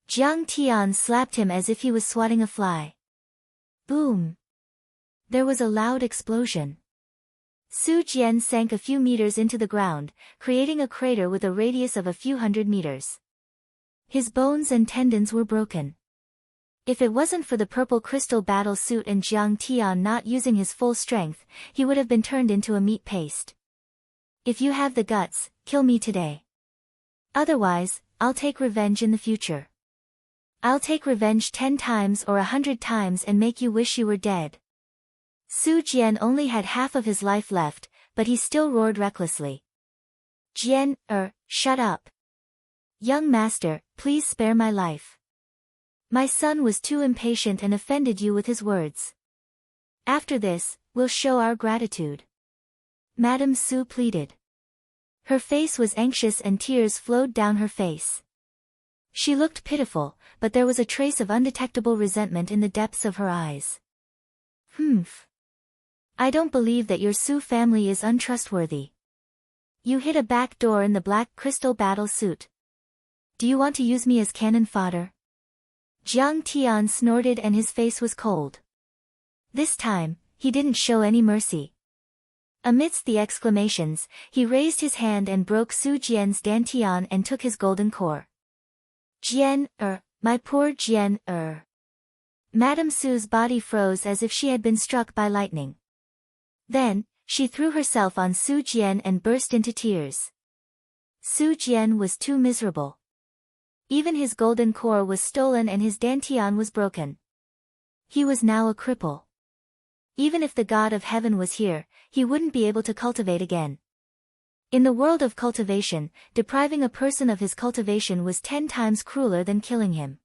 Jiang Tian slapped him as if he was swatting a fly. Boom! There was a loud explosion. Su Jian sank a few meters into the ground, creating a crater with a radius of a few hundred meters. His bones and tendons were broken. If it wasn't for the purple crystal battle suit and Jiang Tian not using his full strength, he would have been turned into a meat paste. If you have the guts, kill me today. Otherwise, I'll take revenge in the future. I'll take revenge 10 times or 100 times and make you wish you were dead. Su Jian only had half of his life left, but he still roared recklessly. Jian, shut up. Young master, please spare my life. My son was too impatient and offended you with his words. After this, we'll show our gratitude. Madame Su pleaded. Her face was anxious and tears flowed down her face. She looked pitiful, but there was a trace of undetectable resentment in the depths of her eyes. Humph. I don't believe that your Su family is untrustworthy. You hid a back door in the black crystal battle suit. Do you want to use me as cannon fodder? Jiang Tian snorted and his face was cold. This time, he didn't show any mercy. Amidst the exclamations, he raised his hand and broke Su Jian's dantian and took his golden core. Jian, my poor Jian, Madame Su's body froze as if she had been struck by lightning. Then, she threw herself on Su Jian and burst into tears. Su Jian was too miserable. Even his golden core was stolen and his dantian was broken. He was now a cripple. Even if the god of heaven was here, he wouldn't be able to cultivate again. In the world of cultivation, depriving a person of his cultivation was 10 times crueler than killing him.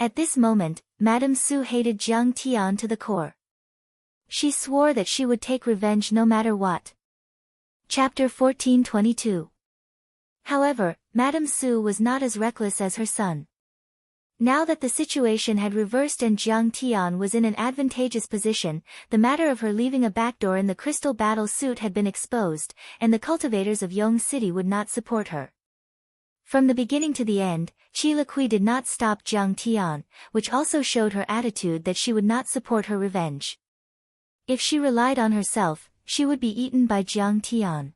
At this moment, Madame Su hated Jiang Tian to the core. She swore that she would take revenge no matter what. Chapter 1422. However, Madame Su was not as reckless as her son. Now that the situation had reversed and Jiang Tian was in an advantageous position, the matter of her leaving a backdoor in the crystal battle suit had been exposed, and the cultivators of Yong City would not support her. From the beginning to the end, Qi Liqui did not stop Jiang Tian, which also showed her attitude that she would not support her revenge. If she relied on herself, she would be eaten by Jiang Tian.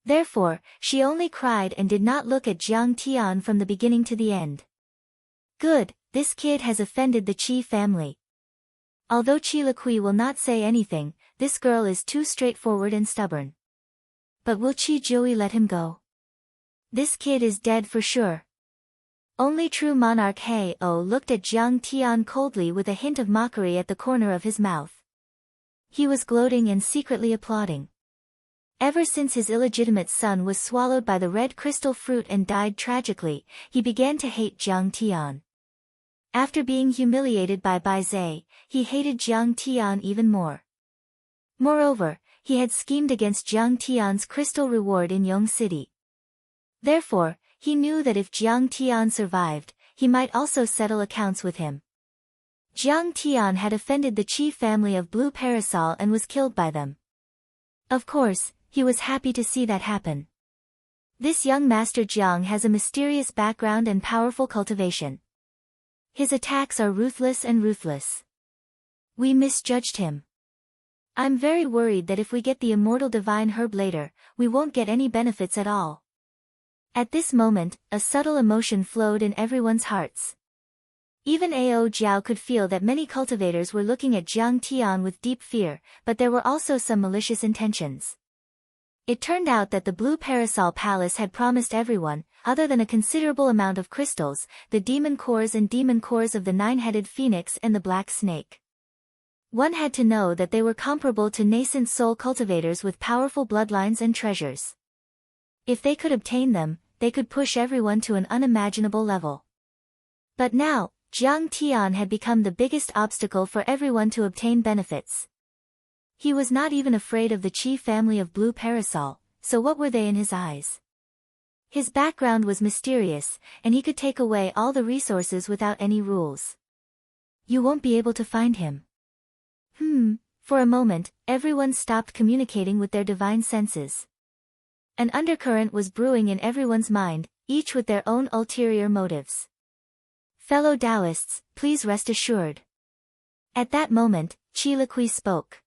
Therefore, she only cried and did not look at Jiang Tian from the beginning to the end. Good, this kid has offended the Qi family. Although Qi Liqui will not say anything, this girl is too straightforward and stubborn. But will Qi Jiui let him go? This kid is dead for sure. Only true monarch He O looked at Jiang Tian coldly with a hint of mockery at the corner of his mouth. He was gloating and secretly applauding. Ever since his illegitimate son was swallowed by the red crystal fruit and died tragically, he began to hate Jiang Tian. After being humiliated by Bai Zhe, he hated Jiang Tian even more. Moreover, he had schemed against Jiang Tian's crystal reward in Yong City. Therefore, he knew that if Jiang Tian survived, he might also settle accounts with him. Jiang Tian had offended the Qi family of Blue Parasol and was killed by them. Of course, he was happy to see that happen. This young Master Jiang has a mysterious background and powerful cultivation. His attacks are ruthless and ruthless. We misjudged him. I'm very worried that if we get the immortal divine herb later, we won't get any benefits at all. At this moment, a subtle emotion flowed in everyone's hearts. Even Ao Jiao could feel that many cultivators were looking at Jiang Tian with deep fear, but there were also some malicious intentions. It turned out that the Blue Parasol Palace had promised everyone, other than a considerable amount of crystals, the demon cores and demon cores of the nine-headed phoenix and the black snake. One had to know that they were comparable to nascent soul cultivators with powerful bloodlines and treasures. If they could obtain them, they could push everyone to an unimaginable level. But now, Jiang Tian had become the biggest obstacle for everyone to obtain benefits. He was not even afraid of the Qi family of Blue Parasol, so what were they in his eyes? His background was mysterious, and he could take away all the resources without any rules. You won't be able to find him. For a moment, everyone stopped communicating with their divine senses. An undercurrent was brewing in everyone's mind, each with their own ulterior motives. Fellow Taoists, please rest assured. At that moment, Qi Liqui spoke.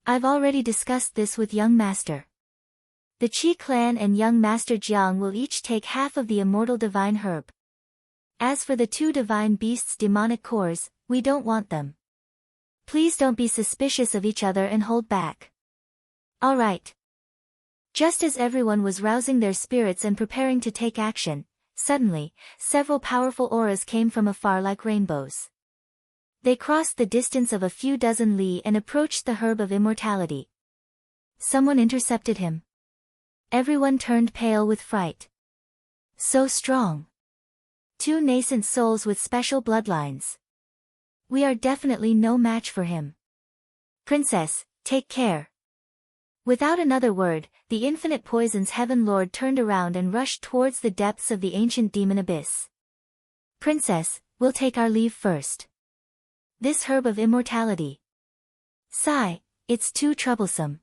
I've already discussed this with young master. The Qi clan and young master Jiang will each take half of the immortal divine herb. As for the two divine beasts' demonic cores, we don't want them. Please don't be suspicious of each other and hold back. All right. Just as everyone was rousing their spirits and preparing to take action, suddenly, several powerful auras came from afar like rainbows. They crossed the distance of a few dozen li and approached the herb of immortality. Someone intercepted him. Everyone turned pale with fright. So strong. Two nascent souls with special bloodlines. We are definitely no match for him. Princess, take care. Without another word, the infinite poison's heaven lord turned around and rushed towards the depths of the ancient demon abyss. Princess, we'll take our leave first. This herb of immortality. Sigh, it's too troublesome.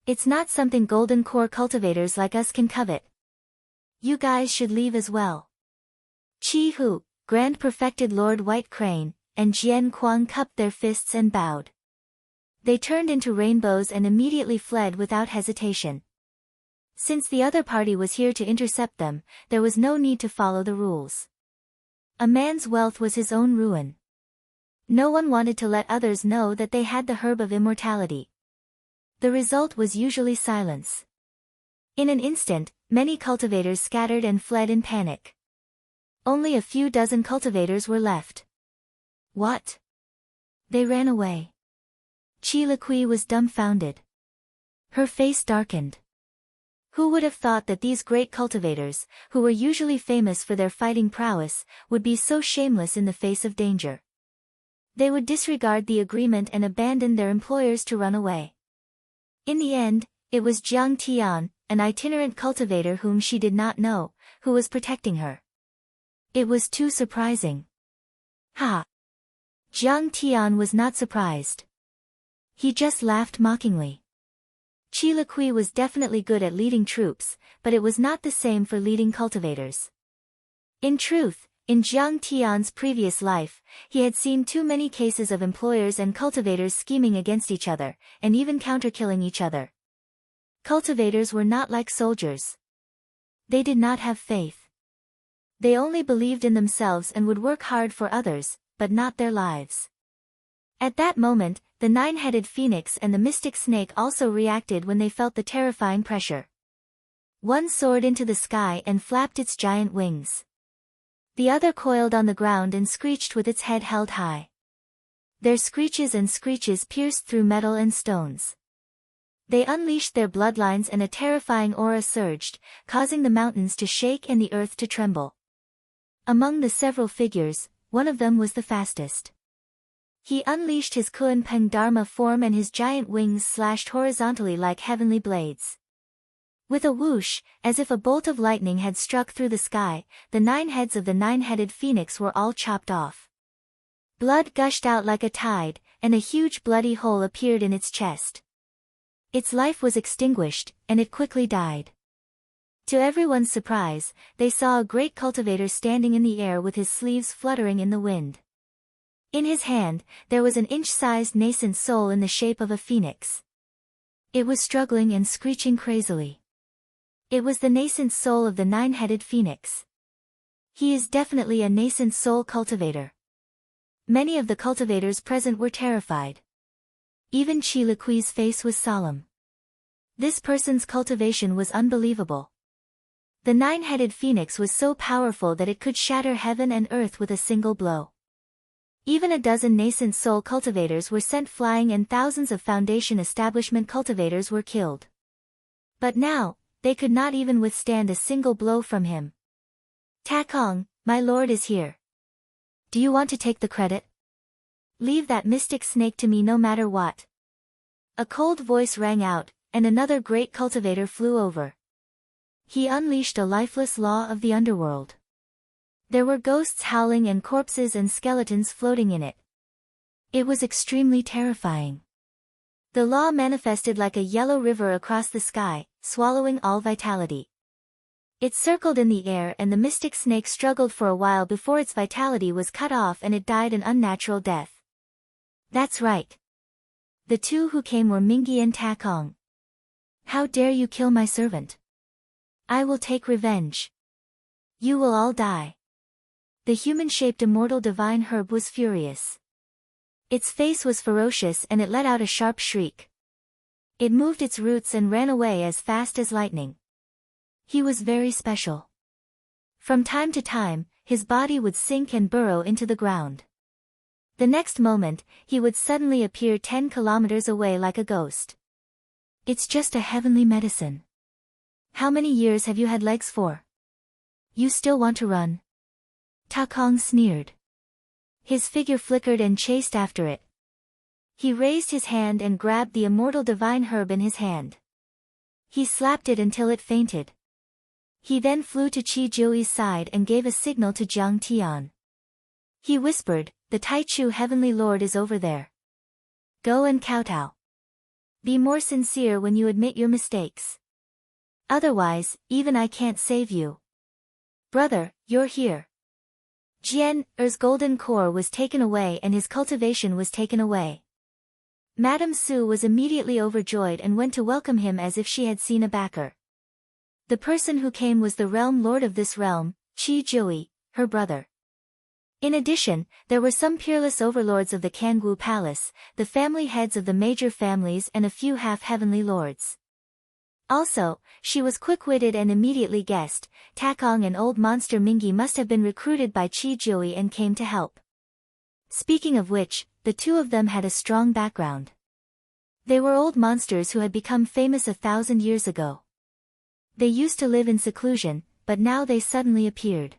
It's not something golden core cultivators like us can covet. You guys should leave as well. Qi Hu, Grand Perfected Lord White Crane, and Jian Kuang cupped their fists and bowed. They turned into rainbows and immediately fled without hesitation. Since the other party was here to intercept them, there was no need to follow the rules. A man's wealth was his own ruin. No one wanted to let others know that they had the herb of immortality. The result was usually silence. In an instant, many cultivators scattered and fled in panic. Only a few dozen cultivators were left. What? They ran away. Qi Liqui was dumbfounded. Her face darkened. Who would have thought that these great cultivators, who were usually famous for their fighting prowess, would be so shameless in the face of danger? They would disregard the agreement and abandon their employers to run away. In the end, it was Jiang Tian, an itinerant cultivator whom she did not know, who was protecting her. It was too surprising. Ha! Jiang Tian was not surprised. He just laughed mockingly. Qi Liqui was definitely good at leading troops, but it was not the same for leading cultivators. In truth, in Jiang Tian's previous life, he had seen too many cases of employers and cultivators scheming against each other, and even counterkilling each other. Cultivators were not like soldiers. They did not have faith. They only believed in themselves and would work hard for others, but not their lives. At that moment, the nine-headed phoenix and the mystic snake also reacted when they felt the terrifying pressure. One soared into the sky and flapped its giant wings. The other coiled on the ground and screeched with its head held high. Their screeches and screeches pierced through metal and stones. They unleashed their bloodlines and a terrifying aura surged, causing the mountains to shake and the earth to tremble. Among the several figures, one of them was the fastest. He unleashed his Kunpeng Dharma form and his giant wings slashed horizontally like heavenly blades. With a whoosh, as if a bolt of lightning had struck through the sky, the 9 heads of the 9-headed phoenix were all chopped off. Blood gushed out like a tide, and a huge bloody hole appeared in its chest. Its life was extinguished, and it quickly died. To everyone's surprise, they saw a great cultivator standing in the air with his sleeves fluttering in the wind. In his hand, there was an inch-sized nascent soul in the shape of a phoenix. It was struggling and screeching crazily. It was the nascent soul of the nine-headed phoenix. He is definitely a nascent soul cultivator. Many of the cultivators present were terrified. Even Chi Liqui's face was solemn. This person's cultivation was unbelievable. The nine-headed phoenix was so powerful that it could shatter heaven and earth with a single blow. Even a dozen nascent soul cultivators were sent flying and thousands of foundation establishment cultivators were killed. But now, they could not even withstand a single blow from him. Takong, my lord is here. Do you want to take the credit? Leave that mystic snake to me no matter what. A cold voice rang out, and another great cultivator flew over. He unleashed a lifeless law of the underworld. There were ghosts howling and corpses and skeletons floating in it. It was extremely terrifying. The law manifested like a yellow river across the sky, swallowing all vitality. It circled in the air and the mystic snake struggled for a while before its vitality was cut off and it died an unnatural death. That's right. The two who came were Mingi and Takong. How dare you kill my servant? I will take revenge. You will all die. The human-shaped immortal divine herb was furious. Its face was ferocious and it let out a sharp shriek. It moved its roots and ran away as fast as lightning. He was very special. From time to time, his body would sink and burrow into the ground. The next moment, he would suddenly appear 10 kilometers away like a ghost. It's just a heavenly medicine. How many years have you had legs for? You still want to run? Takong sneered. His figure flickered and chased after it. He raised his hand and grabbed the immortal divine herb in his hand. He slapped it until it fainted. He then flew to Chi Jiui's side and gave a signal to Jiang Tian. He whispered, the Taichu Heavenly Lord is over there. Go and kowtow. Be more sincere when you admit your mistakes. Otherwise, even I can't save you. Brother, you're here. Jian Er's golden core was taken away and his cultivation was taken away. Madame Su was immediately overjoyed and went to welcome him as if she had seen a backer. The person who came was the realm lord of this realm, Chi Jiui, her brother. In addition, there were some peerless overlords of the Kangwu Palace, the family heads of the major families and a few half-heavenly lords. Also, she was quick-witted and immediately guessed, Takong and old monster Mingi must have been recruited by Chi Jiui and came to help. Speaking of which, the two of them had a strong background. They were old monsters who had become famous 1,000 years ago. They used to live in seclusion, but now they suddenly appeared.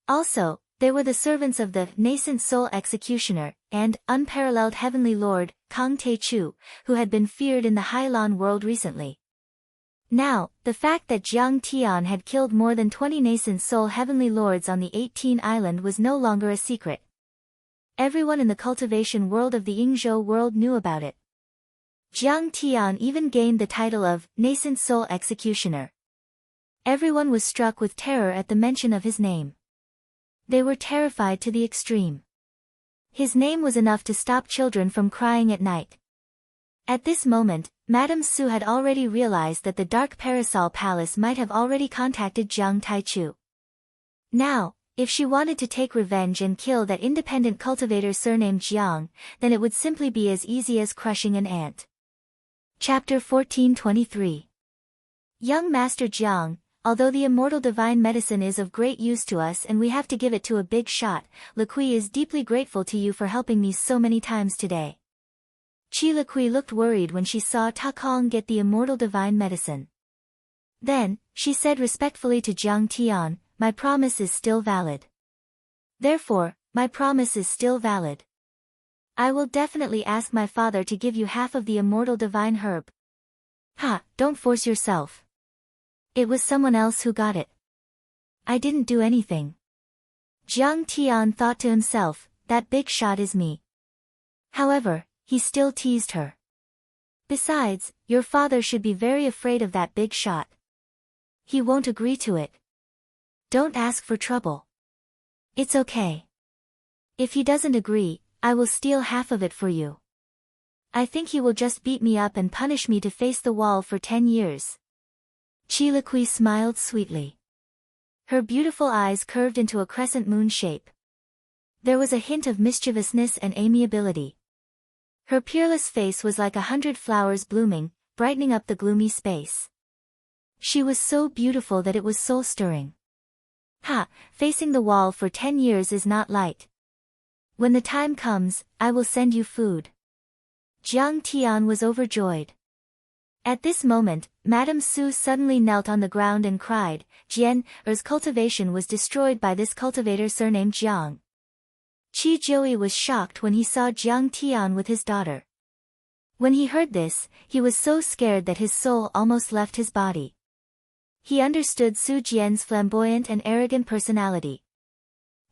Also, they were the servants of the nascent soul executioner and unparalleled heavenly lord, Kang Taichu, who had been feared in the Hailan world recently. Now, the fact that Jiang Tian had killed more than 20 nascent soul heavenly lords on the 18 island was no longer a secret. Everyone in the cultivation world of the Yingzhou world knew about it. Jiang Tian even gained the title of Nascent Soul Executioner. Everyone was struck with terror at the mention of his name. They were terrified to the extreme. His name was enough to stop children from crying at night. At this moment, Madame Su had already realized that the Dark Parasol Palace might have already contacted Jiang Taichu. Now, if she wanted to take revenge and kill that independent cultivator surnamed Jiang, then it would simply be as easy as crushing an ant. Chapter 1423. Young Master Jiang, although the immortal divine medicine is of great use to us and we have to give it to a big shot, Liqui is deeply grateful to you for helping me so many times today. Chi Liqui looked worried when she saw Takong get the immortal divine medicine. Then, she said respectfully to Jiang Tian, my promise is still valid. Therefore, my promise is still valid. I will definitely ask my father to give you half of the immortal divine herb. Ha, don't force yourself. It was someone else who got it. I didn't do anything. Jiang Tian thought to himself, that big shot is me. However, he still teased her. Besides, your father should be very afraid of that big shot. He won't agree to it. Don't ask for trouble. It's okay. If he doesn't agree, I will steal half of it for you. I think he will just beat me up and punish me to face the wall for 10 years. Chilakui smiled sweetly. Her beautiful eyes curved into a crescent moon shape. There was a hint of mischievousness and amiability. Her peerless face was like 100 flowers blooming, brightening up the gloomy space. She was so beautiful that it was soul-stirring. Ha, facing the wall for 10 years is not light. When the time comes, I will send you food. Jiang Tian was overjoyed. At this moment, Madame Su suddenly knelt on the ground and cried, Jian's cultivation was destroyed by this cultivator surnamed Jiang. Qi Jiui was shocked when he saw Jiang Tian with his daughter. When he heard this, he was so scared that his soul almost left his body. He understood Su Jian's flamboyant and arrogant personality.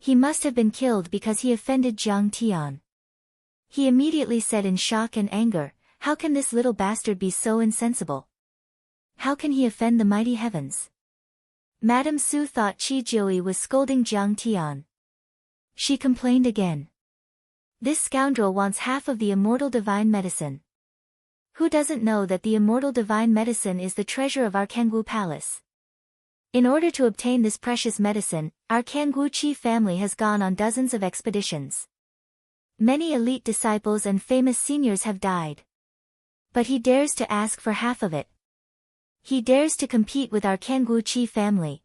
He must have been killed because he offended Jiang Tian. He immediately said in shock and anger, how can this little bastard be so insensible? How can he offend the mighty heavens? Madame Su thought Qi Jiui was scolding Jiang Tian. She complained again. This scoundrel wants half of the immortal divine medicine. Who doesn't know that the immortal divine medicine is the treasure of our Kangwu Palace? In order to obtain this precious medicine, our Kangwu Qi family has gone on dozens of expeditions. Many elite disciples and famous seniors have died. But he dares to ask for half of it. He dares to compete with our Kangwu Qi family.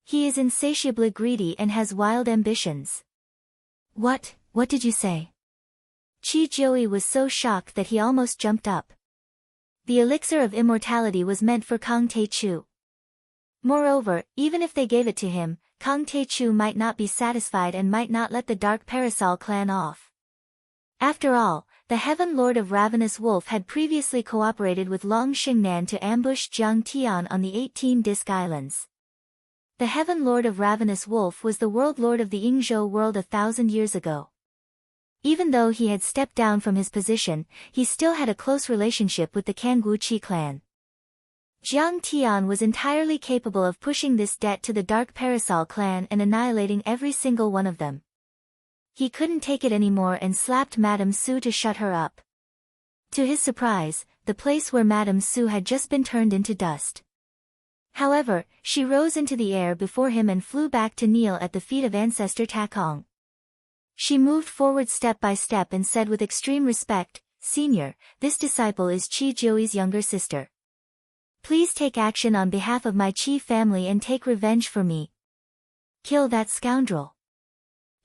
He is insatiably greedy and has wild ambitions. What did you say? Qi Jiui was so shocked that he almost jumped up. The elixir of immortality was meant for Kang Taichu. Moreover, even if they gave it to him, Kang Taichu might not be satisfied and might not let the Dark Parasol clan off. After all, the Heaven Lord of Ravenous Wolf had previously cooperated with Long Xingnan to ambush Jiang Tian on the 18 Disc Islands. The Heaven Lord of Ravenous Wolf was the World Lord of the Yingzhou world 1,000 years ago. Even though he had stepped down from his position, he still had a close relationship with the Kangwu Qi clan. Jiang Tian was entirely capable of pushing this debt to the Dark Parasol clan and annihilating every single one of them. He couldn't take it anymore and slapped Madame Su to shut her up. To his surprise, the place where Madame Su had just been turned into dust. However, she rose into the air before him and flew back to kneel at the feet of ancestor Takong. She moved forward step by step and said with extreme respect, Senior, this disciple is Qi Jiui's younger sister. Please take action on behalf of my Qi family and take revenge for me. Kill that scoundrel.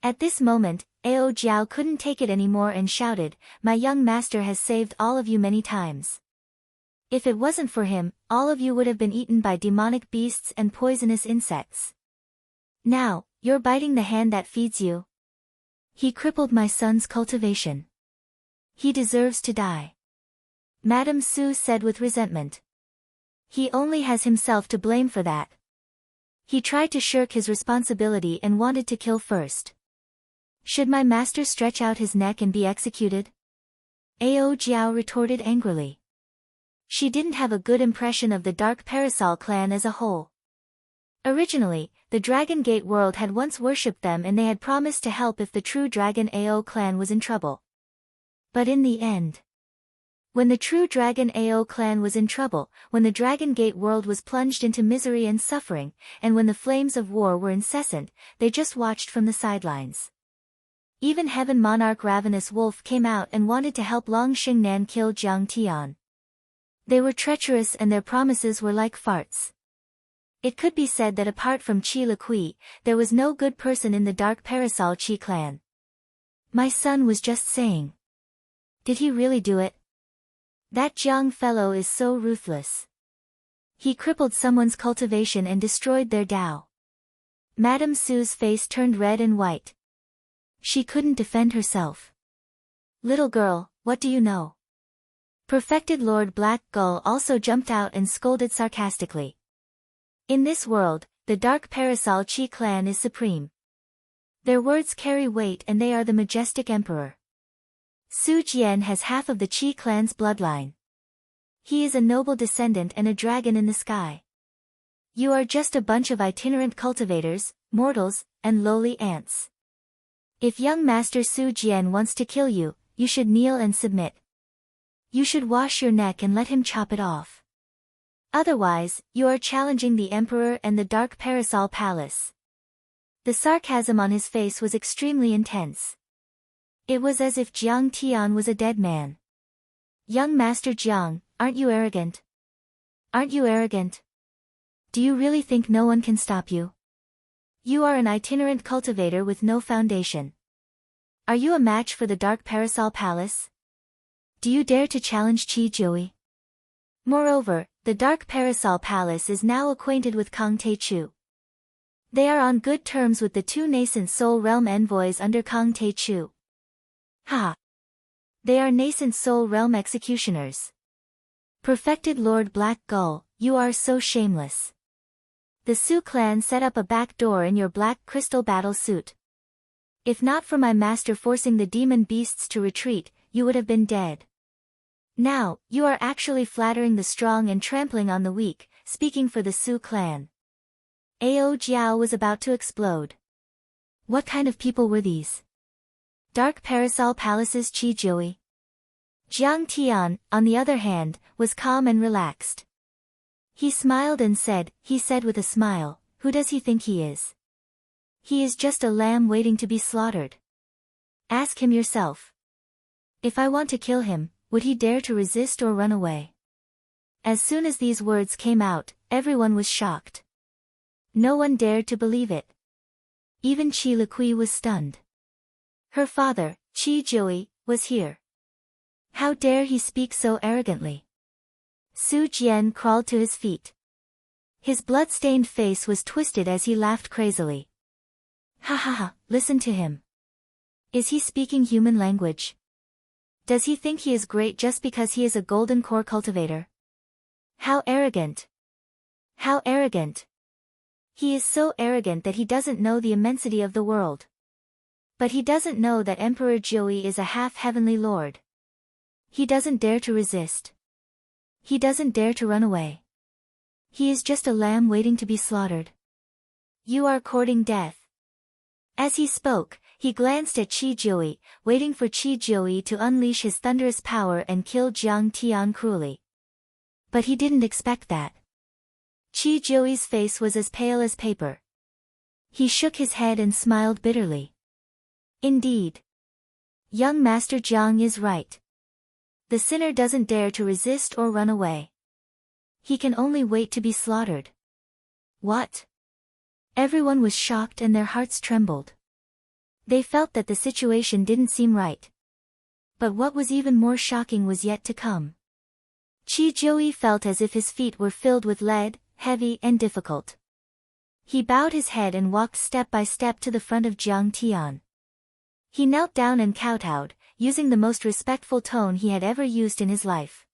At this moment, Ao Jiao couldn't take it anymore and shouted, My young master has saved all of you many times. If it wasn't for him, all of you would have been eaten by demonic beasts and poisonous insects. Now, you're biting the hand that feeds you. He crippled my son's cultivation. He deserves to die. Madame Su said with resentment. He only has himself to blame for that. He tried to shirk his responsibility and wanted to kill first. Should my master stretch out his neck and be executed? Ao Jiao retorted angrily. She didn't have a good impression of the Dark Parasol clan as a whole. Originally, the Dragon Gate world had once worshipped them and they had promised to help if the true Dragon Ao clan was in trouble. But in the end, when the true Dragon Ao clan was in trouble, when the Dragon Gate world was plunged into misery and suffering, and when the flames of war were incessant, they just watched from the sidelines. Even Heaven Monarch Ravenous Wolf came out and wanted to help Long Xingnan kill Jiang Tian. They were treacherous and their promises were like farts. It could be said that apart from Qi Liqui, there was no good person in the Dark Parasol Qi clan. My son was just saying. Did he really do it? That Jiang fellow is so ruthless. He crippled someone's cultivation and destroyed their Dao. Madame Su's face turned red and white. She couldn't defend herself. Little girl, what do you know? Perfected Lord Black Gull also jumped out and scolded sarcastically. In this world, the Dark Parasol Qi clan is supreme. Their words carry weight and they are the majestic emperor. Su Jian has half of the Qi clan's bloodline. He is a noble descendant and a dragon in the sky. You are just a bunch of itinerant cultivators, mortals, and lowly ants. If young Master Su Jian wants to kill you, you should kneel and submit. You should wash your neck and let him chop it off. Otherwise, you are challenging the Emperor and the Dark Parasol Palace. The sarcasm on his face was extremely intense. It was as if Jiang Tian was a dead man. Young Master Jiang, aren't you arrogant? Aren't you arrogant? Do you really think no one can stop you? You are an itinerant cultivator with no foundation. Are you a match for the Dark Parasol Palace? Do you dare to challenge Qi Jui? Moreover, the Dark Parasol Palace is now acquainted with Kang Te-Chu. They are on good terms with the two nascent soul realm envoys under Kang Te-Chu. Ha! They are nascent soul realm executioners. Perfected Lord Black Gull, you are so shameless. The Su clan set up a back door in your black crystal battle suit. If not for my master forcing the demon beasts to retreat, you would have been dead. Now, you are actually flattering the strong and trampling on the weak, speaking for the Su clan. Ao Jiao was about to explode. What kind of people were these? Dark Parasol Palace's Qi Jui. Jiang Tian, on the other hand, was calm and relaxed. He smiled and said, with a smile, who does he think he is? He is just a lamb waiting to be slaughtered. Ask him yourself. If I want to kill him, would he dare to resist or run away? As soon as these words came out, everyone was shocked. No one dared to believe it. Even Qi Liqui was stunned. Her father, Qi Jui, was here. How dare he speak so arrogantly? Su Jian crawled to his feet. His blood-stained face was twisted as he laughed crazily. Ha ha ha, listen to him. Is he speaking human language? Does he think he is great just because he is a golden core cultivator? How arrogant! How arrogant! He is so arrogant that he doesn't know the immensity of the world. But he doesn't know that Emperor Jiui is a half-heavenly lord. He doesn't dare to resist. He doesn't dare to run away. He is just a lamb waiting to be slaughtered. You are courting death. As he spoke, he glanced at Qi Jui, waiting for Qi Jui to unleash his thunderous power and kill Jiang Tian cruelly. But he didn't expect that. Qi Jui's face was as pale as paper. He shook his head and smiled bitterly. Indeed. Young Master Jiang is right. The sinner doesn't dare to resist or run away. He can only wait to be slaughtered. What? Everyone was shocked and their hearts trembled. They felt that the situation didn't seem right. But what was even more shocking was yet to come. Qi Jui felt as if his feet were filled with lead, heavy and difficult. He bowed his head and walked step by step to the front of Jiang Tian. He knelt down and kowtowed, using the most respectful tone he had ever used in his life.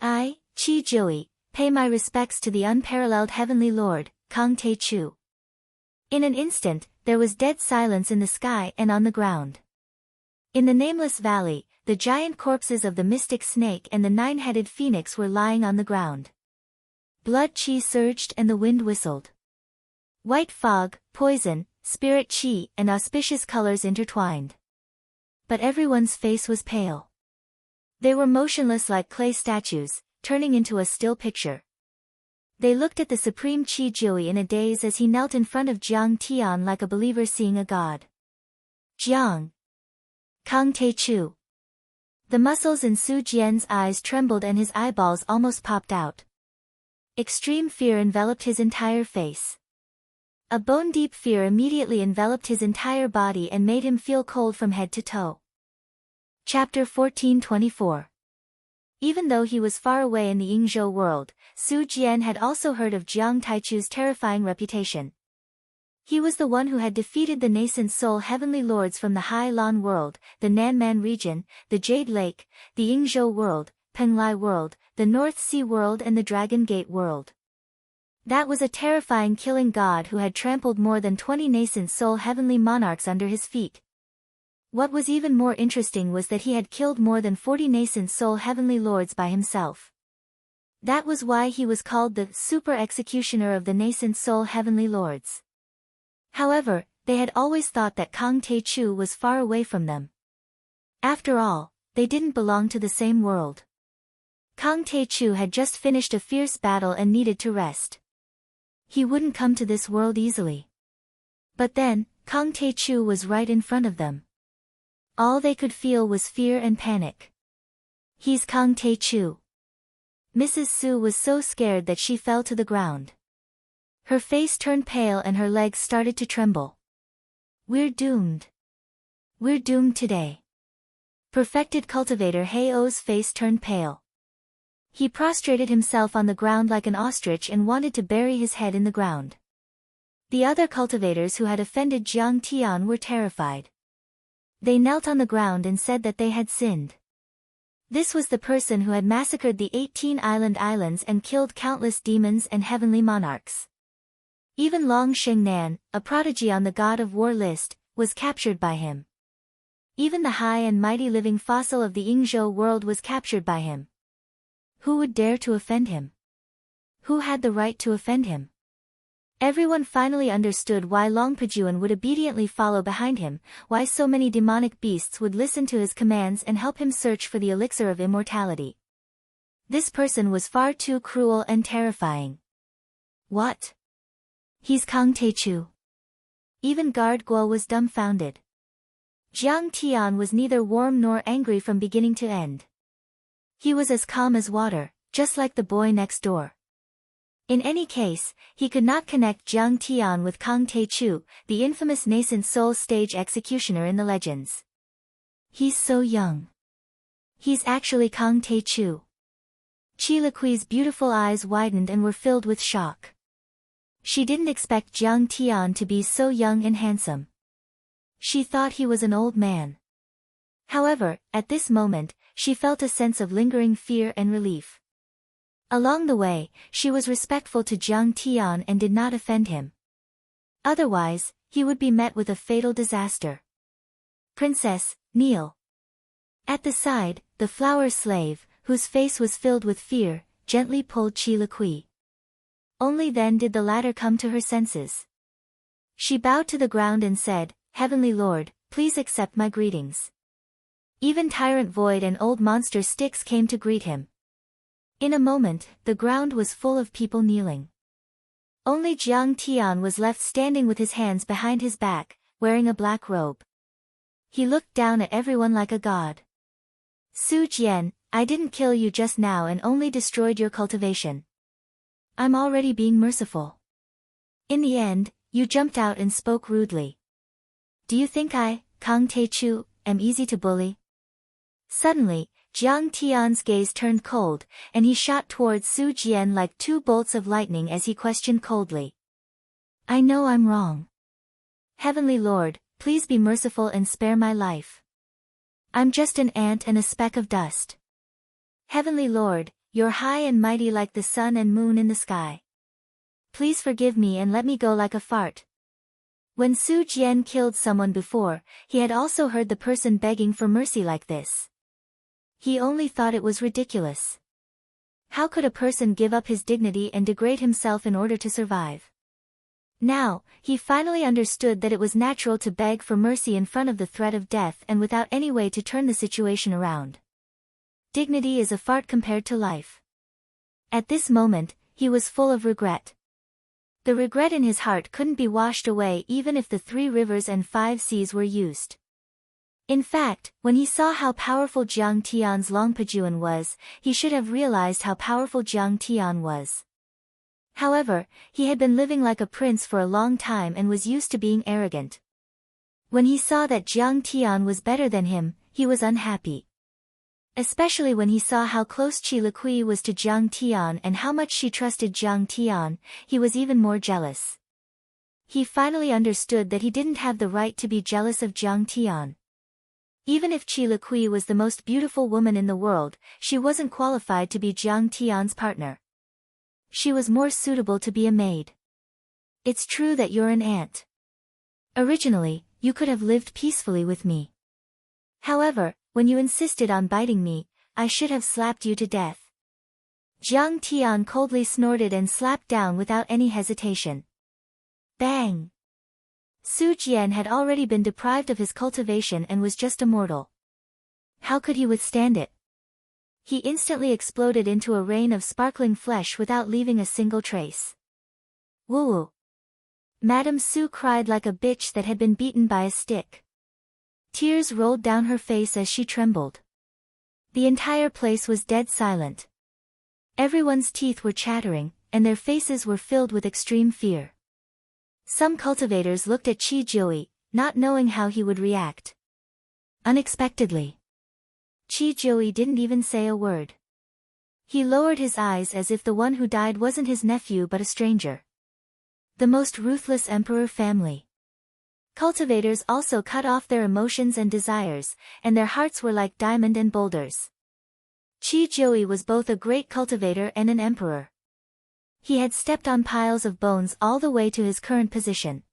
I, Qi Jui, pay my respects to the unparalleled heavenly lord, Kang Te-Chu. In an instant, there was dead silence in the sky and on the ground. In the nameless valley, the giant corpses of the mystic snake and the nine-headed phoenix were lying on the ground. Blood Qi surged and the wind whistled. White fog, poison, spirit Qi and auspicious colors intertwined. But everyone's face was pale. They were motionless like clay statues, turning into a still picture. They looked at the supreme Qi Jui in a daze as he knelt in front of Jiang Tian like a believer seeing a god. Jiang! Kang Te-Chu! The muscles in Su Jian's eyes trembled and his eyeballs almost popped out. Extreme fear enveloped his entire face. A bone-deep fear immediately enveloped his entire body and made him feel cold from head to toe. Chapter 1424. Even though he was far away in the Yingzhou world, Su Jian had also heard of Jiang Taichu's terrifying reputation. He was the one who had defeated the nascent soul heavenly lords from the Hai Lan world, the Nanman region, the Jade Lake, the Yingzhou world, Penglai world, the North Sea world and the Dragon Gate world. That was a terrifying killing god who had trampled more than 20 nascent soul heavenly monarchs under his feet. What was even more interesting was that he had killed more than 40 nascent soul heavenly lords by himself. That was why he was called the super executioner of the nascent soul heavenly lords. However, they had always thought that Kang Tae-chu was far away from them. After all, they didn't belong to the same world. Kang Tae-chu had just finished a fierce battle and needed to rest. He wouldn't come to this world easily. But then, Kang Tae-chu was right in front of them. All they could feel was fear and panic. He's Kang Tae-chu. Mrs. Su was so scared that she fell to the ground. Her face turned pale and her legs started to tremble. We're doomed. We're doomed today. Perfected Cultivator Hei-oh's face turned pale. He prostrated himself on the ground like an ostrich and wanted to bury his head in the ground. The other cultivators who had offended Jiang Tian were terrified. They knelt on the ground and said that they had sinned. This was the person who had massacred the 18 islands and killed countless demons and heavenly monarchs. Even Long Shengnan, a prodigy on the God of War list, was captured by him. Even the high and mighty living fossil of the Yingzhou world was captured by him. Who would dare to offend him? Who had the right to offend him? Everyone finally understood why Long Pajuan would obediently follow behind him, why so many demonic beasts would listen to his commands and help him search for the elixir of immortality. This person was far too cruel and terrifying. What? He's Kang Tae-chu. Even Guard Guo was dumbfounded. Jiang Tian was neither warm nor angry from beginning to end. He was as calm as water, just like the boy next door. In any case, he could not connect Jiang Tian with Kang Tae-chu, the infamous nascent soul stage executioner in the legends. He's so young. He's actually Kang Tae-chu. Chi Liqui's beautiful eyes widened and were filled with shock. She didn't expect Jiang Tian to be so young and handsome. She thought he was an old man. However, at this moment, she felt a sense of lingering fear and relief. Along the way, she was respectful to Jiang Tian and did not offend him. Otherwise, he would be met with a fatal disaster. Princess, kneel. At the side, the flower slave, whose face was filled with fear, gently pulled Chi Liqui. Only then did the latter come to her senses. She bowed to the ground and said, "Heavenly Lord, please accept my greetings." Even Tyrant Void and Old Monster Styx came to greet him. In a moment, the ground was full of people kneeling. Only Jiang Tian was left standing with his hands behind his back, wearing a black robe. He looked down at everyone like a god. Su Jian, I didn't kill you just now and only destroyed your cultivation. I'm already being merciful. In the end, you jumped out and spoke rudely. Do you think I, Kang Tae-chu, am easy to bully? Suddenly, Jiang Tian's gaze turned cold, and he shot towards Su Jian like 2 bolts of lightning as he questioned coldly. I know I'm wrong. Heavenly Lord, please be merciful and spare my life. I'm just an ant and a speck of dust. Heavenly Lord, you're high and mighty like the sun and moon in the sky. Please forgive me and let me go like a fart. When Su Jian killed someone before, he had also heard the person begging for mercy like this. He only thought it was ridiculous. How could a person give up his dignity and degrade himself in order to survive? Now, he finally understood that it was natural to beg for mercy in front of the threat of death and without any way to turn the situation around. Dignity is a fart compared to life. At this moment, he was full of regret. The regret in his heart couldn't be washed away even if the 3 rivers and 5 seas were used. In fact, when he saw how powerful Jiang Tian's Long Pajuan was, he should have realized how powerful Jiang Tian was. However, he had been living like a prince for a long time and was used to being arrogant. When he saw that Jiang Tian was better than him, he was unhappy. Especially when he saw how close Chi Liqui was to Jiang Tian and how much she trusted Jiang Tian, he was even more jealous. He finally understood that he didn't have the right to be jealous of Jiang Tian. Even if Chi Liqui was the most beautiful woman in the world, she wasn't qualified to be Jiang Tian's partner. She was more suitable to be a maid. It's true that you're an ant. Originally, you could have lived peacefully with me. However, when you insisted on biting me, I should have slapped you to death. Jiang Tian coldly snorted and slapped down without any hesitation. Bang! Su Jian had already been deprived of his cultivation and was just a mortal. How could he withstand it? He instantly exploded into a rain of sparkling flesh without leaving a single trace. Woo! Madame Su cried like a bitch that had been beaten by a stick. Tears rolled down her face as she trembled. The entire place was dead silent. Everyone's teeth were chattering, and their faces were filled with extreme fear. Some cultivators looked at Qi Jiui, not knowing how he would react. Unexpectedly, Qi Jiui didn't even say a word. He lowered his eyes as if the one who died wasn't his nephew but a stranger. The most ruthless emperor family. Cultivators also cut off their emotions and desires, and their hearts were like diamond and boulders. Qi Jiui was both a great cultivator and an emperor. He had stepped on piles of bones all the way to his current position.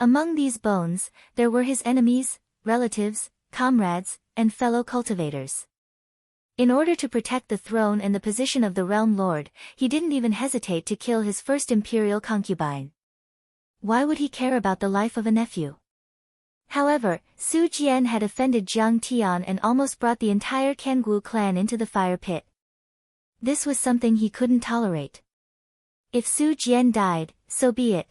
Among these bones, there were his enemies, relatives, comrades, and fellow cultivators. In order to protect the throne and the position of the realm lord, he didn't even hesitate to kill his first imperial concubine. Why would he care about the life of a nephew? However, Su Jian had offended Jiang Tian and almost brought the entire Kangwu clan into the fire pit. This was something he couldn't tolerate. If Su Jian died, so be it.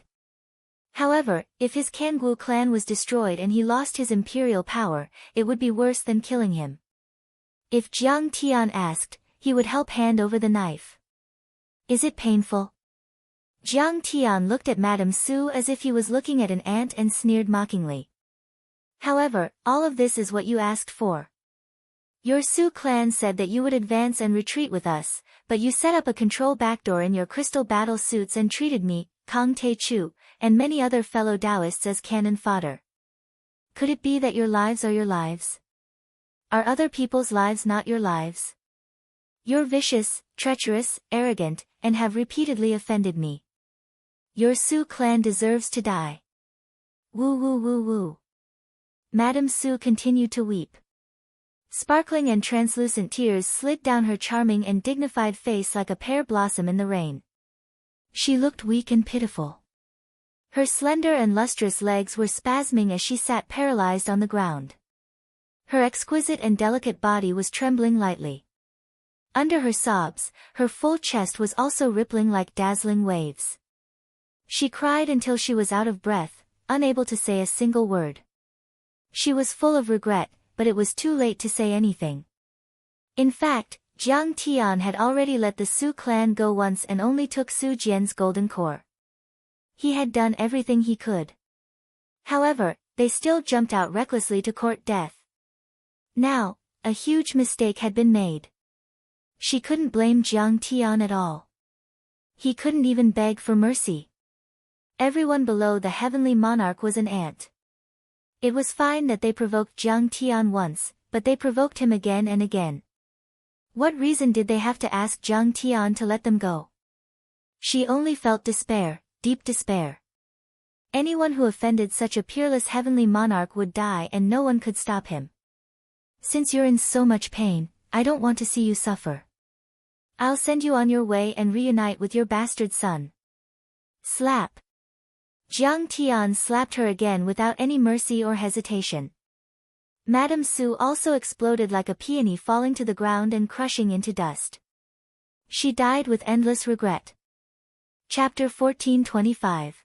However, if his Kangwu clan was destroyed and he lost his imperial power, it would be worse than killing him. If Jiang Tian asked, he would help hand over the knife. Is it painful? Jiang Tian looked at Madame Su as if he was looking at an ant and sneered mockingly. However, all of this is what you asked for. Your Su clan said that you would advance and retreat with us, but you set up a control backdoor in your crystal battle suits and treated me, Kang Te-chu, and many other fellow Taoists as cannon fodder. Could it be that your lives are your lives? Are other people's lives not your lives? You're vicious, treacherous, arrogant, and have repeatedly offended me. Your Su clan deserves to die. Woo woo woo woo. Madame Su continued to weep. Sparkling and translucent tears slid down her charming and dignified face like a pear blossom in the rain. She looked weak and pitiful. Her slender and lustrous legs were spasming as she sat paralyzed on the ground. Her exquisite and delicate body was trembling lightly. Under her sobs, her full chest was also rippling like dazzling waves. She cried until she was out of breath, unable to say a single word. She was full of regret, but it was too late to say anything. In fact, Jiang Tian had already let the Su clan go once and only took Su Jian's golden core. He had done everything he could. However, they still jumped out recklessly to court death. Now, a huge mistake had been made. She couldn't blame Jiang Tian at all. He couldn't even beg for mercy. Everyone below the heavenly monarch was an ant. It was fine that they provoked Jiang Tian once, but they provoked him again and again. What reason did they have to ask Jiang Tian to let them go? She only felt despair, deep despair. Anyone who offended such a peerless heavenly monarch would die and no one could stop him. Since you're in so much pain, I don't want to see you suffer. I'll send you on your way and reunite with your bastard son. Slap. Jiang Tian slapped her again without any mercy or hesitation. Madame Su also exploded like a peony falling to the ground and crushing into dust. She died with endless regret. Chapter 1425.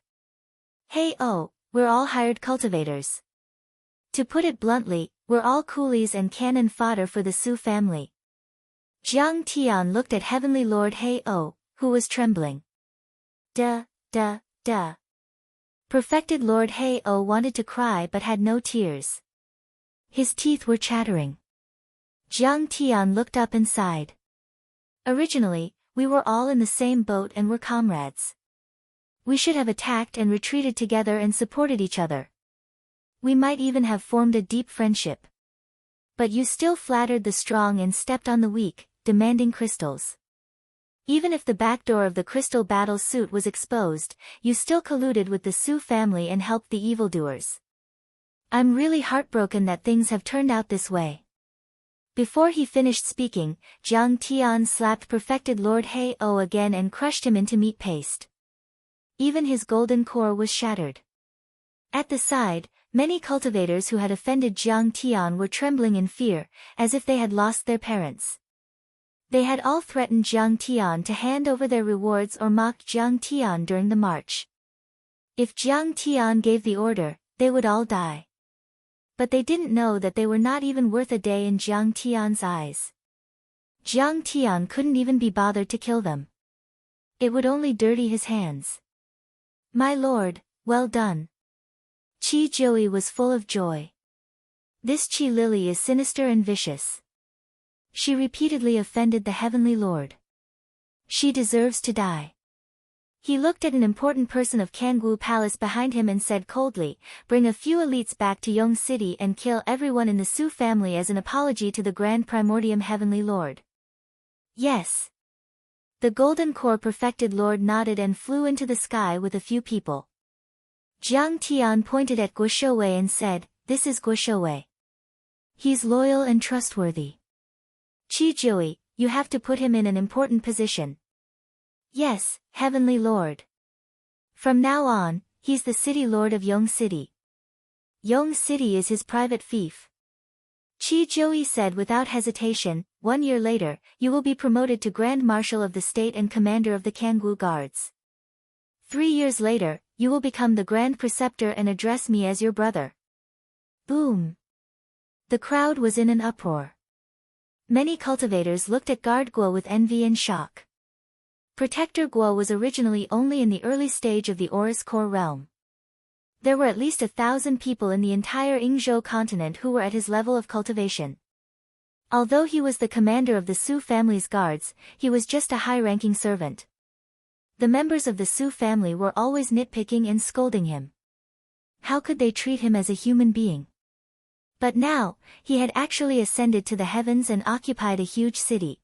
Hey oh, we're all hired cultivators. To put it bluntly, we're all coolies and cannon fodder for the Su family. Jiang Tian looked at Heavenly Lord Hey oh, who was trembling. Duh. Perfected Lord Hey oh wanted to cry but had no tears. His teeth were chattering. Jiang Tian looked up and sighed. Originally, we were all in the same boat and were comrades. We should have attacked and retreated together and supported each other. We might even have formed a deep friendship. But you still flattered the strong and stepped on the weak, demanding crystals. Even if the back door of the crystal battle suit was exposed, you still colluded with the Su family and helped the evildoers. I'm really heartbroken that things have turned out this way. Before he finished speaking, Jiang Tian slapped perfected Lord Hei-O again and crushed him into meat paste. Even his golden core was shattered. At the side, many cultivators who had offended Jiang Tian were trembling in fear, as if they had lost their parents. They had all threatened Jiang Tian to hand over their rewards or mocked Jiang Tian during the march. If Jiang Tian gave the order, they would all die. But they didn't know that they were not even worth a day in Jiang Tian's eyes. Jiang Tian couldn't even be bothered to kill them. It would only dirty his hands. My lord, well done. Qi Jiui was full of joy. This Qi Lily is sinister and vicious. She repeatedly offended the Heavenly Lord. She deserves to die. He looked at an important person of Kangwu Palace behind him and said coldly, bring a few elites back to Yong City and kill everyone in the Su family as an apology to the Grand Primordium Heavenly Lord. Yes. The Golden Core Perfected Lord nodded and flew into the sky with a few people. Jiang Tian pointed at Guo Shouwei and said, this is Guo Shouwei. He's loyal and trustworthy. Qi Jiui, you have to put him in an important position. Yes, Heavenly Lord. From now on, he's the city lord of Yong City. Yong City is his private fief. Qi Jiui said without hesitation, 1 year later, you will be promoted to Grand Marshal of the State and Commander of the Kangwu Guards. 3 years later, you will become the Grand Preceptor and address me as your brother. Boom. The crowd was in an uproar. Many cultivators looked at Guard Guo with envy and shock. Protector Guo was originally only in the early stage of the Aurus Core realm. There were at least 1,000 people in the entire Yingzhou continent who were at his level of cultivation. Although he was the commander of the Su family's guards, he was just a high-ranking servant. The members of the Su family were always nitpicking and scolding him. How could they treat him as a human being? But now, he had actually ascended to the heavens and occupied a huge city.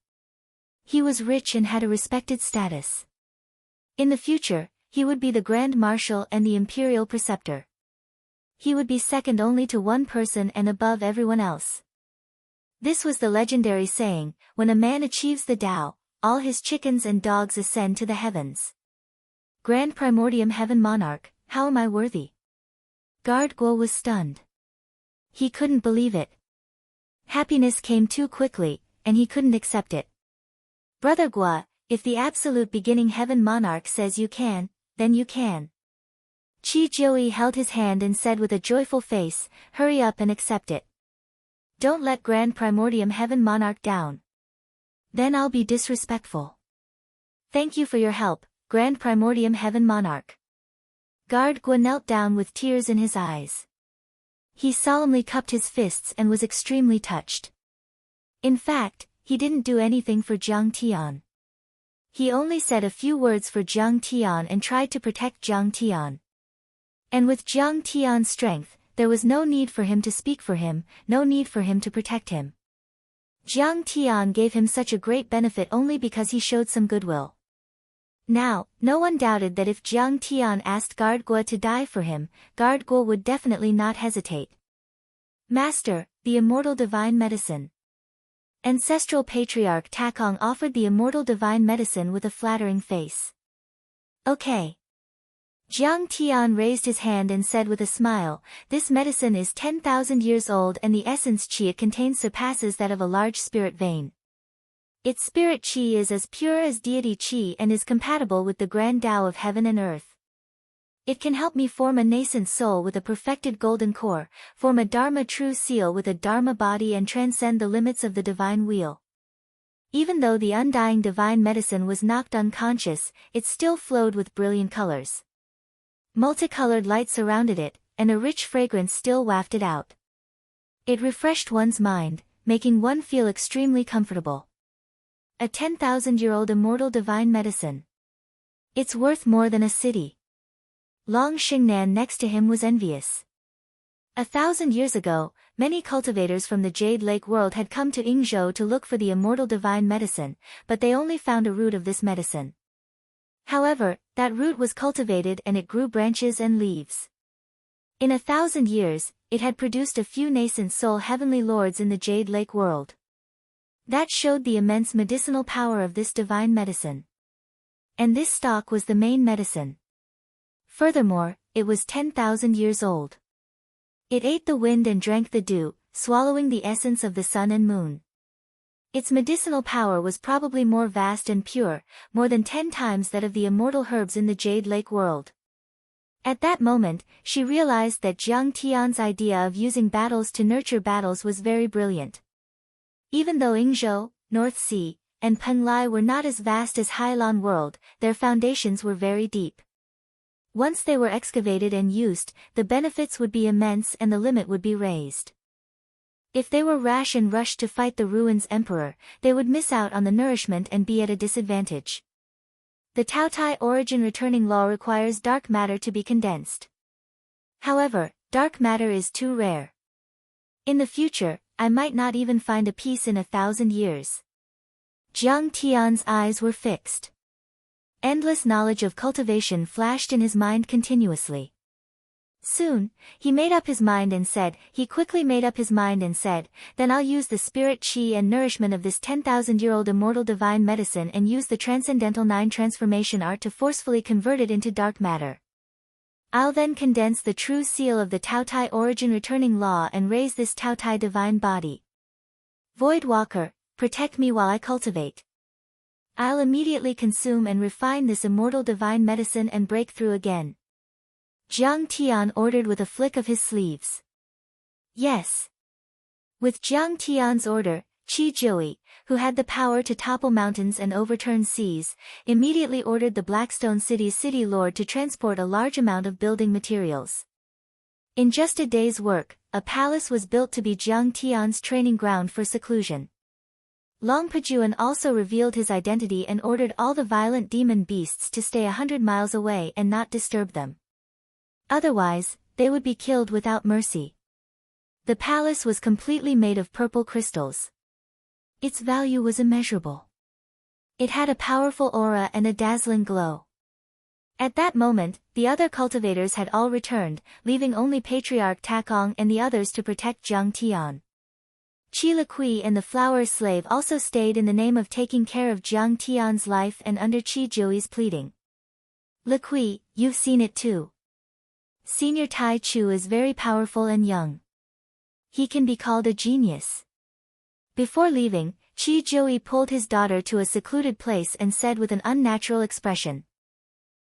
He was rich and had a respected status. In the future, he would be the Grand Marshal and the Imperial Preceptor. He would be second only to one person and above everyone else. This was the legendary saying, when a man achieves the Tao, all his chickens and dogs ascend to the heavens. Grand Primordium Heaven Monarch, how am I worthy? Guard Guo was stunned. He couldn't believe it. Happiness came too quickly, and he couldn't accept it. Brother Guo, if the absolute beginning Heaven Monarch says you can, then you can. Qi Jiui held his hand and said with a joyful face, hurry up and accept it. Don't let Grand Primordium Heaven Monarch down. Then I'll be disrespectful. Thank you for your help, Grand Primordium Heaven Monarch. Guard Guo knelt down with tears in his eyes. He solemnly cupped his fists and was extremely touched. In fact, he didn't do anything for Jiang Tian. He only said a few words for Jiang Tian and tried to protect Jiang Tian. And with Jiang Tian's strength, there was no need for him to speak for him, no need for him to protect him. Jiang Tian gave him such a great benefit only because he showed some goodwill. Now, no one doubted that if Jiang Tian asked Guard Guo to die for him, Guard Guo would definitely not hesitate. Master, the immortal divine medicine. Ancestral Patriarch Takong offered the immortal divine medicine with a flattering face. Okay. Jiang Tian raised his hand and said with a smile, this medicine is 10,000 years old and the essence qi it contains surpasses that of a large spirit vein. Its spirit qi is as pure as deity qi and is compatible with the grand Tao of heaven and earth. It can help me form a nascent soul with a perfected golden core, form a Dharma true seal with a Dharma body and transcend the limits of the divine wheel. Even though the undying divine medicine was knocked unconscious, it still flowed with brilliant colors. Multicolored light surrounded it, and a rich fragrance still wafted out. It refreshed one's mind, making one feel extremely comfortable. A 10,000-year-old immortal divine medicine. It's worth more than a city. Long Xingnan next to him was envious. 1,000 years ago, many cultivators from the Jade Lake world had come to Yingzhou to look for the immortal divine medicine, but they only found a root of this medicine. However, that root was cultivated and it grew branches and leaves. In 1,000 years, it had produced a few nascent soul heavenly lords in the Jade Lake world. That showed the immense medicinal power of this divine medicine. And this stalk was the main medicine. Furthermore, it was 10,000 years old. It ate the wind and drank the dew, swallowing the essence of the sun and moon. Its medicinal power was probably more vast and pure, more than 10 times that of the immortal herbs in the Jade Lake world. At that moment, she realized that Jiang Tian's idea of using battles to nurture battles was very brilliant. Even though Yingzhou, North Sea, and Penglai were not as vast as Hailan world, their foundations were very deep. Once they were excavated and used, the benefits would be immense and the limit would be raised. If they were rash and rushed to fight the Ruins Emperor, they would miss out on the nourishment and be at a disadvantage. The Taotai origin returning law requires dark matter to be condensed. However, dark matter is too rare. In the future, I might not even find a piece in 1,000 years. Jiang Tian's eyes were fixed. Endless knowledge of cultivation flashed in his mind continuously. Soon, he quickly made up his mind and said, then I'll use the spirit chi and nourishment of this 10,000-year-old immortal divine medicine and use the transcendental 9 transformation art to forcefully convert it into dark matter. I'll then condense the true seal of the Taotai origin returning law and raise this Taotai divine body. Void Walker, protect me while I cultivate. I'll immediately consume and refine this immortal divine medicine and break through again. Jiang Tian ordered with a flick of his sleeves. Yes. With Jiang Tian's order, Qi Jiui, who had the power to topple mountains and overturn seas, immediately ordered the Blackstone City's city lord to transport a large amount of building materials. In just a day's work, a palace was built to be Jiang Tian's training ground for seclusion. Long Pajuan also revealed his identity and ordered all the violent demon beasts to stay 100 miles away and not disturb them. Otherwise, they would be killed without mercy. The palace was completely made of purple crystals. Its value was immeasurable. It had a powerful aura and a dazzling glow. At that moment, the other cultivators had all returned, leaving only Patriarch Takong and the others to protect Jiang Tian. Qi Liqui and the flower's slave also stayed in the name of taking care of Jiang Tian's life and under Qi Jiui's pleading. Liqui, you've seen it too. Senior Tai Chu is very powerful and young. He can be called a genius. Before leaving, Qi Jiui pulled his daughter to a secluded place and said with an unnatural expression.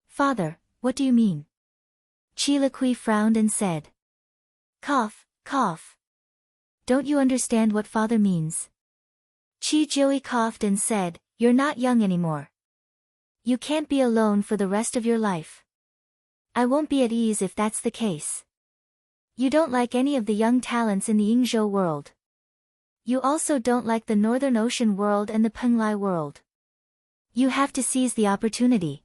Father, what do you mean? Qi Liqui frowned and said. Cough, cough. Don't you understand what father means? Qi Jiui coughed and said, you're not young anymore. You can't be alone for the rest of your life. I won't be at ease if that's the case. You don't like any of the young talents in the Yingzhou world. You also don't like the Northern Ocean world and the Penglai world. You have to seize the opportunity.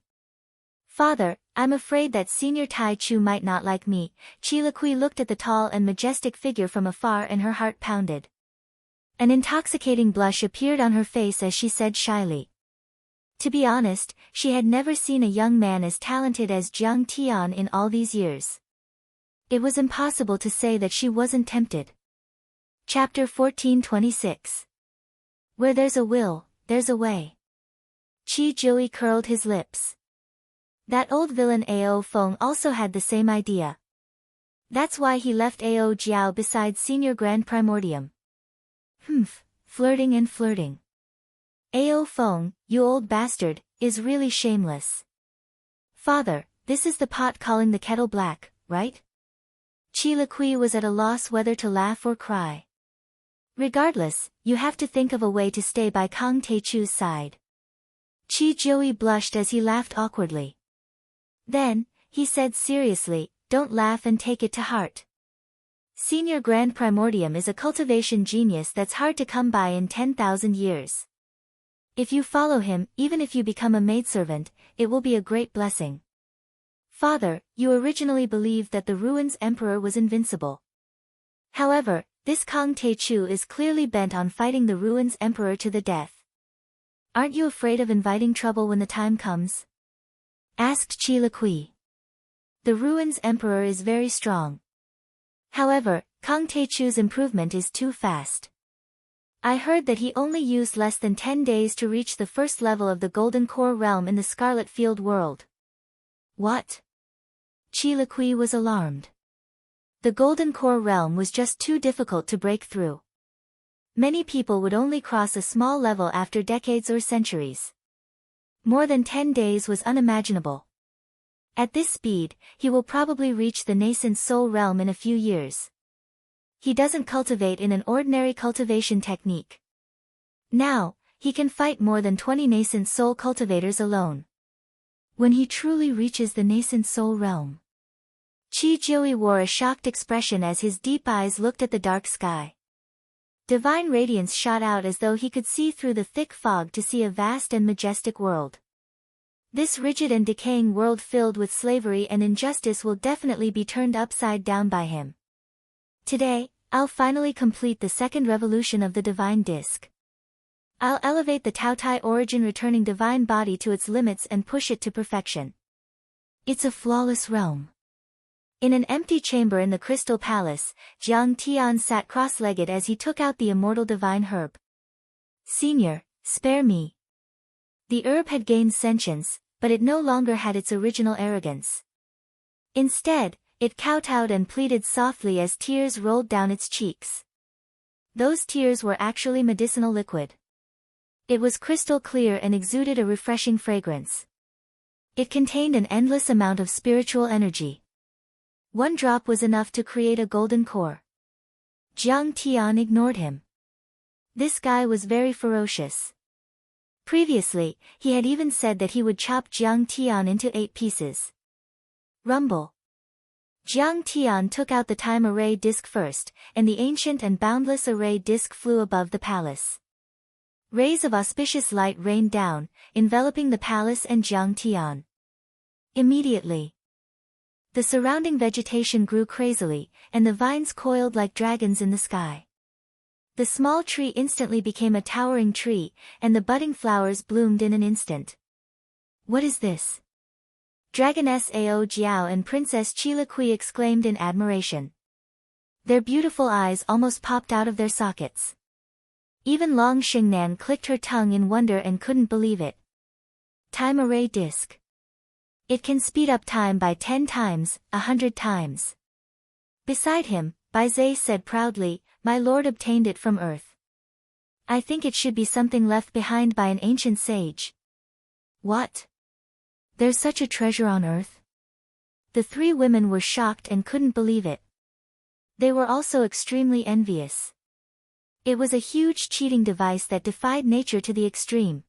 Father, I'm afraid that Senior Tai Chu might not like me. Qi Liqui looked at the tall and majestic figure from afar and her heart pounded. An intoxicating blush appeared on her face as she said shyly. To be honest, she had never seen a young man as talented as Jiang Tian in all these years. It was impossible to say that she wasn't tempted. Chapter 1426. Where there's a will, there's a way. Qi Jiui curled his lips. That old villain Ao Feng also had the same idea. That's why he left Ao Jiao beside Senior Grand Primordium. Flirting and flirting. Ao Feng, you old bastard, is really shameless. Father, this is the pot calling the kettle black, right? Qi Liqui was at a loss whether to laugh or cry. Regardless, you have to think of a way to stay by Kang Teichu's side. Qi Jiui blushed as he laughed awkwardly. Then, he said seriously, don't laugh and take it to heart. Senior Grand Primordium is a cultivation genius that's hard to come by in 10,000 years. If you follow him, even if you become a maidservant, it will be a great blessing. Father, you originally believed that the Ruins Emperor was invincible. However, this Kang Tae-chu is clearly bent on fighting the Ruins Emperor to the death. Aren't you afraid of inviting trouble when the time comes? Asked Chi Liqui. The Ruins Emperor is very strong. However, Kang Tae-chu's improvement is too fast. I heard that he only used less than 10 days to reach the first level of the Golden Core realm in the Scarlet Field world. What? Chi Liqui was alarmed. The Golden Core realm was just too difficult to break through. Many people would only cross a small level after decades or centuries. More than 10 days was unimaginable. At this speed, he will probably reach the nascent soul realm in a few years. He doesn't cultivate in an ordinary cultivation technique. Now, he can fight more than 20 nascent soul cultivators alone. When he truly reaches the nascent soul realm. Chi Jiui wore a shocked expression as his deep eyes looked at the dark sky. Divine radiance shot out as though he could see through the thick fog to see a vast and majestic world. This rigid and decaying world filled with slavery and injustice will definitely be turned upside down by him. Today, I'll finally complete the second revolution of the divine disc. I'll elevate the Taotai origin returning divine body to its limits and push it to perfection. It's a flawless realm. In an empty chamber in the Crystal Palace, Jiang Tian sat cross-legged as he took out the immortal divine herb. Senior, spare me. The herb had gained sentience, but it no longer had its original arrogance. Instead, it kowtowed and pleaded softly as tears rolled down its cheeks. Those tears were actually medicinal liquid. It was crystal clear and exuded a refreshing fragrance. It contained an endless amount of spiritual energy. One drop was enough to create a golden core. Jiang Tian ignored him. This guy was very ferocious. Previously, he had even said that he would chop Jiang Tian into 8 pieces. Rumble. Jiang Tian took out the time array disc first, and the ancient and boundless array disc flew above the palace. Rays of auspicious light rained down, enveloping the palace and Jiang Tian. Immediately, the surrounding vegetation grew crazily, and the vines coiled like dragons in the sky. The small tree instantly became a towering tree, and the budding flowers bloomed in an instant. What is this? Dragoness Ao Jiao and Princess Chi Liqui exclaimed in admiration. Their beautiful eyes almost popped out of their sockets. Even Long Xingnan clicked her tongue in wonder and couldn't believe it. Time array disc. It can speed up time by 10 times, 100 times. Beside him, Bai Zhe said proudly, "My lord obtained it from Earth. I think it should be something left behind by an ancient sage." What? There's such a treasure on Earth? The 3 women were shocked and couldn't believe it. They were also extremely envious. It was a huge cheating device that defied nature to the extreme.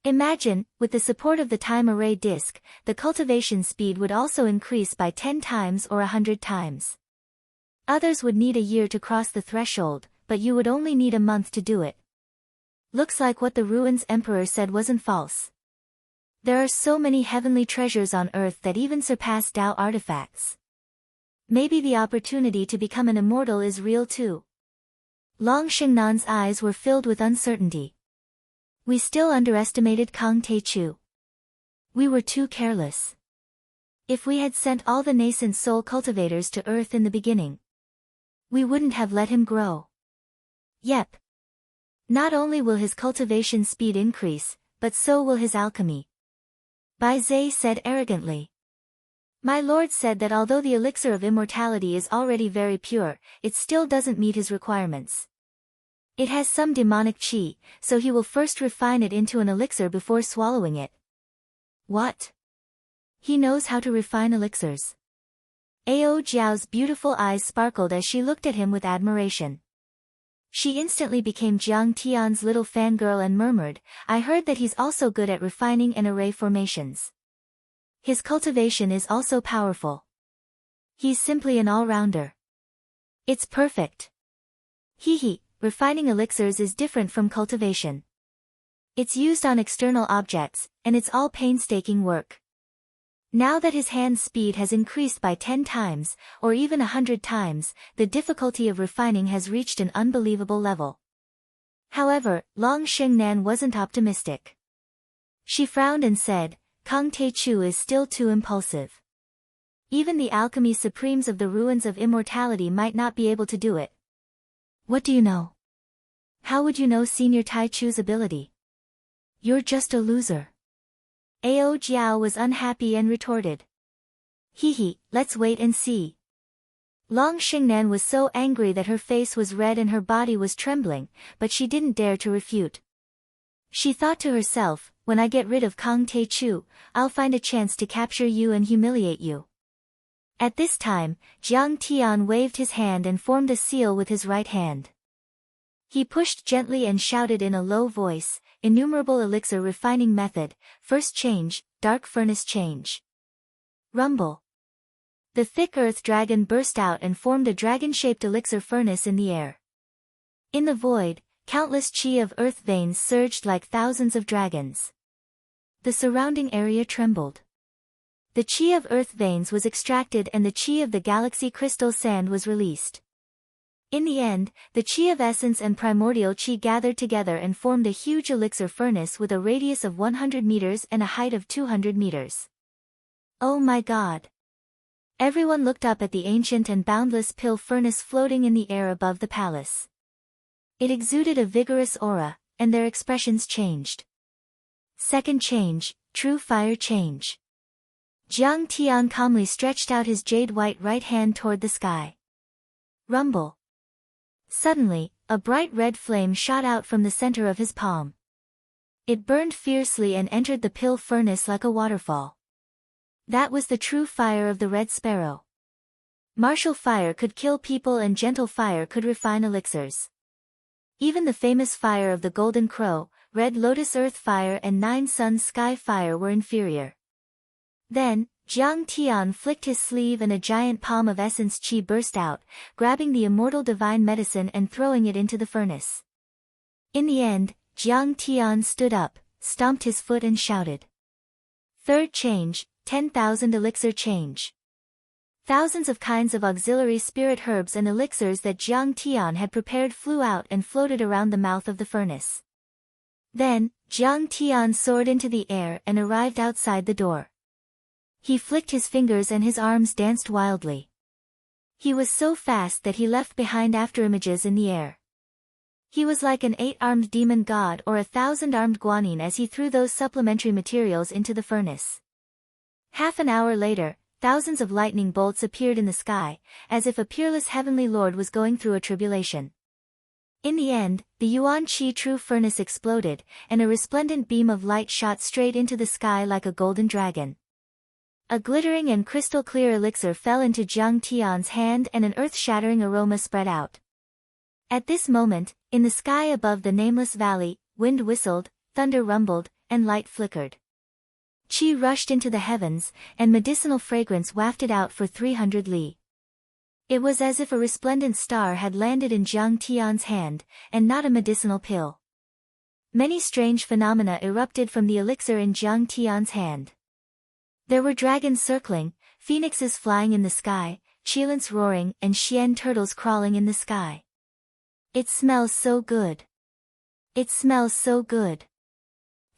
Imagine, with the support of the time array disc, the cultivation speed would also increase by 10 times or 100 times. Others would need a year to cross the threshold, but you would only need a month to do it. Looks like what the Ruins Emperor said wasn't false. There are so many heavenly treasures on Earth that even surpass Tao artifacts. Maybe the opportunity to become an immortal is real too. Long Xingnan's eyes were filled with uncertainty. We still underestimated Kang Tae-chu. We were too careless. If we had sent all the nascent soul cultivators to Earth in the beginning, we wouldn't have let him grow. Yep. Not only will his cultivation speed increase, but so will his alchemy. Bai Zhe said arrogantly. My lord said that although the elixir of immortality is already very pure, it still doesn't meet his requirements. It has some demonic qi, so he will first refine it into an elixir before swallowing it. What? He knows how to refine elixirs. Ao Jiao's beautiful eyes sparkled as she looked at him with admiration. She instantly became Jiang Tian's little fangirl and murmured, "I heard that he's also good at refining and array formations. His cultivation is also powerful. He's simply an all-rounder. It's perfect." Hee. Refining elixirs is different from cultivation. It's used on external objects, and it's all painstaking work. Now that his hand's speed has increased by 10 times, or even 100 times, the difficulty of refining has reached an unbelievable level. However, Long Xingnan wasn't optimistic. She frowned and said, Kang Te Chu is still too impulsive. Even the alchemy supremes of the ruins of immortality might not be able to do it. What do you know? How would you know Senior Tai Chu's ability? You're just a loser. Ao Jiao was unhappy and retorted. Hehe, let's wait and see. Long Xingnan was so angry that her face was red and her body was trembling, but she didn't dare to refute. She thought to herself, when I get rid of Kang Te Chu, I'll find a chance to capture you and humiliate you. At this time, Jiang Tian waved his hand and formed a seal with his right hand. He pushed gently and shouted in a low voice, Innumerable elixir refining method, first change, dark furnace change. Rumble. The thick earth dragon burst out and formed a dragon-shaped elixir furnace in the air. In the void, countless chi of earth veins surged like thousands of dragons. The surrounding area trembled. The chi of earth veins was extracted and the chi of the galaxy crystal sand was released. In the end, the chi of essence and primordial chi gathered together and formed a huge elixir furnace with a radius of 100 meters and a height of 200 meters. Oh my God! Everyone looked up at the ancient and boundless pill furnace floating in the air above the palace. It exuded a vigorous aura, and their expressions changed. Second change, true fire change. Jiang Tian calmly stretched out his jade-white right hand toward the sky. Rumble. Suddenly, a bright red flame shot out from the center of his palm. It burned fiercely and entered the pill furnace like a waterfall. That was the true fire of the Red Sparrow. Martial fire could kill people and gentle fire could refine elixirs. Even the famous fire of the Golden Crow, Red Lotus Earth Fire and Nine Suns Sky Fire were inferior. Then, Jiang Tian flicked his sleeve and a giant palm of essence chi burst out, grabbing the immortal divine medicine and throwing it into the furnace. In the end, Jiang Tian stood up, stomped his foot and shouted. Third change, 10,000 elixir change. Thousands of kinds of auxiliary spirit herbs and elixirs that Jiang Tian had prepared flew out and floated around the mouth of the furnace. Then, Jiang Tian soared into the air and arrived outside the door. He flicked his fingers and his arms danced wildly. He was so fast that he left behind afterimages in the air. He was like an 8-armed demon god or a 1,000-armed guanyin as he threw those supplementary materials into the furnace. Half an hour later, thousands of lightning bolts appeared in the sky, as if a peerless heavenly lord was going through a tribulation. In the end, the Yuan Qi true furnace exploded, and a resplendent beam of light shot straight into the sky like a golden dragon. A glittering and crystal-clear elixir fell into Jiang Tian's hand and an earth-shattering aroma spread out. At this moment, in the sky above the nameless valley, wind whistled, thunder rumbled, and light flickered. Qi rushed into the heavens, and medicinal fragrance wafted out for 300 li. It was as if a resplendent star had landed in Jiang Tian's hand, and not a medicinal pill. Many strange phenomena erupted from the elixir in Jiang Tian's hand. There were dragons circling, phoenixes flying in the sky, cheilants roaring and xian turtles crawling in the sky. It smells so good. It smells so good.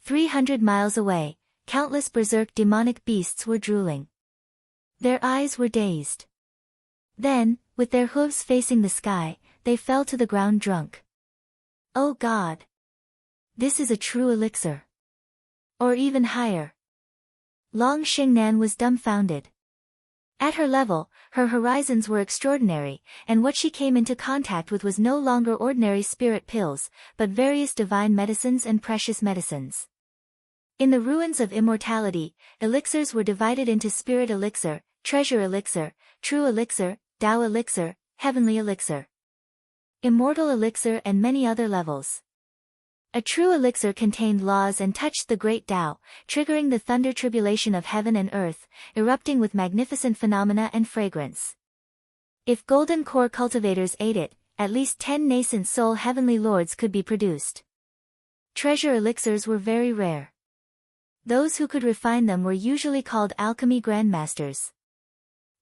300 miles away, countless berserk demonic beasts were drooling. Their eyes were dazed. Then, with their hooves facing the sky, they fell to the ground drunk. Oh God! This is a true elixir. Or even higher. Long Xingnan was dumbfounded. At her level, her horizons were extraordinary, and what she came into contact with was no longer ordinary spirit pills, but various divine medicines and precious medicines. In the ruins of immortality, elixirs were divided into spirit elixir, treasure elixir, true elixir, Tao elixir, heavenly elixir, immortal elixir and many other levels. A true elixir contained laws and touched the great Tao, triggering the thunder tribulation of heaven and earth, erupting with magnificent phenomena and fragrance. If golden core cultivators ate it, at least 10 nascent soul heavenly lords could be produced. Treasure elixirs were very rare. Those who could refine them were usually called alchemy grandmasters.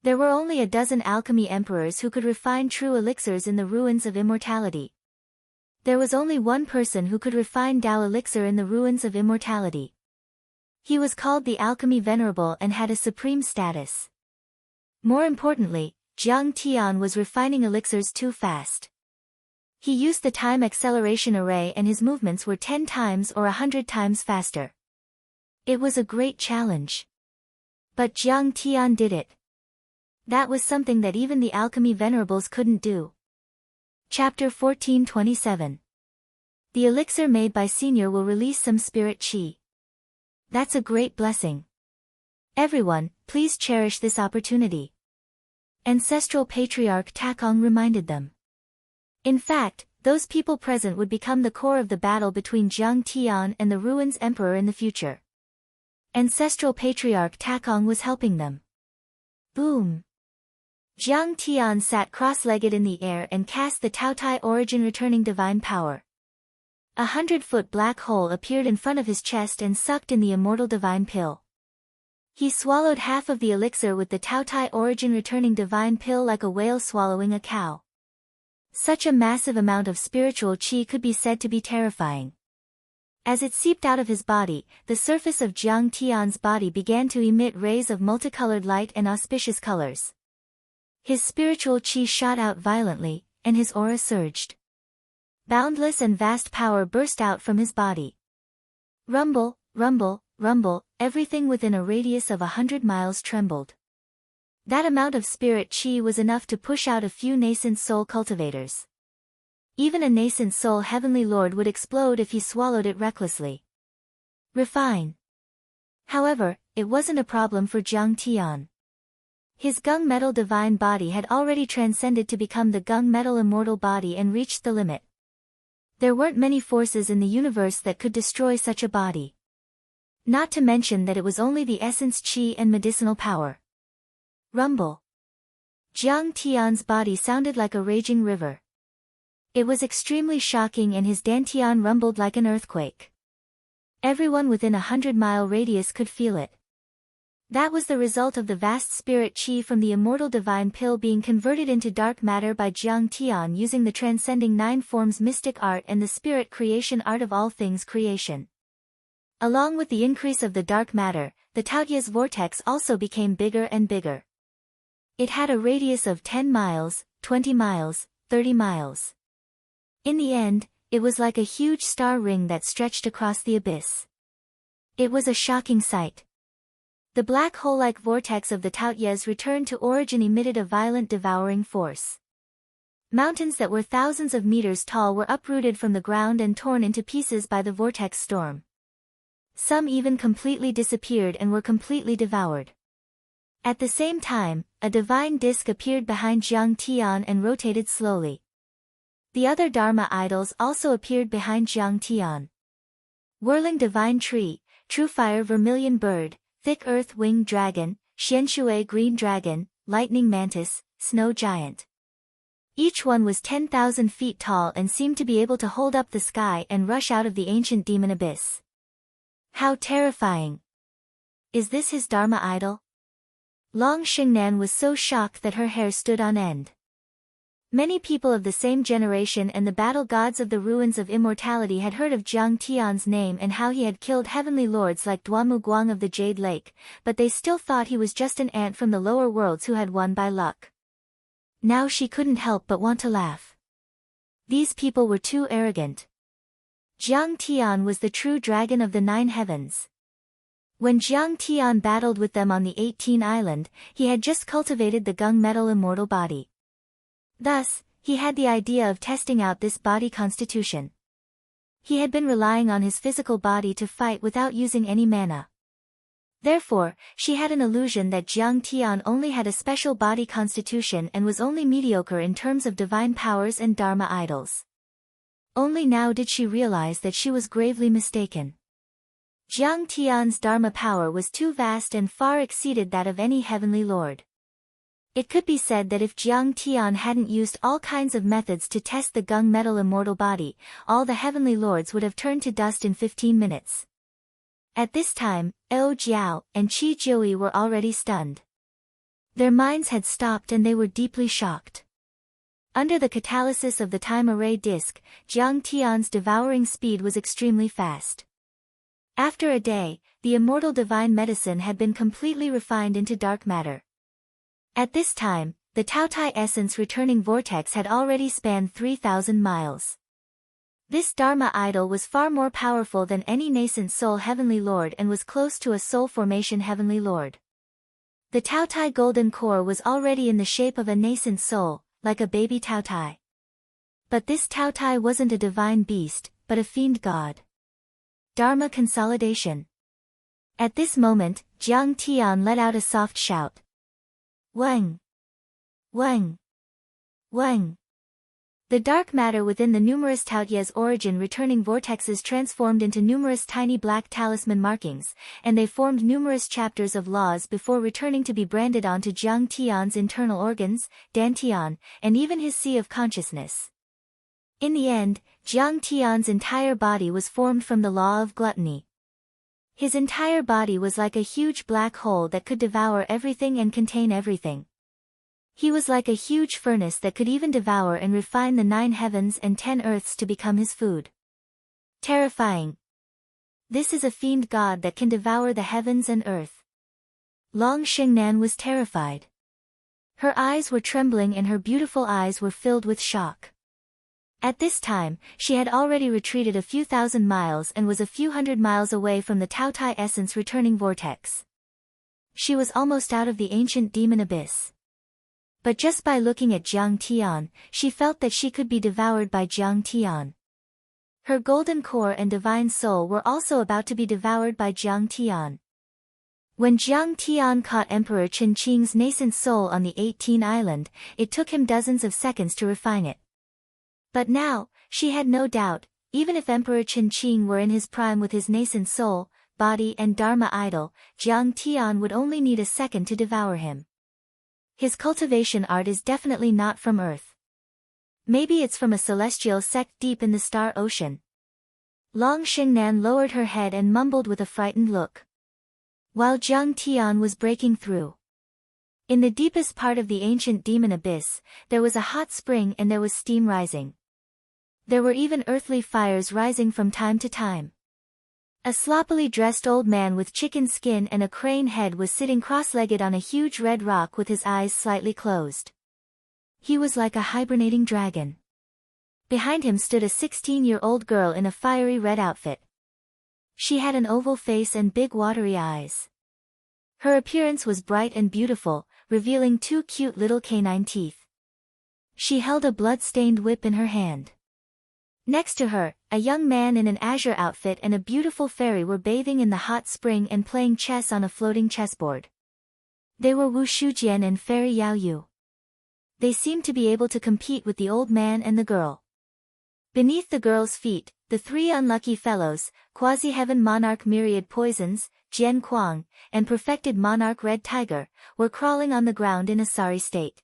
There were only a dozen alchemy emperors who could refine true elixirs in the ruins of immortality. There was only one person who could refine Tao elixir in the ruins of immortality. He was called the Alchemy Venerable and had a supreme status. More importantly, Jiang Tian was refining elixirs too fast. He used the time acceleration array and his movements were 10 times or 100 times faster. It was a great challenge. But Jiang Tian did it. That was something that even the alchemy venerables couldn't do. Chapter 1427. The elixir made by Senior will release some spirit qi. That's a great blessing. Everyone, please cherish this opportunity. Ancestral Patriarch Takong reminded them. In fact, those people present would become the core of the battle between Jiang Tian and the Ruins Emperor in the future. Ancestral Patriarch Takong was helping them. Boom! Jiang Tian sat cross-legged in the air and cast the Taotai Origin returning divine power. 100-foot black hole appeared in front of his chest and sucked in the immortal divine pill. He swallowed half of the elixir with the Taotai Origin returning divine pill like a whale swallowing a cow. Such a massive amount of spiritual qi could be said to be terrifying. As it seeped out of his body, the surface of Jiang Tian's body began to emit rays of multicolored light and auspicious colors. His spiritual qi shot out violently, and his aura surged. Boundless and vast power burst out from his body. Rumble, rumble, rumble, everything within a radius of 100 miles trembled. That amount of spirit qi was enough to push out a few nascent soul cultivators. Even a nascent soul heavenly lord would explode if he swallowed it recklessly. Refine. However, it wasn't a problem for Jiang Tian. His gung metal divine body had already transcended to become the gung metal immortal body and reached the limit. There weren't many forces in the universe that could destroy such a body. Not to mention that it was only the essence qi and medicinal power. Rumble. Jiang Tian's body sounded like a raging river. It was extremely shocking and his dantian rumbled like an earthquake. Everyone within a 100-mile radius could feel it. That was the result of the vast spirit qi from the immortal divine pill being converted into dark matter by Jiang Tian using the transcending 9 forms mystic art and the spirit creation art of all things creation. Along with the increase of the dark matter, the Taotia's vortex also became bigger and bigger. It had a radius of 10 miles, 20 miles, 30 miles. In the end, it was like a huge star ring that stretched across the abyss. It was a shocking sight. The black hole-like vortex of the Taotia's return to origin emitted a violent devouring force. Mountains that were thousands of meters tall were uprooted from the ground and torn into pieces by the vortex storm. Some even completely disappeared and were completely devoured. At the same time, a divine disk appeared behind Jiang Tian and rotated slowly. The other Dharma idols also appeared behind Jiang Tian. Whirling divine tree, true fire vermilion bird, thick earth winged dragon, xianshui green dragon, lightning mantis, snow giant. Each one was 10,000 feet tall and seemed to be able to hold up the sky and rush out of the ancient demon abyss. How terrifying! Is this his Dharma idol? Long Xingnan was so shocked that her hair stood on end. Many people of the same generation and the battle gods of the ruins of immortality had heard of Jiang Tian's name and how he had killed heavenly lords like Duamu Guang of the Jade Lake, but they still thought he was just an ant from the lower worlds who had won by luck. Now she couldn't help but want to laugh. These people were too arrogant. Jiang Tian was the true dragon of the 9 heavens. When Jiang Tian battled with them on the 18 Island, he had just cultivated the gung metal immortal body. Thus, he had the idea of testing out this body constitution. He had been relying on his physical body to fight without using any mana. Therefore, she had an illusion that Jiang Tian only had a special body constitution and was only mediocre in terms of divine powers and Dharma idols. Only now did she realize that she was gravely mistaken. Jiang Tian's Dharma power was too vast and far exceeded that of any heavenly lord. It could be said that if Jiang Tian hadn't used all kinds of methods to test the gung metal immortal body, all the heavenly lords would have turned to dust in 15 minutes. At this time, Eo Jiao and Qi Jiui were already stunned. Their minds had stopped and they were deeply shocked. Under the catalysis of the time array disk, Jiang Tian's devouring speed was extremely fast. After a day, the immortal divine medicine had been completely refined into dark matter. At this time, the Taotai essence returning vortex had already spanned 3,000 miles. This Dharma idol was far more powerful than any nascent soul heavenly lord and was close to a soul formation heavenly lord. The Taotai golden core was already in the shape of a nascent soul, like a baby Taotai. But this Taotai wasn't a divine beast, but a fiend god. Dharma consolidation. At this moment, Jiang Tian let out a soft shout. Weng! Weng! Weng! The dark matter within the numerous Taotia's origin returning vortexes transformed into numerous tiny black talisman markings, and they formed numerous chapters of laws before returning to be branded onto Jiang Tian's internal organs, Dantian, and even his sea of consciousness. In the end, Jiang Tian's entire body was formed from the law of gluttony. His entire body was like a huge black hole that could devour everything and contain everything. He was like a huge furnace that could even devour and refine the 9 heavens and 10 earths to become his food. Terrifying. This is a fiend god that can devour the heavens and earth. Long Xingnan was terrified. Her eyes were trembling and her beautiful eyes were filled with shock. At this time, she had already retreated a few thousand miles and was a few hundred miles away from the Taotai essence returning vortex. She was almost out of the ancient demon abyss. But just by looking at Jiang Tian, she felt that she could be devoured by Jiang Tian. Her golden core and divine soul were also about to be devoured by Jiang Tian. When Jiang Tian caught Emperor Chen Qing's nascent soul on the 18 island, it took him dozens of seconds to refine it. But now, she had no doubt, even if Emperor Chen Qing were in his prime with his nascent soul, body and Dharma idol, Jiang Tian would only need a second to devour him. His cultivation art is definitely not from Earth. Maybe it's from a celestial sect deep in the star ocean. Long Xingnan lowered her head and mumbled with a frightened look. While Jiang Tian was breaking through. In the deepest part of the ancient demon abyss, there was a hot spring and there was steam rising. There were even earthly fires rising from time to time. A sloppily dressed old man with chicken skin and a crane head was sitting cross-legged on a huge red rock with his eyes slightly closed. He was like a hibernating dragon. Behind him stood a 16-year-old girl in a fiery red outfit. She had an oval face and big watery eyes. Her appearance was bright and beautiful, revealing 2 cute little canine teeth. She held a blood-stained whip in her hand. Next to her, a young man in an azure outfit and a beautiful fairy were bathing in the hot spring and playing chess on a floating chessboard. They were Wu Shujian and Fairy Yao Yu. They seemed to be able to compete with the old man and the girl. Beneath the girl's feet, the 3 unlucky fellows, Quasi-Heaven Monarch Myriad Poisons, Jian Kuang, and Perfected Monarch Red Tiger, were crawling on the ground in a sorry state.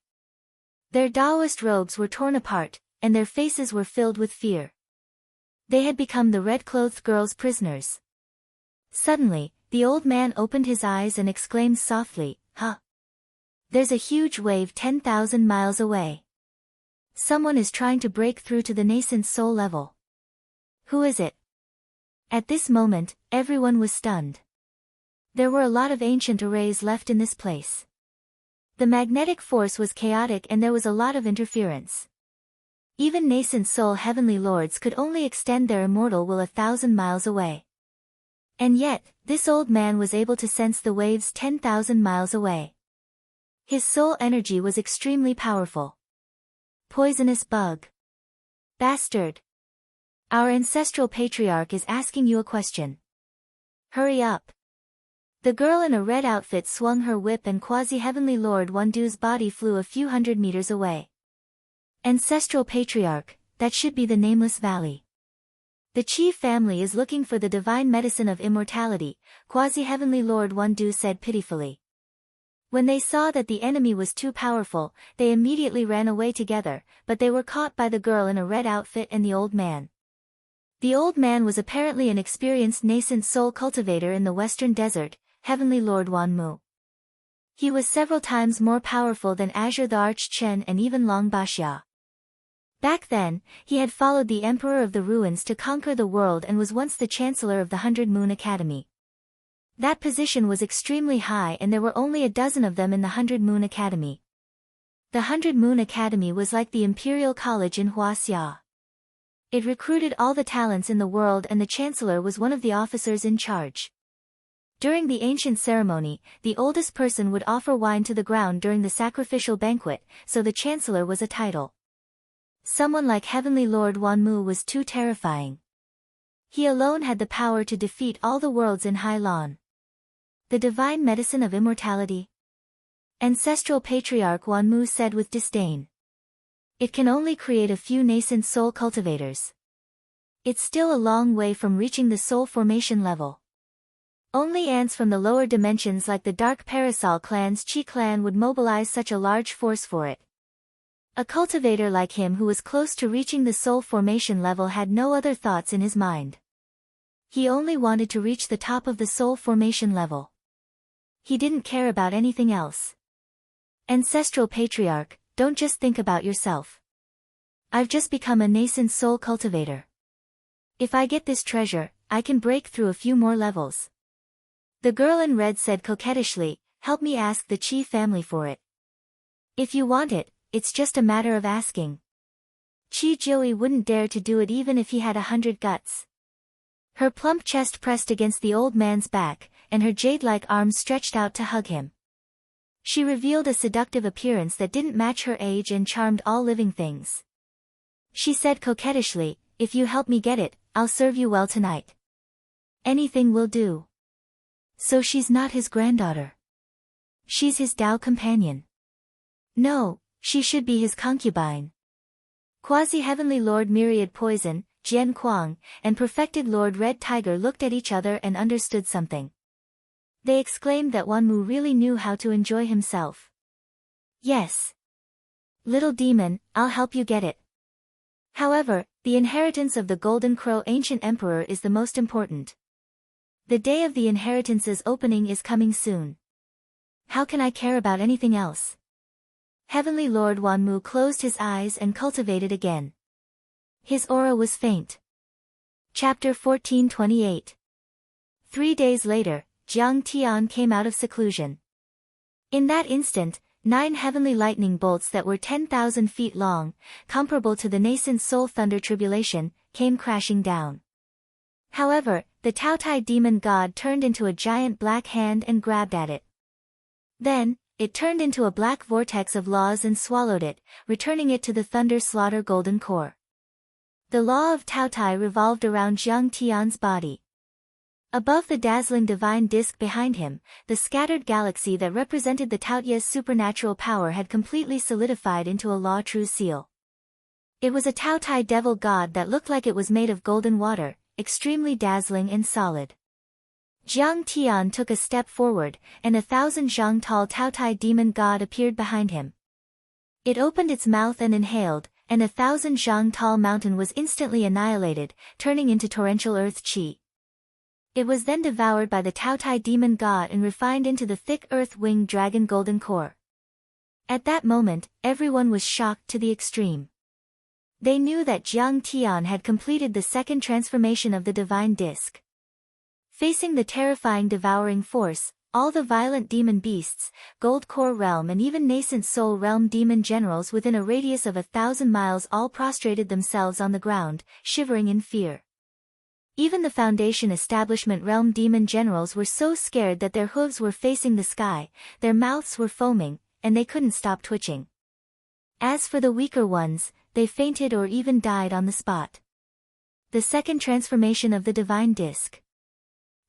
Their Taoist robes were torn apart, and their faces were filled with fear. They had become the red-clothed girl's prisoners. Suddenly, the old man opened his eyes and exclaimed softly, "Huh! There's a huge wave 10,000 miles away. Someone is trying to break through to the nascent soul level. Who is it?" At this moment, everyone was stunned. There were a lot of ancient arrays left in this place. The magnetic force was chaotic and there was a lot of interference. Even nascent soul heavenly lords could only extend their immortal will 1,000 miles away. And yet, this old man was able to sense the waves 10,000 miles away. His soul energy was extremely powerful. Poisonous bug. Bastard. Our ancestral patriarch is asking you a question. Hurry up. The girl in a red outfit swung her whip and quasi-heavenly Lord Wandu's body flew a few hundred meters away. Ancestral Patriarch, that should be the Nameless Valley. The Qi family is looking for the divine medicine of immortality, quasi-heavenly Lord Wandu said pitifully. When they saw that the enemy was too powerful, they immediately ran away together, but they were caught by the girl in a red outfit and the old man. The old man was apparently an experienced nascent soul cultivator in the western desert, Heavenly Lord Wanmu. He was several times more powerful than Azure the Arch-Chen and even Long Baxia. Back then, he had followed the Emperor of the Ruins to conquer the world and was once the Chancellor of the 100 Moon Academy. That position was extremely high and there were only a dozen of them in the 100 Moon Academy. The 100 Moon Academy was like the Imperial College in Huaxia. It recruited all the talents in the world and the Chancellor was one of the officers in charge. During the ancient ceremony, the oldest person would offer wine to the ground during the sacrificial banquet, so the Chancellor was a title. Someone like Heavenly Lord Wanmu was too terrifying. He alone had the power to defeat all the worlds in Hai Lan. The divine medicine of immortality? Ancestral Patriarch Wanmu said with disdain. It can only create a few nascent soul cultivators. It's still a long way from reaching the soul formation level. Only ants from the lower dimensions like the Dark Parasol clan's Chi clan would mobilize such a large force for it. A cultivator like him who was close to reaching the soul formation level had no other thoughts in his mind. He only wanted to reach the top of the soul formation level. He didn't care about anything else. Ancestral Patriarch, don't just think about yourself. I've just become a nascent soul cultivator. If I get this treasure, I can break through a few more levels. The girl in red said coquettishly, help me ask the Chi family for it. If you want it, it's just a matter of asking. Chi Joey wouldn't dare to do it even if he had 100 guts. Her plump chest pressed against the old man's back, and her jade-like arms stretched out to hug him. She revealed a seductive appearance that didn't match her age and charmed all living things. She said coquettishly, if you help me get it, I'll serve you well tonight. Anything will do. So she's not his granddaughter. She's his Tao companion. No. She should be his concubine. Quasi-Heavenly Lord Myriad Poison, Jian Kuang, and Perfected Lord Red Tiger looked at each other and understood something. They exclaimed that Wanmu really knew how to enjoy himself. Yes. Little demon, I'll help you get it. However, the inheritance of the Golden Crow Ancient Emperor is the most important. The day of the inheritance's opening is coming soon. How can I care about anything else? Heavenly Lord Wanmu closed his eyes and cultivated again. His aura was faint. Chapter 1428. 3 days later, Jiang Tian came out of seclusion. In that instant, 9 heavenly lightning bolts that were 10,000 feet long, comparable to the nascent soul thunder tribulation, came crashing down. However, the Taotai demon god turned into a giant black hand and grabbed at it. Then, it turned into a black vortex of laws and swallowed it, returning it to the Thunder Slaughter Golden Core. The law of Taotai revolved around Jiang Tian's body. Above the dazzling divine disk behind him, the scattered galaxy that represented the Taotia's supernatural power had completely solidified into a law true seal. It was a Taotai devil god that looked like it was made of golden water, extremely dazzling and solid. Jiang Tian took a step forward, and 1,000 zhang tall Taotai demon god appeared behind him. It opened its mouth and inhaled, and 1,000 zhang tall mountain was instantly annihilated, turning into torrential earth chi. It was then devoured by the Taotai demon god and refined into the thick earth-winged dragon golden core. At that moment, everyone was shocked to the extreme. They knew that Jiang Tian had completed the second transformation of the divine disk. Facing the terrifying devouring force, all the violent demon beasts, Gold Core Realm and even nascent Soul Realm demon generals within a radius of 1,000 miles all prostrated themselves on the ground, shivering in fear. Even the Foundation Establishment Realm demon generals were so scared that their hooves were facing the sky, their mouths were foaming, and they couldn't stop twitching. As for the weaker ones, they fainted or even died on the spot. The second transformation of the divine disk.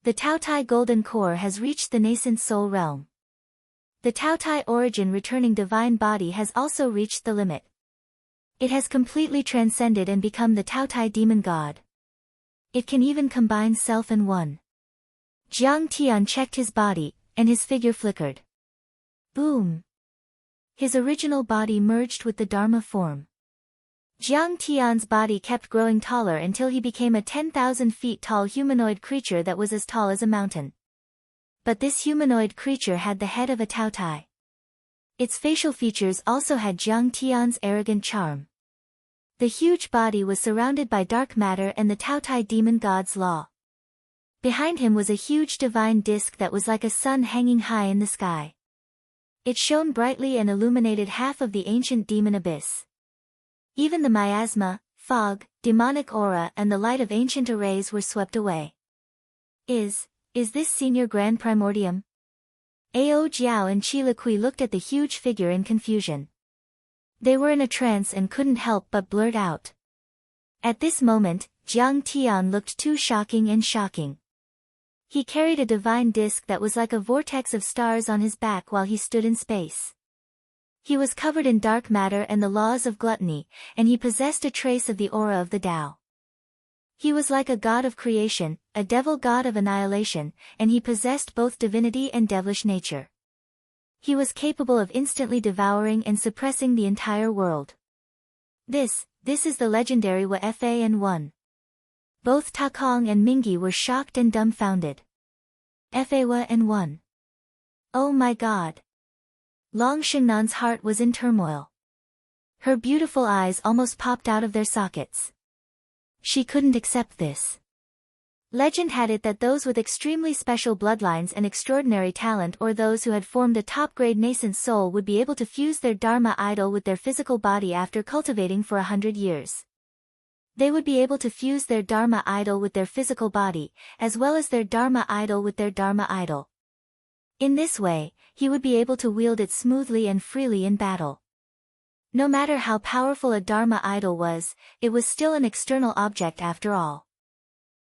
The Taotai Golden Core has reached the nascent soul realm. The Taotai origin returning divine body has also reached the limit. It has completely transcended and become the Taotai demon god. It can even combine self and one. Jiang Tian checked his body, and his figure flickered. Boom! His original body merged with the Dharma form. Jiang Tian's body kept growing taller until he became a 10,000 feet tall humanoid creature that was as tall as a mountain. But this humanoid creature had the head of a taotai. Its facial features also had Jiang Tian's arrogant charm. The huge body was surrounded by dark matter and the taotai demon god's law. Behind him was a huge divine disk that was like a sun hanging high in the sky. It shone brightly and illuminated half of the ancient demon abyss. Even the miasma, fog, demonic aura and the light of ancient arrays were swept away. Is this Senior Grand Primordium? Ao Jiao and Qi Liqui looked at the huge figure in confusion. They were in a trance and couldn't help but blurt out. At this moment, Jiang Tian looked too shocking and shocking. He carried a divine disk that was like a vortex of stars on his back while he stood in space. He was covered in dark matter and the laws of gluttony, and he possessed a trace of the aura of the Tao. He was like a god of creation, a devil god of annihilation, and he possessed both divinity and devilish nature. He was capable of instantly devouring and suppressing the entire world. This is the legendary Wa-Fa and One. Both Ta Kong and Mingyi were shocked and dumbfounded. Fa and One. Oh my god. Long Xingnan's heart was in turmoil. Her beautiful eyes almost popped out of their sockets. She couldn't accept this. Legend had it that those with extremely special bloodlines and extraordinary talent or those who had formed a top-grade nascent soul would be able to fuse their Dharma idol with their physical body after cultivating for 100 years. They would be able to fuse their Dharma idol with their physical body, as well as their Dharma idol with their Dharma idol. In this way, he would be able to wield it smoothly and freely in battle. No matter how powerful a Dharma idol was, it was still an external object after all.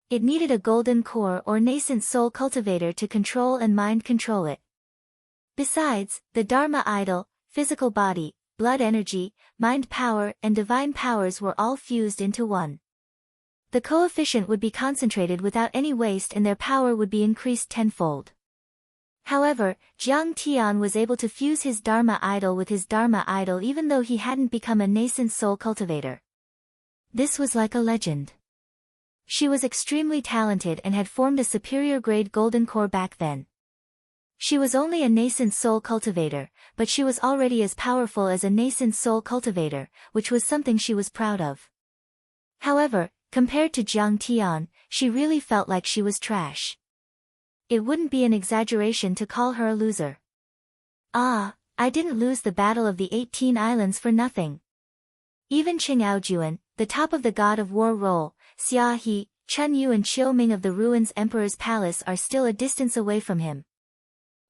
It needed a golden core or nascent soul cultivator to control and mind control it. Besides, the Dharma idol, physical body, blood energy, mind power and divine powers were all fused into one. The coefficient would be concentrated without any waste and their power would be increased tenfold. However, Jiang Tian was able to fuse his Dharma idol with his Dharma idol even though he hadn't become a nascent soul cultivator. This was like a legend. She was extremely talented and had formed a superior grade golden core back then. She was only a nascent soul cultivator, but she was already as powerful as a nascent soul cultivator, which was something she was proud of. However, compared to Jiang Tian, she really felt like she was trash. It wouldn't be an exaggeration to call her a loser. Ah, I didn't lose the Battle of the 18 Islands for nothing. Even Qing'aojuan, the top of the God of War role, Xia He, Chun Yu and Qiu Ming of the Ruins Emperor's Palace are still a distance away from him.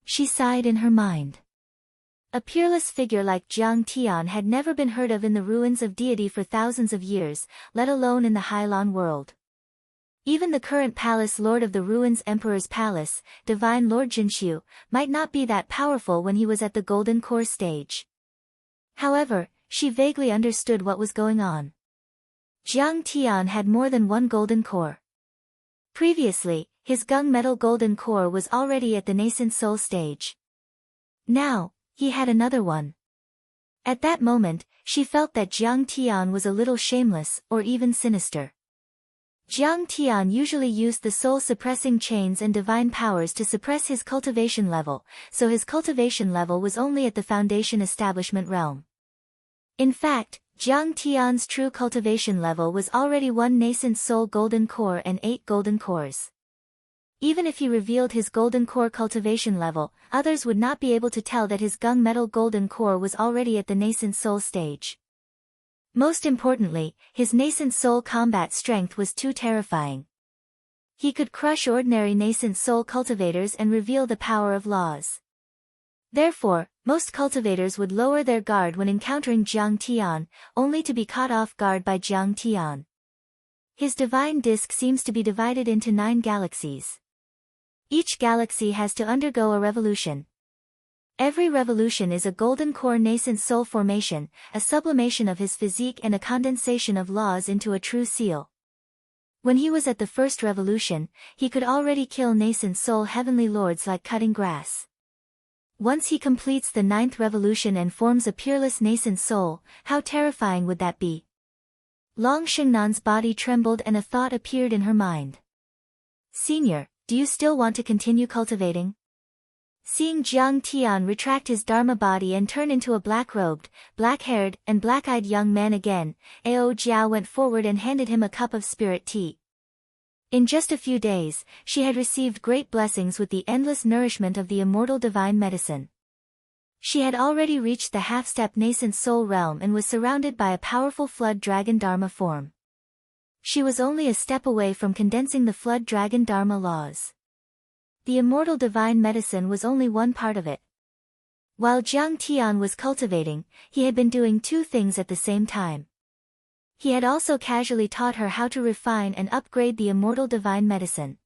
She sighed in her mind. A peerless figure like Jiang Tian had never been heard of in the ruins of deity for thousands of years, let alone in the Hylon world. Even the current palace lord of the Ruins Emperor's Palace, Divine Lord Jinxiu, might not be that powerful when he was at the Golden Core stage. However, she vaguely understood what was going on. Jiang Tian had more than one Golden Core. Previously, his gunmetal Golden Core was already at the nascent soul stage. Now, he had another one. At that moment, she felt that Jiang Tian was a little shameless or even sinister. Jiang Tian usually used the soul-suppressing chains and divine powers to suppress his cultivation level, so his cultivation level was only at the foundation establishment realm. In fact, Jiang Tian's true cultivation level was already 1 nascent soul golden core and 8 golden cores. Even if he revealed his golden core cultivation level, others would not be able to tell that his gunmetal golden core was already at the nascent soul stage. Most importantly, his nascent soul combat strength was too terrifying. He could crush ordinary nascent soul cultivators and reveal the power of laws. Therefore, most cultivators would lower their guard when encountering Jiang Tian, only to be caught off guard by Jiang Tian. His divine disk seems to be divided into 9 galaxies. Each galaxy has to undergo a revolution. Every revolution is a golden core nascent soul formation, a sublimation of his physique and a condensation of laws into a true seal. When he was at the first revolution, he could already kill nascent soul heavenly lords like cutting grass. Once he completes the 9th revolution and forms a peerless nascent soul, how terrifying would that be? Long Xingnan's body trembled and a thought appeared in her mind. Senior, do you still want to continue cultivating? Seeing Jiang Tian retract his Dharma body and turn into a black-robed, black-haired, and black-eyed young man again, Ao Jiao went forward and handed him a cup of spirit tea. In just a few days, she had received great blessings with the endless nourishment of the immortal divine medicine. She had already reached the half-step nascent soul realm and was surrounded by a powerful flood dragon Dharma form. She was only a step away from condensing the flood dragon Dharma laws. The immortal divine medicine was only one part of it. While Jiang Tian was cultivating, he had been doing two things at the same time. He had also casually taught her how to refine and upgrade the immortal divine medicine.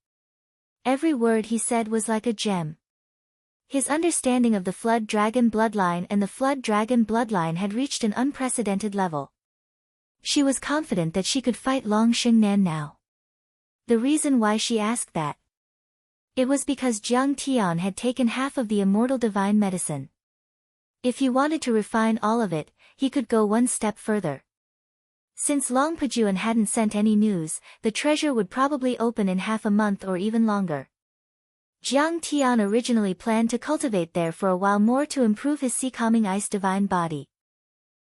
Every word he said was like a gem. His understanding of the flood dragon bloodline and the flood dragon bloodline had reached an unprecedented level. She was confident that she could fight Long Xingnan now. The reason why she asked that? It was because Jiang Tian had taken half of the immortal divine medicine. If he wanted to refine all of it, he could go one step further. Since Long Pejuan hadn't sent any news, the treasure would probably open in half a month or even longer. Jiang Tian originally planned to cultivate there for a while more to improve his Sea-calming ice divine body.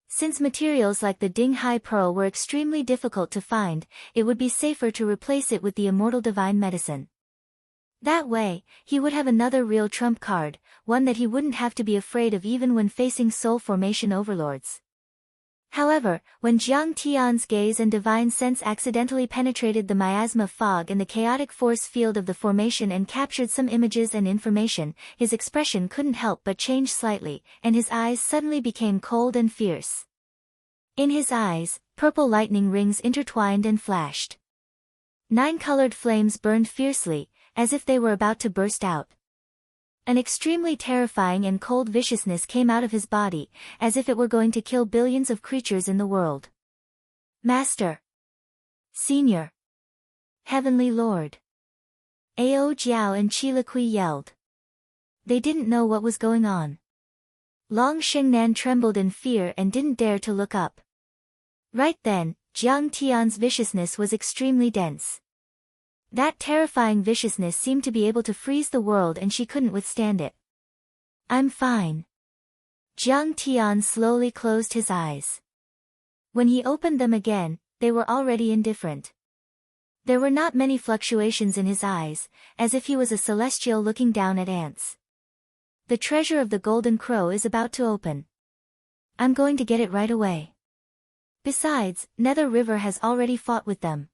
Since materials like the Dinghai Pearl were extremely difficult to find, it would be safer to replace it with the immortal divine medicine. That way, he would have another real trump card, one that he wouldn't have to be afraid of even when facing soul formation overlords. However, when Jiang Tian's gaze and divine sense accidentally penetrated the miasma fog and the chaotic force field of the formation and captured some images and information, his expression couldn't help but change slightly, and his eyes suddenly became cold and fierce. In his eyes, purple lightning rings intertwined and flashed. 9 colored flames burned fiercely, as if they were about to burst out. An extremely terrifying and cold viciousness came out of his body, as if it were going to kill billions of creatures in the world. Master! Senior! Heavenly Lord! Ao Jiao and Qi Liqui yelled. They didn't know what was going on. Long Xingnan trembled in fear and didn't dare to look up. Right then, Jiang Tian's viciousness was extremely dense. That terrifying viciousness seemed to be able to freeze the world and she couldn't withstand it. I'm fine. Jiang Tian slowly closed his eyes. When he opened them again, they were already indifferent. There were not many fluctuations in his eyes, as if he was a celestial looking down at ants. The treasure of the Golden Crow is about to open. I'm going to get it right away. Besides, Nether River has already fought with them.